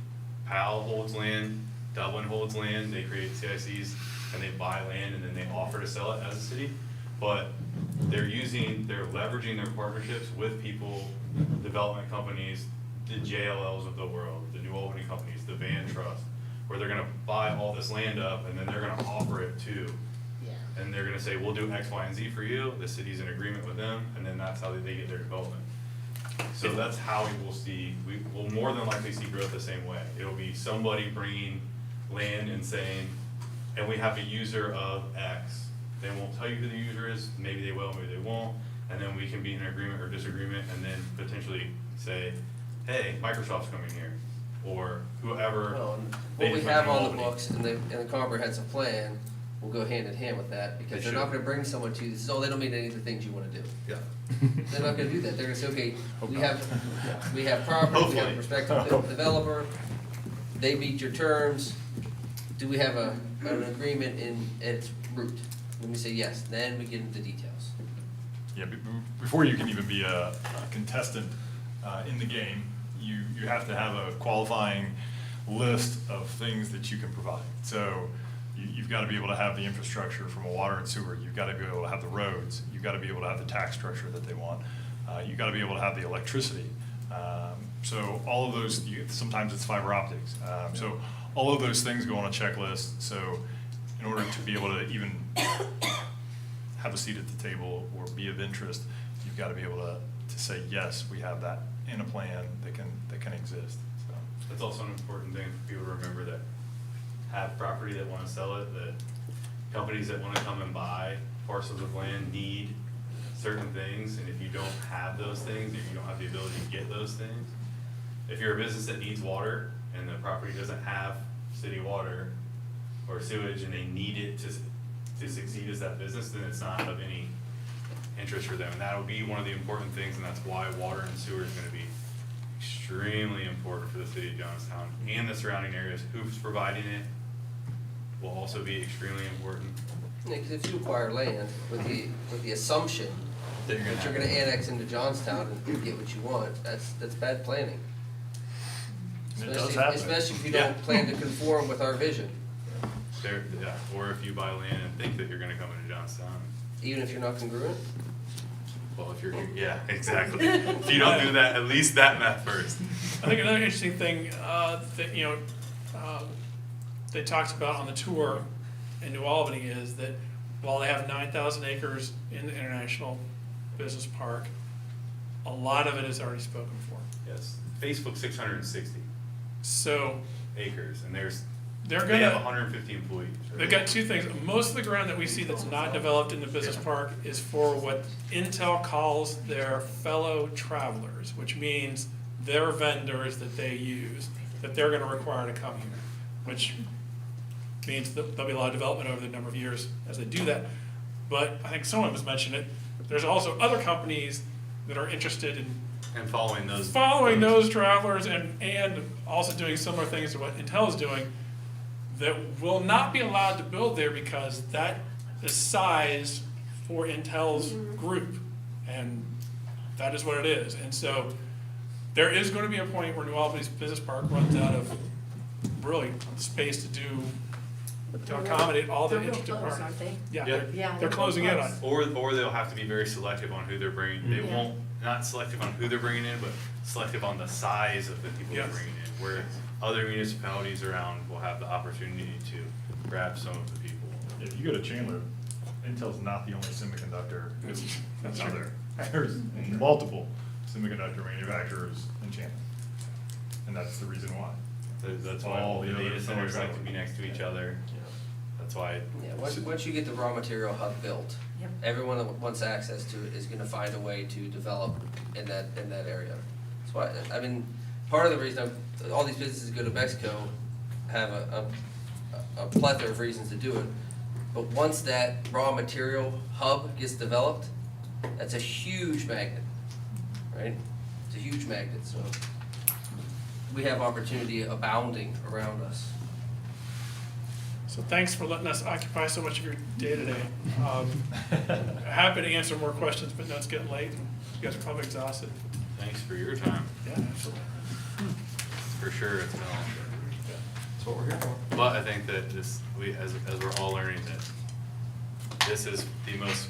Powell holds land, Dublin holds land, they create CICs, and they buy land, and then they offer to sell it as a city. But they're leveraging their partnerships with people, development companies, the JLLs of the world, the New Albany companies, the Van Trust, where they're gonna buy all this land up, and then they're gonna offer it to, and they're gonna say, we'll do X, Y, and Z for you, the city's in agreement with them, and then that's how they get their development. So that's how we will more than likely see growth the same way. It'll be somebody bringing land and saying, and we have a user of X. They won't tell you who the user is, maybe they will, maybe they won't, and then we can be in agreement or disagreement, and then potentially say, hey, Microsoft's coming here, or whoever. What we have on the books and the comprehensive plan will go hand in hand with that, because they're not gonna bring someone to you, this is, oh, they don't mean any of the things you wanna do. Yeah. They're not gonna do that, they're gonna say, okay, we have property, we have a prospective developer, they meet your terms, do we have an agreement in its root? When we say yes, then we get into details. Yeah, before you can even be a contestant in the game, you have to have a qualifying list of things that you can provide. So you've got to be able to have the infrastructure from a water and sewer. You've got to be able to have the roads. You've got to be able to have the tax structure that they want. You've got to be able to have the electricity. So all of those, sometimes it's fiber optics. So all of those things go on a checklist. So in order to be able to even have a seat at the table or be of interest, you've got to be able to say, yes, we have that in a plan that can exist. So That's also an important thing for people to remember, that have property that want to sell it, that companies that want to come and buy parcels of land need certain things, and if you don't have those things, if you don't have the ability to get those things, if you're a business that needs water and the property doesn't have city water or sewage and they need it to succeed as that business, then it's not of any interest for them. And that'll be one of the important things, and that's why water and sewer is gonna be extremely important for the city of Johnstown and the surrounding areas. Who's providing it will also be extremely important. Because if you acquire land with the assumption that you're gonna annex into Johnstown and get what you want, that's bad planning. And it does happen. Especially if you don't plan to conform with our vision. Yeah, or if you buy land and think that you're gonna come into Johnstown. Even if you're not congruent? Well, if you're, yeah, exactly. If you don't do that, at least that math first. I think another interesting thing, that, you know, they talked about on the tour in New Albany is that while they have 9,000 acres in the International Business Park, a lot of it is already spoken for. Yes, Facebook's 660 So acres, and they they're have gonna, 150 employees. they've got two things. Most of the ground that we see that's not developed in the business park is for what Intel calls their fellow travelers, which means their vendors that they use, that they're gonna require to come here, which means that there'll be a lot of development over the number of years as they do that. But I think someone was mentioning it, there's also other companies that are interested in And following those travelers and also doing similar things to what Intel is doing, that will not be allowed to build there because that is size for Intel's group. And that is what it is. And so there is going to be a point where New Albany's Business Park runs out of really space to accommodate all the They're real interested close, parties. aren't they? Yeah, Yeah. they're they're closing in on close. it. Or they'll have to be very selective on who they're bringing. They Mhm. won't, not selective on who they're bringing in, but selective on the size of the people they're Yes. bringing in. Where other municipalities around will have the opportunity to grab some of the people. If you go to Chandler, Intel's not the only semiconductor That's out true. there. There's multiple semiconductor manufacturers in Chandler. And that's the reason why. That's All why the the other data centers like to fellows. be next to each other. That's why. Yeah, once you get the raw material hub built, Yep. everyone that wants access to it is gonna find a way to develop in that area. That's why, I mean, part of the reason all these businesses go to Mexico have a plethora of reasons to do it. But once that raw material hub gets developed, that's a huge magnet, right? It's a huge magnet, so we have opportunity abounding around us. So thanks for letting us occupy so much of your day today. Happy to answer more questions, but no, it's getting late and you guys are probably exhausted. Thanks for your time. Yeah, absolutely. For sure, it's been a long day. That's what we're here for. But I think that as we're all learning that this is the most,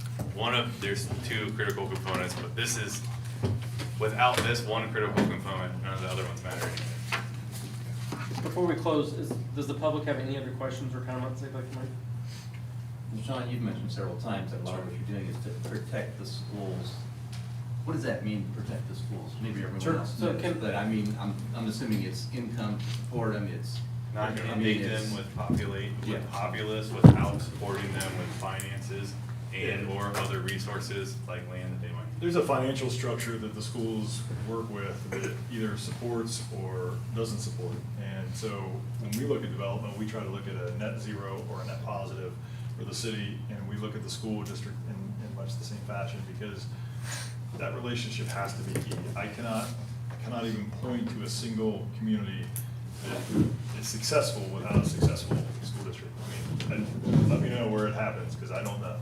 there's two critical components, but this is, without this one critical component, none of the other ones matter anyway. Before we close, does the public have any other questions or comments they'd like to make? John, you've mentioned several times that a lot of what you're doing is to protect the schools. What does that mean, protect the schools? Maybe everyone Sure. else So knows, can- but I mean, I'm assuming it's income to support them, it's. Not gonna I mean, make it's- them with Yeah. populace without supporting them with finances and or other resources like land that they might. There's a financial structure that the schools work with that either supports or doesn't support. And so when we look at development, we try to look at a net zero or a net positive for the city, and we look at the school district in much the same fashion, because that relationship has to be key. I cannot even point to a single community that is successful without a successful school district. I mean, let me know where it happens, because I don't know.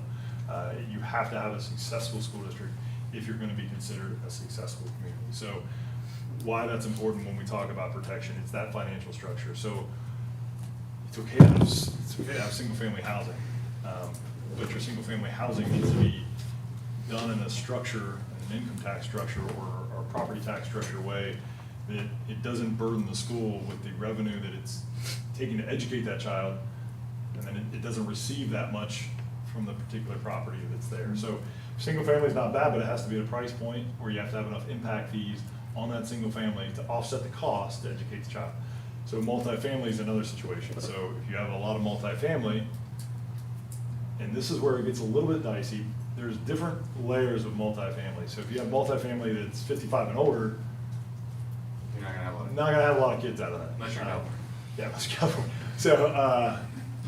You have to have a successful school district if you're going to be considered a successful community. So why that's important when we talk about protection. It's that financial structure. So it's okay to have single-family housing, but your single-family housing needs to be done in a structure, an income tax structure or property tax structure way that it doesn't burden the school with the revenue that it's taking to educate that child, and then it doesn't receive that much from the particular property that's there. So single family is not bad, but it has to be at a price point where you have to have enough impact fees on that single family to offset the cost to educate the child. So multifamily is another situation. So if you have a lot of multifamily, and this is where it gets a little bit dicey, there's different layers of multifamily. So if you have multifamily that's 55 and older, You're not gonna have a lot of. not gonna have a lot of kids out of that. Unless you're California. Yeah, unless you're California. So,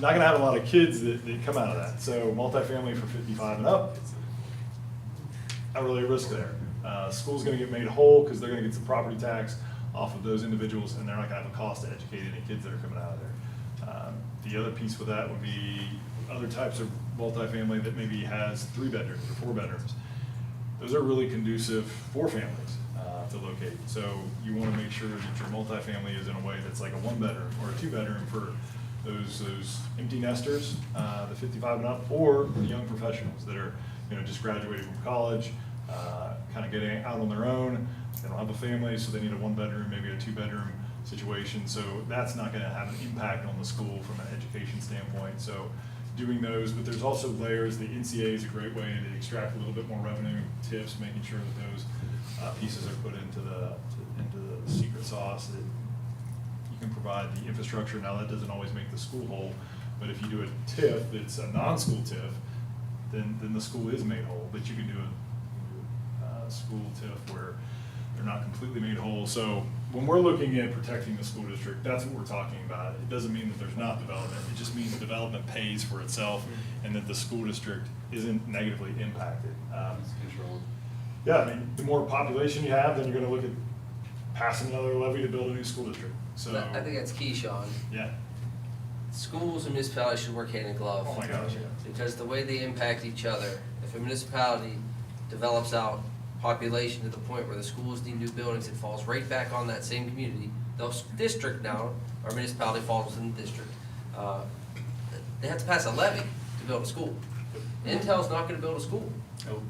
not gonna have a lot of kids that come out of that. So multifamily for 55 and up, not really a risk there. School's gonna get made whole because they're gonna get some property tax off of those individuals, and they're not gonna have a cost to educate any kids that are coming out of there. The other piece with that would be other types of multifamily that maybe has 3 bedrooms or 4 bedrooms. Those are really conducive for families to locate. So you want to make sure that your multifamily is in a way that's like a 1-bedroom or a 2-bedroom for those empty nesters, the 55 and up, or the young professionals that are, just graduating from college, kind of getting out on their own. They don't have a family, so they need a 1-bedroom, maybe a 2-bedroom situation. So that's not going to have an impact on the school from an education standpoint. So doing those, but there's also layers. The NCA is a great way to extract a little bit more revenue, tips, making sure that those pieces are put into the secret sauce that you can provide the infrastructure. Now that doesn't always make the school whole, but if you do a TIF that's a non-school TIF, then the school is made whole. But you can do a school TIF where they're not completely made whole. So when we're looking at protecting the school district, that's what we're talking about. It doesn't mean that there's not development. It just means development pays for itself and that the school district isn't negatively impacted. Controlled. Yeah, I mean, the more population you have, then you're gonna look at passing another levy to build a new school district. So, I think that's key, Sean. yeah. Schools and municipalities should work hand in glove. Oh my gosh, yeah. Because the way they impact each other, if a municipality develops out population to the point where the schools need new buildings, it falls right back on that same community. The district now, our municipality falls in the district. They have to pass a levy to build a school. Intel's not gonna build a school. Nope.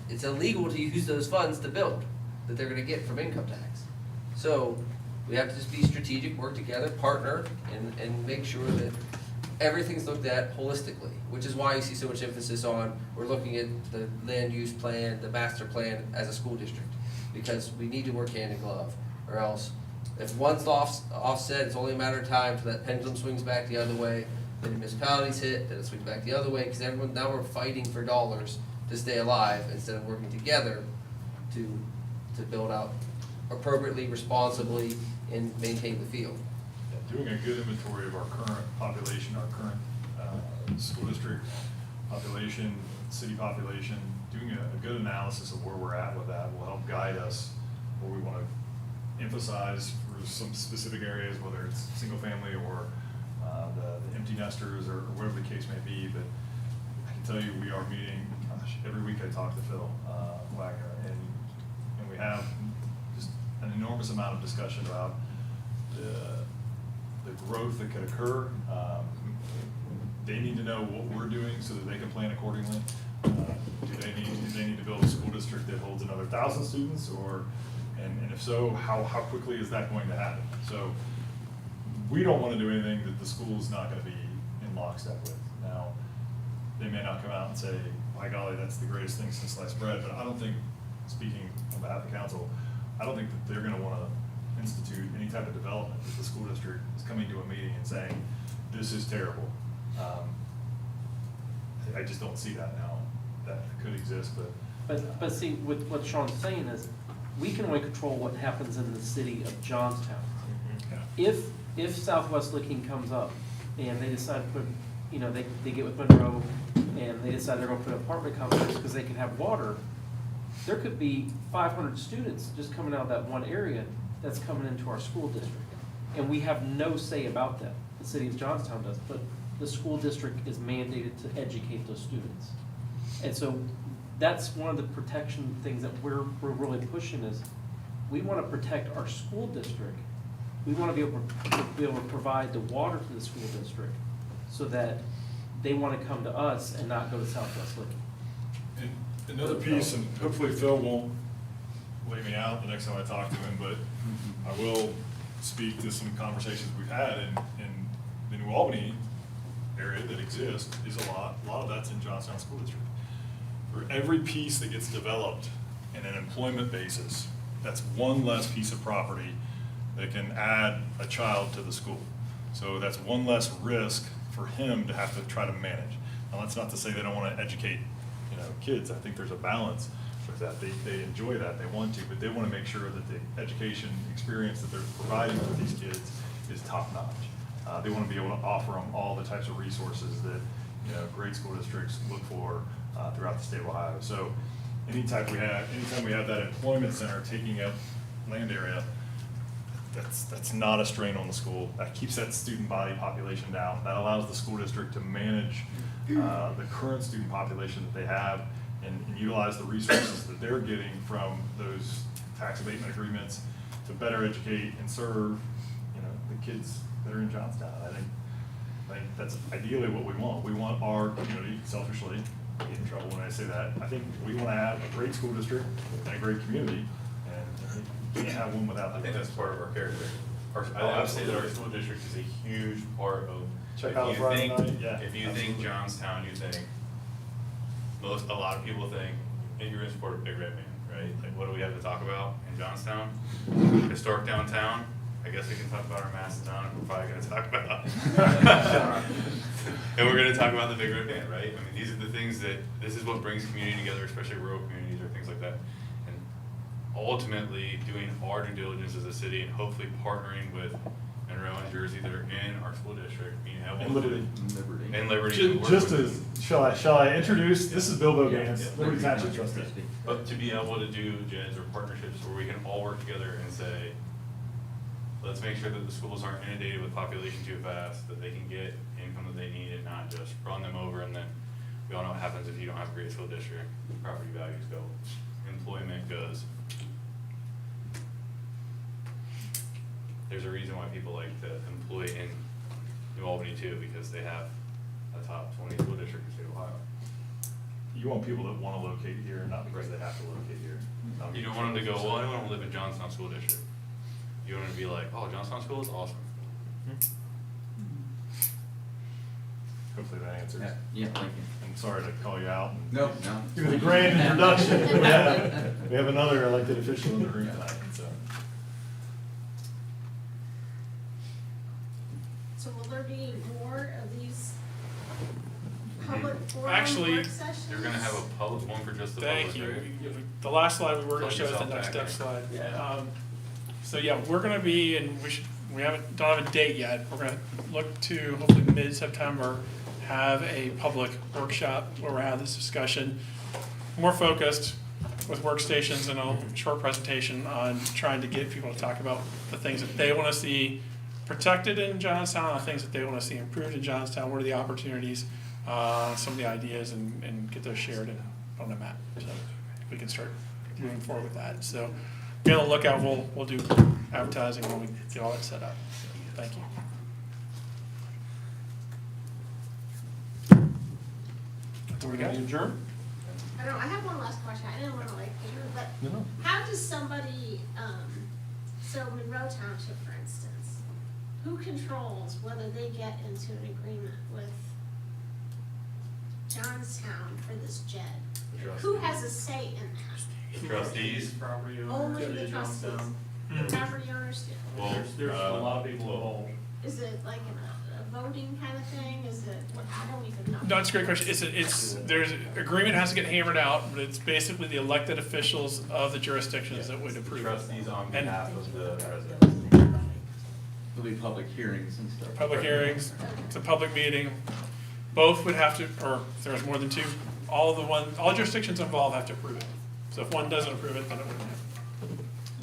It's illegal to use those funds to build, that they're gonna get from income tax. So, we have to just be strategic, work together, partner, and make sure that everything's looked at holistically, which is why you see so much emphasis on, we're looking at the land use plan, the master plan as a school district, because we need to work hand in glove, or else, if one's offset, it's only a matter of time till that pendulum swings back the other way, then the municipalities hit, then it swings back the other way, because everyone, now we're fighting for dollars to stay alive, instead of working together to build out appropriately, responsibly, and maintain the field. Doing a good inventory of our current population, our current school district population, city population, doing a good analysis of where we're at with that will help guide us where we want to emphasize for some specific areas, whether it's single family or the empty nesters or whatever the case may be. But I can tell you we are meeting, every week I talk to Phil Wagner, and we have just an enormous amount of discussion about the growth that could occur. They need to know what we're doing so that they can plan accordingly. Do they need to build a school district that holds another 1,000 students, and if so, how quickly is that going to happen? So we don't want to do anything that the school's not going to be in lockstep with. Now, they may not come out and say, my golly, that's the greatest thing since sliced bread, but I don't think, speaking on behalf of council, I don't think that they're going to want to institute any type of development if the school district is coming to a meeting and saying, this is terrible. I just don't see that now. That could exist, But see, with what Sean's saying is, we can only control what happens in the city of Johnstown. yeah. If Southwest Licking comes up and they decide to put, they get with Monroe and they decide they're gonna put apartment complexes because they can have water, there could be 500 students just coming out of that one area that's coming into our school district. And we have no say about that. The city of Johnstown does, but the school district is mandated to educate those students. And so that's one of the protection things that we're really pushing is we want to protect our school district. We want to be able to provide the water to the school district so that they want to come to us and not go to Southwest Licking. And another piece, and hopefully Phil won't lay me out the next time I talk to him, but I will speak to some conversations we've had in the New Albany area that exists, is a lot of that's in Johnstown School District. For every piece that gets developed in an employment basis, that's one less piece of property that can add a child to the school. So that's one less risk for him to have to try to manage. Now, that's not to say they don't want to educate, kids. I think there's a balance with that. They enjoy that, they want to, but they want to make sure that the education experience that they're providing for these kids is top notch. They want to be able to offer them all the types of resources that, great school districts look for throughout the state of Ohio. So anytime we have that employment center taking up land area, that's not a strain on the school. That keeps that student body population down. That allows the school district to manage the current student population that they have and utilize the resources that they're getting from those tax abatement agreements to better educate and serve, the kids that are in Johnstown. I think that's ideally what we want. We want our community, selfishly, I get in trouble when I say that. I think we want to have a great school district and a great community, and you can't have one without that. I think that's part of our character. I would say that our school district is a huge part of. Check out Friday night, yeah. If you think Johnstown, you think, a lot of people think, hey, you're gonna support a Big Red Man, right? Like, what do we have to talk about in Johnstown? Historic downtown, I guess we can talk about our Macedon, and we're probably gonna talk about. And we're gonna talk about the Big Red Man, right? I mean, these are the things this is what brings community together, especially rural communities or things like that. And ultimately, doing our due diligence as a city and hopefully partnering with Monroe and Jersey that are in our school district, being able And Liberty. And Liberty. Just as, shall I introduce, this is Bill Bogans, Liberty Township trustee. But to be able to do JEDs or partnerships where we can all work together and say, let's make sure that the schools aren't inundated with population too fast, that they can get income that they need and not just run them over, and then we all know what happens if you don't have a great school district. Property values go, employment goes. There's a reason why people like to employ in New Albany too, because they have a top 20 school district in the state of Ohio. You want people that want to locate here, not because they have to locate here. You don't want them to go, well, I want to live in Johnstown School District. You want them to be like, oh, Johnstown School is awesome. Hopefully that answers. Yeah, thank you. I'm sorry to call you out. No. Give it a grand introduction. We have another elected official in the room tonight, so. So will there be more of these public forum Actually, work sessions? You're gonna have a public one for just the public, Thank you. right? The last slide we were gonna Plug show is the yourself next back step there. slide. So yeah, we're gonna be, and we don't have a date yet. We're gonna look to hopefully mid-September, have a public workshop where we have this discussion, more focused with workstations and a short presentation on trying to get people to talk about the things that they wanna see protected in Johnstown, the things that they wanna see improved in Johnstown, what are the opportunities, some of the ideas, and get those shared and on the map. So we can start moving forward with that. So be on the lookout. We'll do advertising when we get all that set up. Thank you. What we got? Adjourn? I don't know, I have one last question, I didn't wanna but No. how does somebody, so Monroe Township, for instance, who controls whether they get into an agreement with Johnstown for this JED? Who has a say in that? The trustees. Property Only the trustees, the property owners do. Well, There's a lot of people involved. Is it like a voting kind of thing, is it, I don't even know. No, it's a great question. There's, agreement has to get hammered out, but it's basically the elected officials of the jurisdictions that would approve it. Trustees on And- behalf of the residents. There'll be public hearings and stuff. Public hearings, it's a public meeting. Both would have to, or if there's more than two, all jurisdictions involved have to approve it. So if one doesn't approve it, then it wouldn't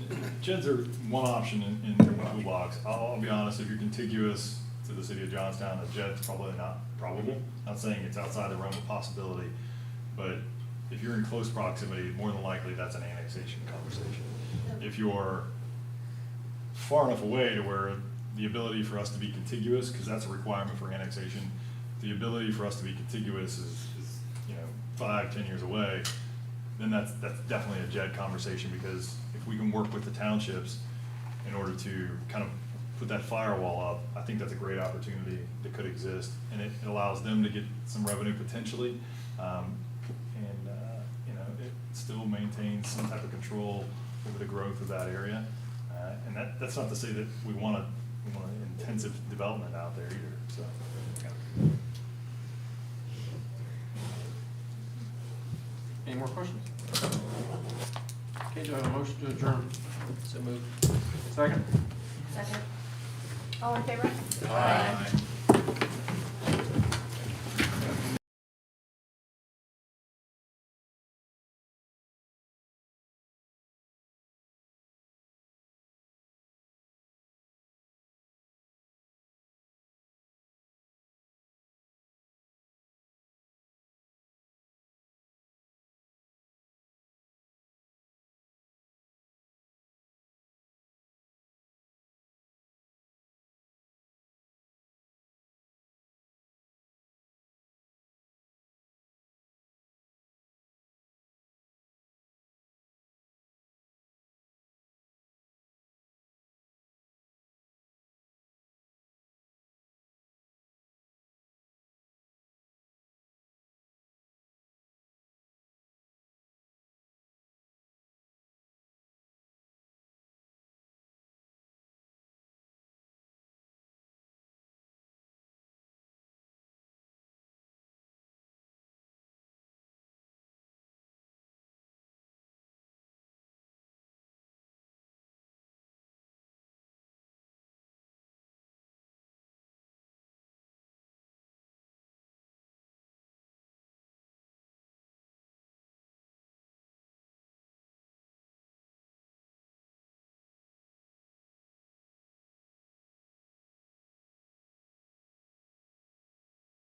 happen. JEDs are one option in the toolbox. I'll be honest, if you're contiguous to the city of Johnstown, a JED's probably not probable. Not saying it's outside the realm of possibility, but if you're in close proximity, more than likely that's an annexation conversation. if you're far enough away to where the ability for us to be contiguous, because that's a requirement for annexation, the ability for us to be contiguous is 5-10 years away, then that's definitely a JED conversation, because if we can work with the townships in order to kind of put that firewall up, I think that's a great opportunity that could exist, and it allows them to get some revenue potentially, it still maintains some type of control over the growth of that area, and that's not to say that we want intensive development out there either, so. Any more questions? Okay, do I have a motion to adjourn? So moved. Second? Second. All in favor? Aye.